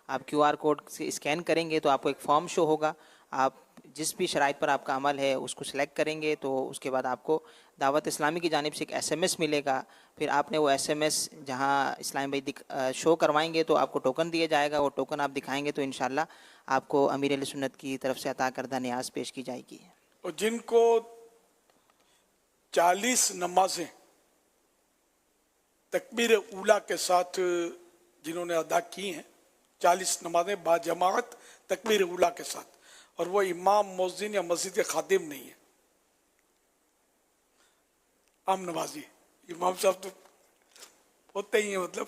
आप QR कोड से स्कैन करेंगे तो आपको एक फॉर्म शो होगा। आप जिस भी शराइत पर आपका अमल है उसको सिलेक्ट करेंगे तो उसके बाद आपको दावत इस्लामी की जानिब से एक SMS मिलेगा। फिर आपने वो SMS जहाँ इस्लाम भाई शो करवाएंगे तो आपको टोकन दिया जाएगा, वो टोकन आप दिखाएंगे तो इंशाल्लाह आपको अमीर अहले सुन्नत की तरफ से अता करदा न्याज पेश की जाएगी। और जिनको 40 नमाजें तकबीर उला के साथ जिन्होंने अदा की हैं, 40 नमाजें बाजमात तकबीर उला के साथ, और वो इमाम मुअज्जिन या मस्जिद के खादिम नहीं है, आम नमाजी, इमाम साहब तो होते ही हैं मतलब,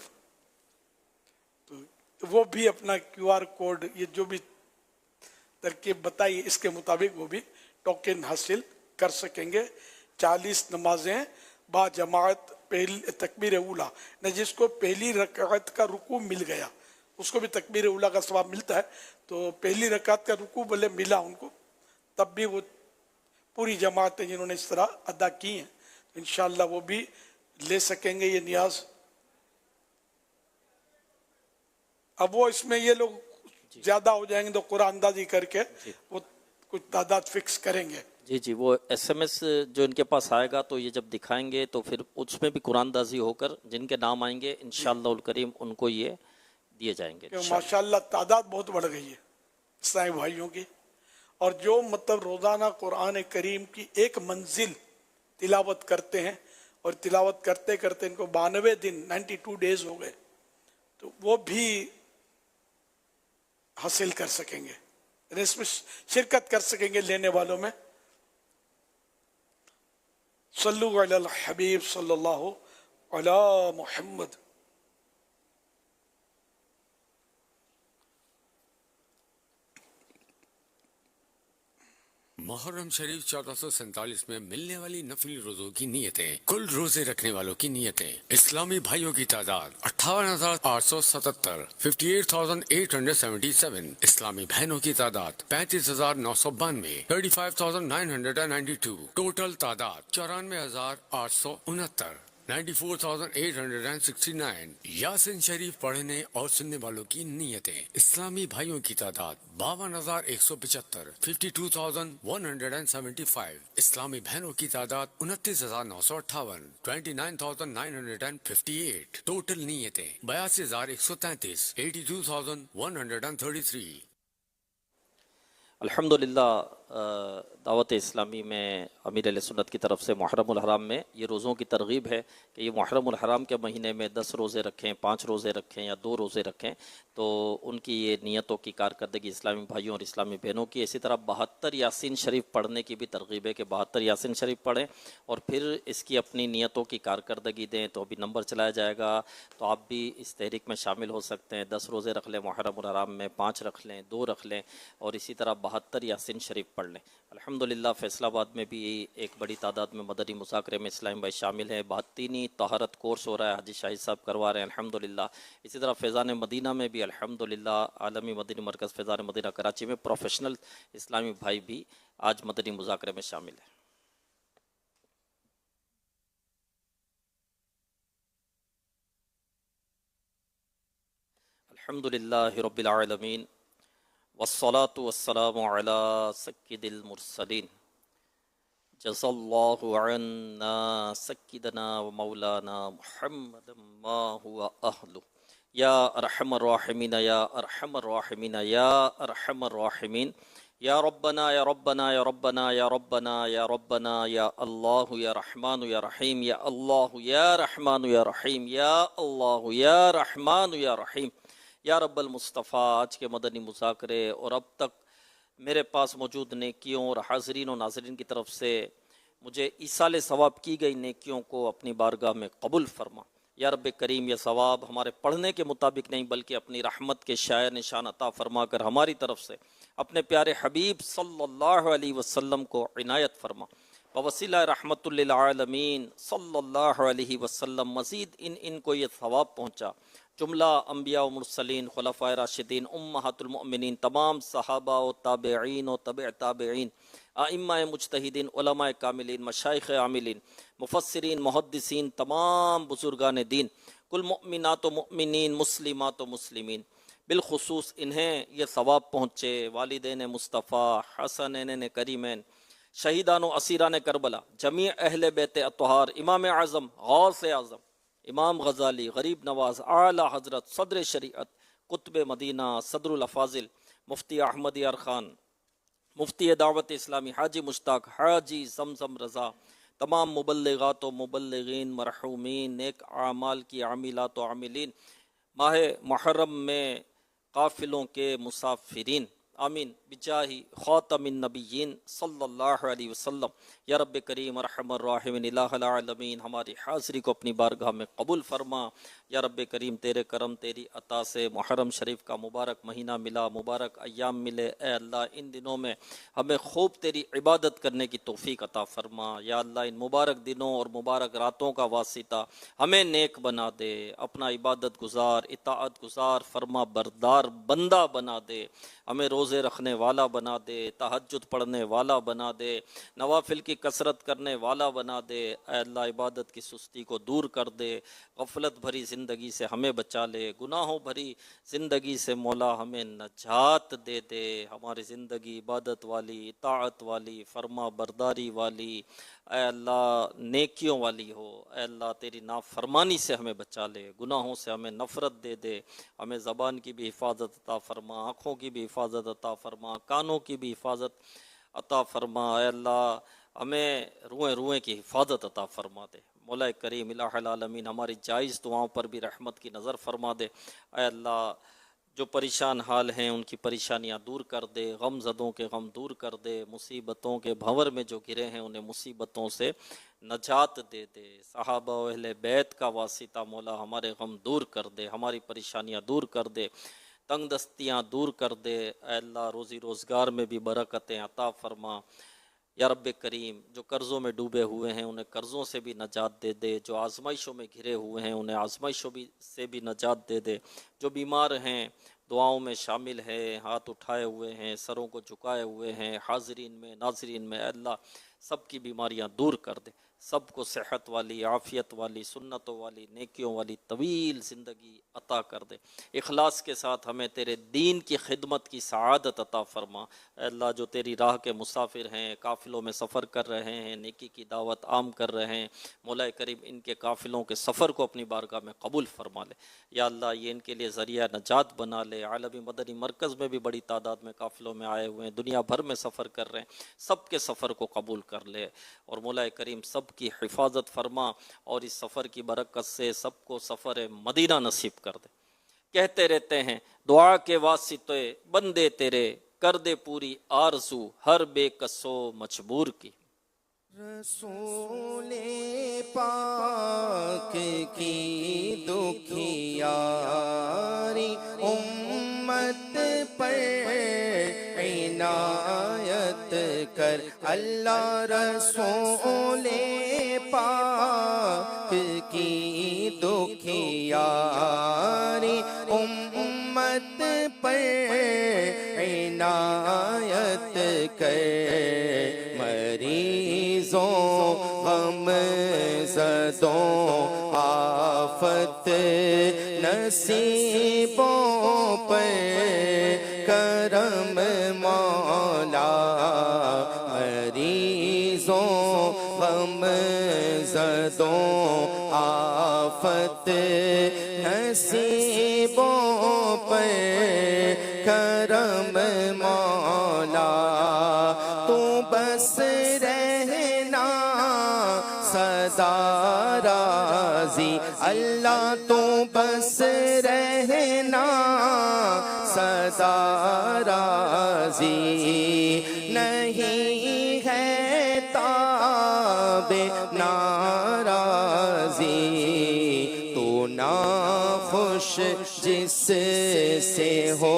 तो वो भी अपना QR कोड ये जो भी तरकीब बताई इसके मुताबिक वो भी टोकन हासिल कर सकेंगे। 40 नमाजें बाजमात पहली तकबीर उला न, जिसको पहली रकात का रुकू मिल गया उसको भी तकबीर उला का सवाब मिलता है, तो पहली रकात का रुकू भले मिला उनको तब भी वो पूरी जमातें जिन्होंने इस तरह अदा की हैं इंशाअल्लाह वो भी ले सकेंगे ये नियाज। अब वो इसमें ये लोग ज्यादा हो जाएंगे तो कुरान अंदाजी करके वो कुछ तादाद फिक्स करेंगे। जी जी, वो SMS जो इनके पास आएगा तो ये जब दिखाएंगे तो फिर उसमें भी कुरानदाजी होकर जिनके नाम आएंगे इंशाअल्लाह उल करीम उनको ये दिए जाएंगे। माशाअल्लाह तादाद बहुत बढ़ गई है इस्लामी भाइयों की, और जो मतलब रोजाना कुरान करीम की एक मंजिल तिलावत करते हैं और तिलावत करते करते इनको 92 दिन 92 डेज हो गए, तो वो भी हासिल कर सकेंगे, इसमें शिरकत कर सकेंगे लेने वालों में। सल्लु अलल हबीब सल्लल्लाहु अला मुहम्मद। मुहर्रम शरीफ 1447 में मिलने वाली नफली रोजों की नियतें, कुल रोजे रखने वालों की नियतें। इस्लामी भाइयों की तादाद 58,877, 58,877। इस्लामी बहनों की तादाद 35,992, 35,992। टोटल तादाद 94,869, 94,869। यासिन शरीफ पढ़ने और सुनने वालों की नियतें। इस्लामी भाइयों की तादाद 52,175, 52,175। इस्लामी बहनों की तादाद 29,958, 29,958। टोटल नियतें 82,133, 82,133। अल्हम्दुलिल्लाह दावत इस्लामी में अमीर अहले सुन्नत की तरफ से मुहर्रमुल हराम में ये रोज़ों की तरगीब है कि ये मुहर्रमुल हराम के महीने में 10 रोज़े रखें, 5 रोज़े रखें या 2 रोज़े रखें, तो उनकी ये नियतों की कारकर्दगी इस्लामी भाइयों और इस्लामी बहनों की। इसी तरह 72 यासीन शरीफ पढ़ने की भी तरगीब है कि 72 यासीन शरीफ पढ़ें और फिर इसकी अपनी नियतों की कारकर्दगी दें। तो अभी नंबर चलाया जाएगा, तो आप भी इस तहरीक में शामिल हो सकते हैं। 10 रोज़े रख लें मुहर्रमुल हराम में, 5 रख लें, 2 रख लें, और इसी तरह 72 यासीन शरीफ पढ़ लें। अल्हम्दुलिल्लाह फैसलाबाद में भी एक बड़ी तादाद में मदनी मुज़ाकरे में इस्लामी भाई शामिल हैं। बातीनी तहरत कोर्स हो रहा है, हाजी शाहिद साहब करवा रहे हैं अल्हम्दुलिल्लाह। इसी तरह फैज़ान मदीना में भी अल्हम्दुलिल्लाह आलमी मदनी मरकज़ फैज़ान मदीना कराची में प्रोफेशनल इस्लामी भाई भी आज मदनी मुज़ाकरे में शामिल हैं। अल्हम्दुलिल्लाहि रब्बिल आलमीन वस्सलातु वस्सलामु अला सय्यिदिल मुरसलीन जज़ल्लाहु अन्ना सय्यिदना व मौलाना मुहम्मदन मा हुवा अहलु। या अरहमर राहिमीन या अरहमर राहिमीन या अरहमर राहिमीन या रब्बना या रब्बना या रब्बना या रब्बना या रब्बना या अल्लाह या रहमान या रहीम या अल्लाह या रहमान या रहीम या अल्लाह या रहमान या रहीम या रब्बल मुस्तफ़ा। आज के मदनी मुज़ाकरे और अब तक मेरे पास मौजूद नेकियों और हाज़रीन और नाज़रीन की तरफ से मुझे ईसाल सवाब की गई नेकियों को अपनी बारगाह में कबूल फरमा। या रब करीम, यह सवाब हमारे पढ़ने के मुताबिक नहीं बल्कि अपनी रहमत के शायर निशान अता फरमा कर हमारी तरफ से अपने प्यारे हबीब सल्लल्लाहु अलैहि वसल्लम को इनायत फरमा। बवसीला रहमतुल लिल आलमीन सल्लल्लाहु अलैहि वसल्लम मज़ीद इनको ये सवाब पहुँचा। जुमला अम्बिया व मुरसलीन, खुलफ़ाए राशिदीन, उम्महातुल मुमिनीन, तमाम सहाबा व ताबईन व तबे ताबईन, आइम्माए मुज्तहिदीन, उलमाए कामिलीन, मशाइख़ आमिलीन, मुफस्सिरीन, मुहद्दिसीन, तमाम बुजुर्गान दीन, कुल मुमिनात व मुमिनीन, मुस्लिमात व मुस्लिमीन, बिलखुसूस इन्हें ये सवाब पहुँचे। वालिदैन मुस्तफ़ा, हसनैन करीमैन, शहीदान व असीरान करबला, जमी अहले बैत अतहार, इमाम आज़म, गौस आज़म, इमाम गज़ाली, गरीब नवाज, आला हज़रत, सदर शरीअत, कुतुब मदीना, सदरुल अफाजिल, मुफ्ती अहमद यार खान, मुफ्ती दावत इस्लामी हाजी मुश्ताक, हाजी जमजम रज़ा, तमाम मुबल्लिगात व मुबल्लिगीन, मरहूमीन, नेक आमाल की आमिलात व आमिलीन, माह मुहर्रम में काफ़िलों के मुसाफिरीन, आमीन बिजाही ख़ातमिन नबिय्यीन सल्लल्लाहु अलैहि वसल्लम। या रब करीम अरहमर राहिमीन इलाहुल आलमीन, हमारी हाज़री को अपनी बारगाह में कबूल फरमा। या रब करीम, तेरे करम तेरी अता से मुहर्रम शरीफ का मुबारक महीना मिला, मुबारक अय्याम मिले। ए अल्लाह, इन दिनों में हमें खूब तेरी इबादत करने की तौफीक अता फरमा। या अल्लाह, इन मुबारक दिनों और मुबारक रातों का वासिता हमें नेक बना दे, अपना इबादत गुजार, इताअत गुजार, फरमा बरदार बंदा बना दे, हमें रोज़े रखने वाला बना दे, तहज्जुद पढ़ने वाला बना दे, नवाफिल की कसरत करने वाला बना दे। ऐ अल्लाह, इबादत की सुस्ती को दूर कर दे, गफलत भरी ज़िंदगी से हमें बचा ले, गुनाहों भरी ज़िंदगी से मौला हमें नजात दे दे। हमारी ज़िंदगी इबादत वाली, इताअत वाली, फरमा बरदारी वाली, ऐ अल्लाह नेकियों वाली हो। ऐ अल्लाह, तेरी नाफरमानी से हमें बचा ले, गुनाहों से हमें नफ़रत दे दे, हमें ज़बान की भी हिफाजत अता फरमा, आँखों की भी हिफाजत अता फरमा, कानों की भी हिफाजत अता फरमा। ऐ अल्लाह, हमें रुएं रुएं की हिफाजत अता फरमा दे। मौला करीम इलाहुल आलमीन, हमारी जायज़ दुआओं पर भी रहमत की नज़र फरमा दे। ऐ अल्लाह, जो परेशान हाल हैं उनकी परेशानियां दूर कर दे, गम ज़दों के गम दूर कर दे, मुसीबतों के भंवर में जो गिरे हैं उन्हें मुसीबतों से नजात दे दे। सहाबा व अहले बैत का वासिता मौला हमारे गम दूर कर दे, हमारी परेशानियां दूर कर दे, तंग दस्तियाँ दूर कर दे। ऐ अल्लाह, रोज़ी रोज़गार में भी बरकतें अता फरमा। या रब करीम, जो कर्ज़ों में डूबे हुए हैं उन्हें कर्ज़ों से भी नजात दे दे, जो आजमाइशों में घिरे हुए हैं उन्हें आजमाइशों से भी नजात दे दे, जो बीमार हैं दुआओं में शामिल है, हाथ उठाए हुए हैं, सरों को झुकाए हुए हैं, हाज़रीन में नाज़रीन में, अल्लाह सबकी बीमारियां दूर कर दे, सबको सेहत वाली, आफ़ियत वाली, सुन्नतों वाली, नेकियों वाली तवील ज़िंदगी अता कर दे। इखलास के साथ हमें तेरे दीन की खिदमत की सआदत अता फरमा। अल्लाह, जो तेरी राह के मुसाफिर हैं, काफ़िलों में सफ़र कर रहे हैं, नेकी की दावत आम कर रहे हैं, मौला करीम इनके काफ़िलों के सफ़र को अपनी बारगाह में कबूल फरमा ले। या अल्लाह, ये इनके लिए ज़रिया नजात बना ले। आलमी मदनी मरकज़ में भी बड़ी तादाद में काफ़िलों में आए हुए हैं, दुनिया भर में सफ़र कर रहे हैं, सबके सफ़र को कबूल कर ले और मौला करीम सब की हिफाजत फरमा और इस सफ़र की बरकत से सबको सफ़र मदीना नसीब कर दे। कहते रहते हैं दुआ के वास्ते बंदे तेरे, कर दे पूरी आरज़ू हर बेकसो मजबूर की। रसूले पाक की दुखियारी उम्मत पर इनायत कर अल्लाह। रसूले पाक की दुखियारी उम्मत पर इनायत कर। मरीज़ों गम ज़दों आफत नसीबों पर करम मौला। मरीज़ों गम ज़दों صدوں آفت نصیبوں پر کرم مولا تو بس رہنا سدا راضی اللہ تو بس رہنا سدا راضی نہیں ہے تاب ناراضی تو ناخوش جس سے ہو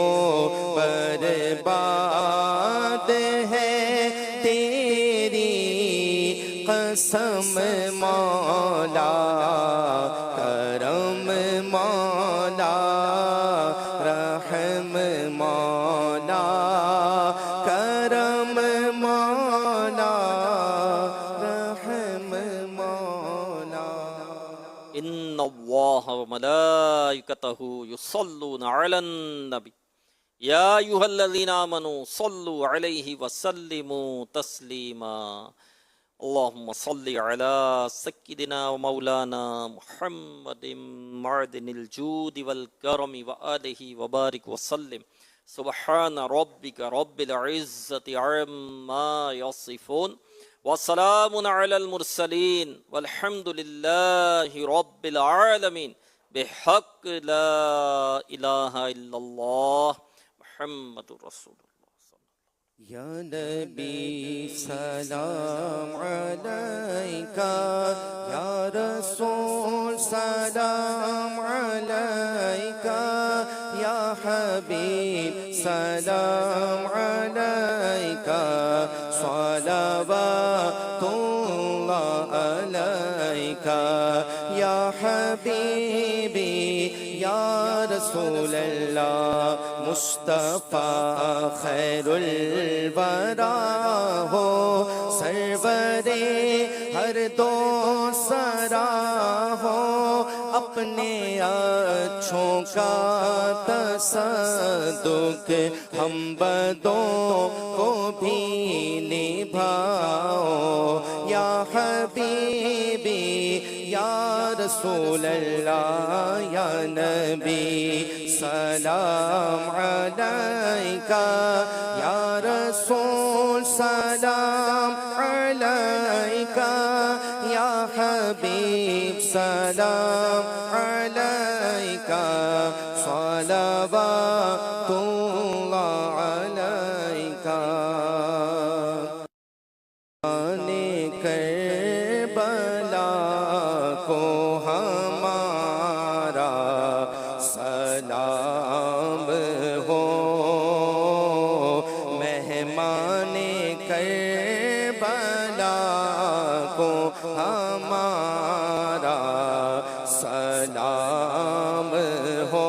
برباد ہے تیری قسم مولا کرم مولا رحم مولا کرم مولا رحم مولا ان اللہ وملائکتہ یصلون علی النبی یا ایھا الذین آمنوا صلوا علیہ وسلموا تسلیما اللہم صلی علی سیدنا و مولانا محمد معدن الجود والکرم وآلہ وبارک وسلم سبحان ربک رب العزت عما یصفون وسلام علی المرسلین والحمد للہ رب العالمین بحق لا الہ الا اللہ محمد رسول اللہ. یا نبی سلام علیکہ یا رسول سلام علیکہ یا حبیب سلام علیکہ صلوات اللہ علیکہ یا حبیبی یا رسول اللہ مصطفیٰ خیر الورا ہو سرور ہر دو سرا ہو اپنے اچھوں کا تصدق ہم بدوں کو بھی نبھاؤ یا حبیبی یا رسول اللہ یا نبی سلام علیکہ یا رسول سلام علیکہ یا حبیب سلام علیکہ صلوات اللہ علیکہ. کربلا کو ہمارا سلام ہو مہمان کربلا کو ہمارا سلام ہو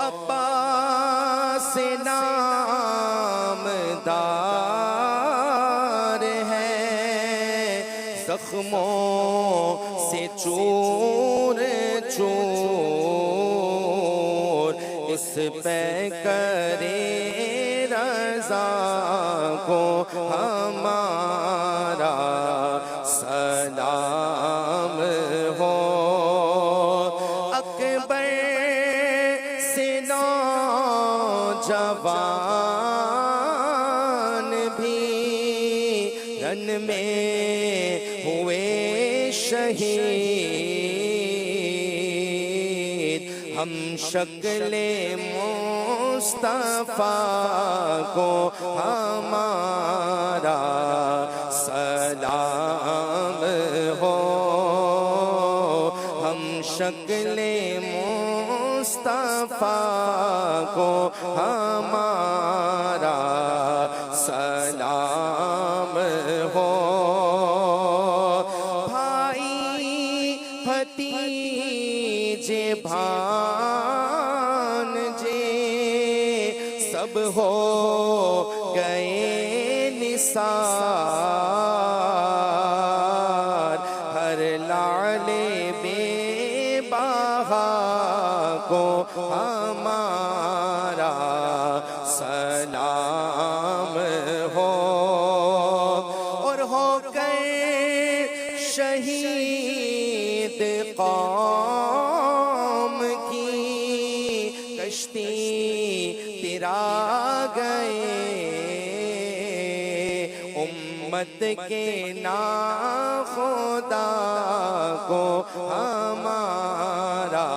عباس نامدار زخموں سے چور چور اس پہ کرے رضا کو ہمارا سلام ہو اکبر سے نوجوان بھی رن میں ہوئے شہید ہم شکل مصطفیٰ کو ہمارا سلام ہو ہم شکل مصطفیٰ کو ہمارا سلام ہو بھتیجے بھانجے سب ہو گئے نثار ہر لاڑے بے بہا کو ہمارا سلام ہو اور ہو کر شہید قوم کی کشتی تیرا گئے امت کے ناخدا کو ہمارا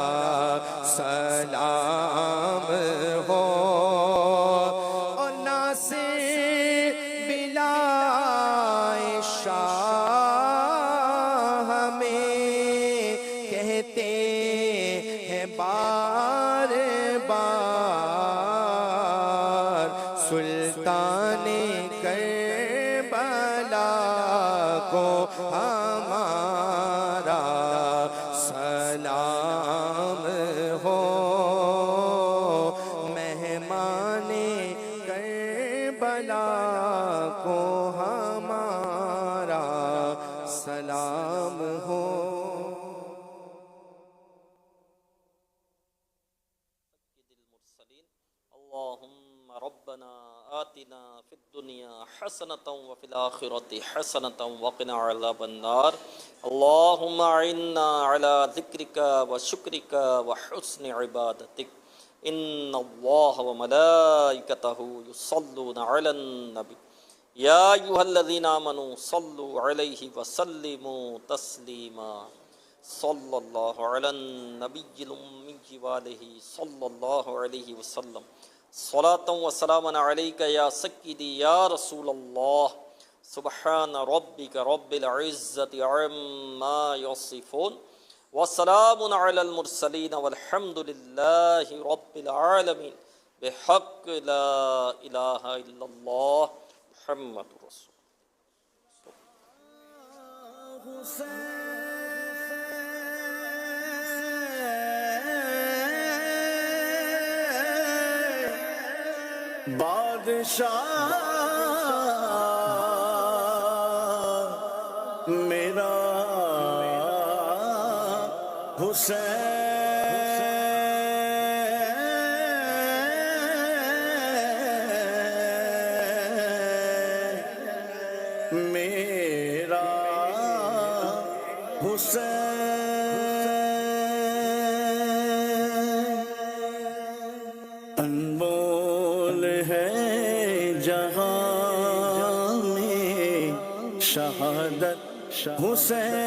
سلام ہو اور ناصر بلا شاہ ہمیں کہتے ہیں بار بار سلطان کربلا کو ہمارا سلام ہو مہمان کربلا کو ہمارا سلام ہو اللهم ربنا آتنا في الدنيا حسنة وفي الآخرة حسنة وقنا عذاب النار اللهم أعنا على ذكرك وشكرك وحسن عبادتك إن الله وملائكته يصلون على النبي يا أيها الذين آمنوا صلوا عليه وسلموا تسليما صلى الله على النبي الأمي وآله صلى الله عليه وسلم صلاة وسلاما عليك يا سيدي يا رسول الله سبحان ربك رب العزة عما يصفون وسلام على المرسلين والحمد لله رب العالمين بحق لا إله إلا الله محمد رسول بادشاہ میرا حسین میرا حسین انمول ہے جہاں میں شہادت حسین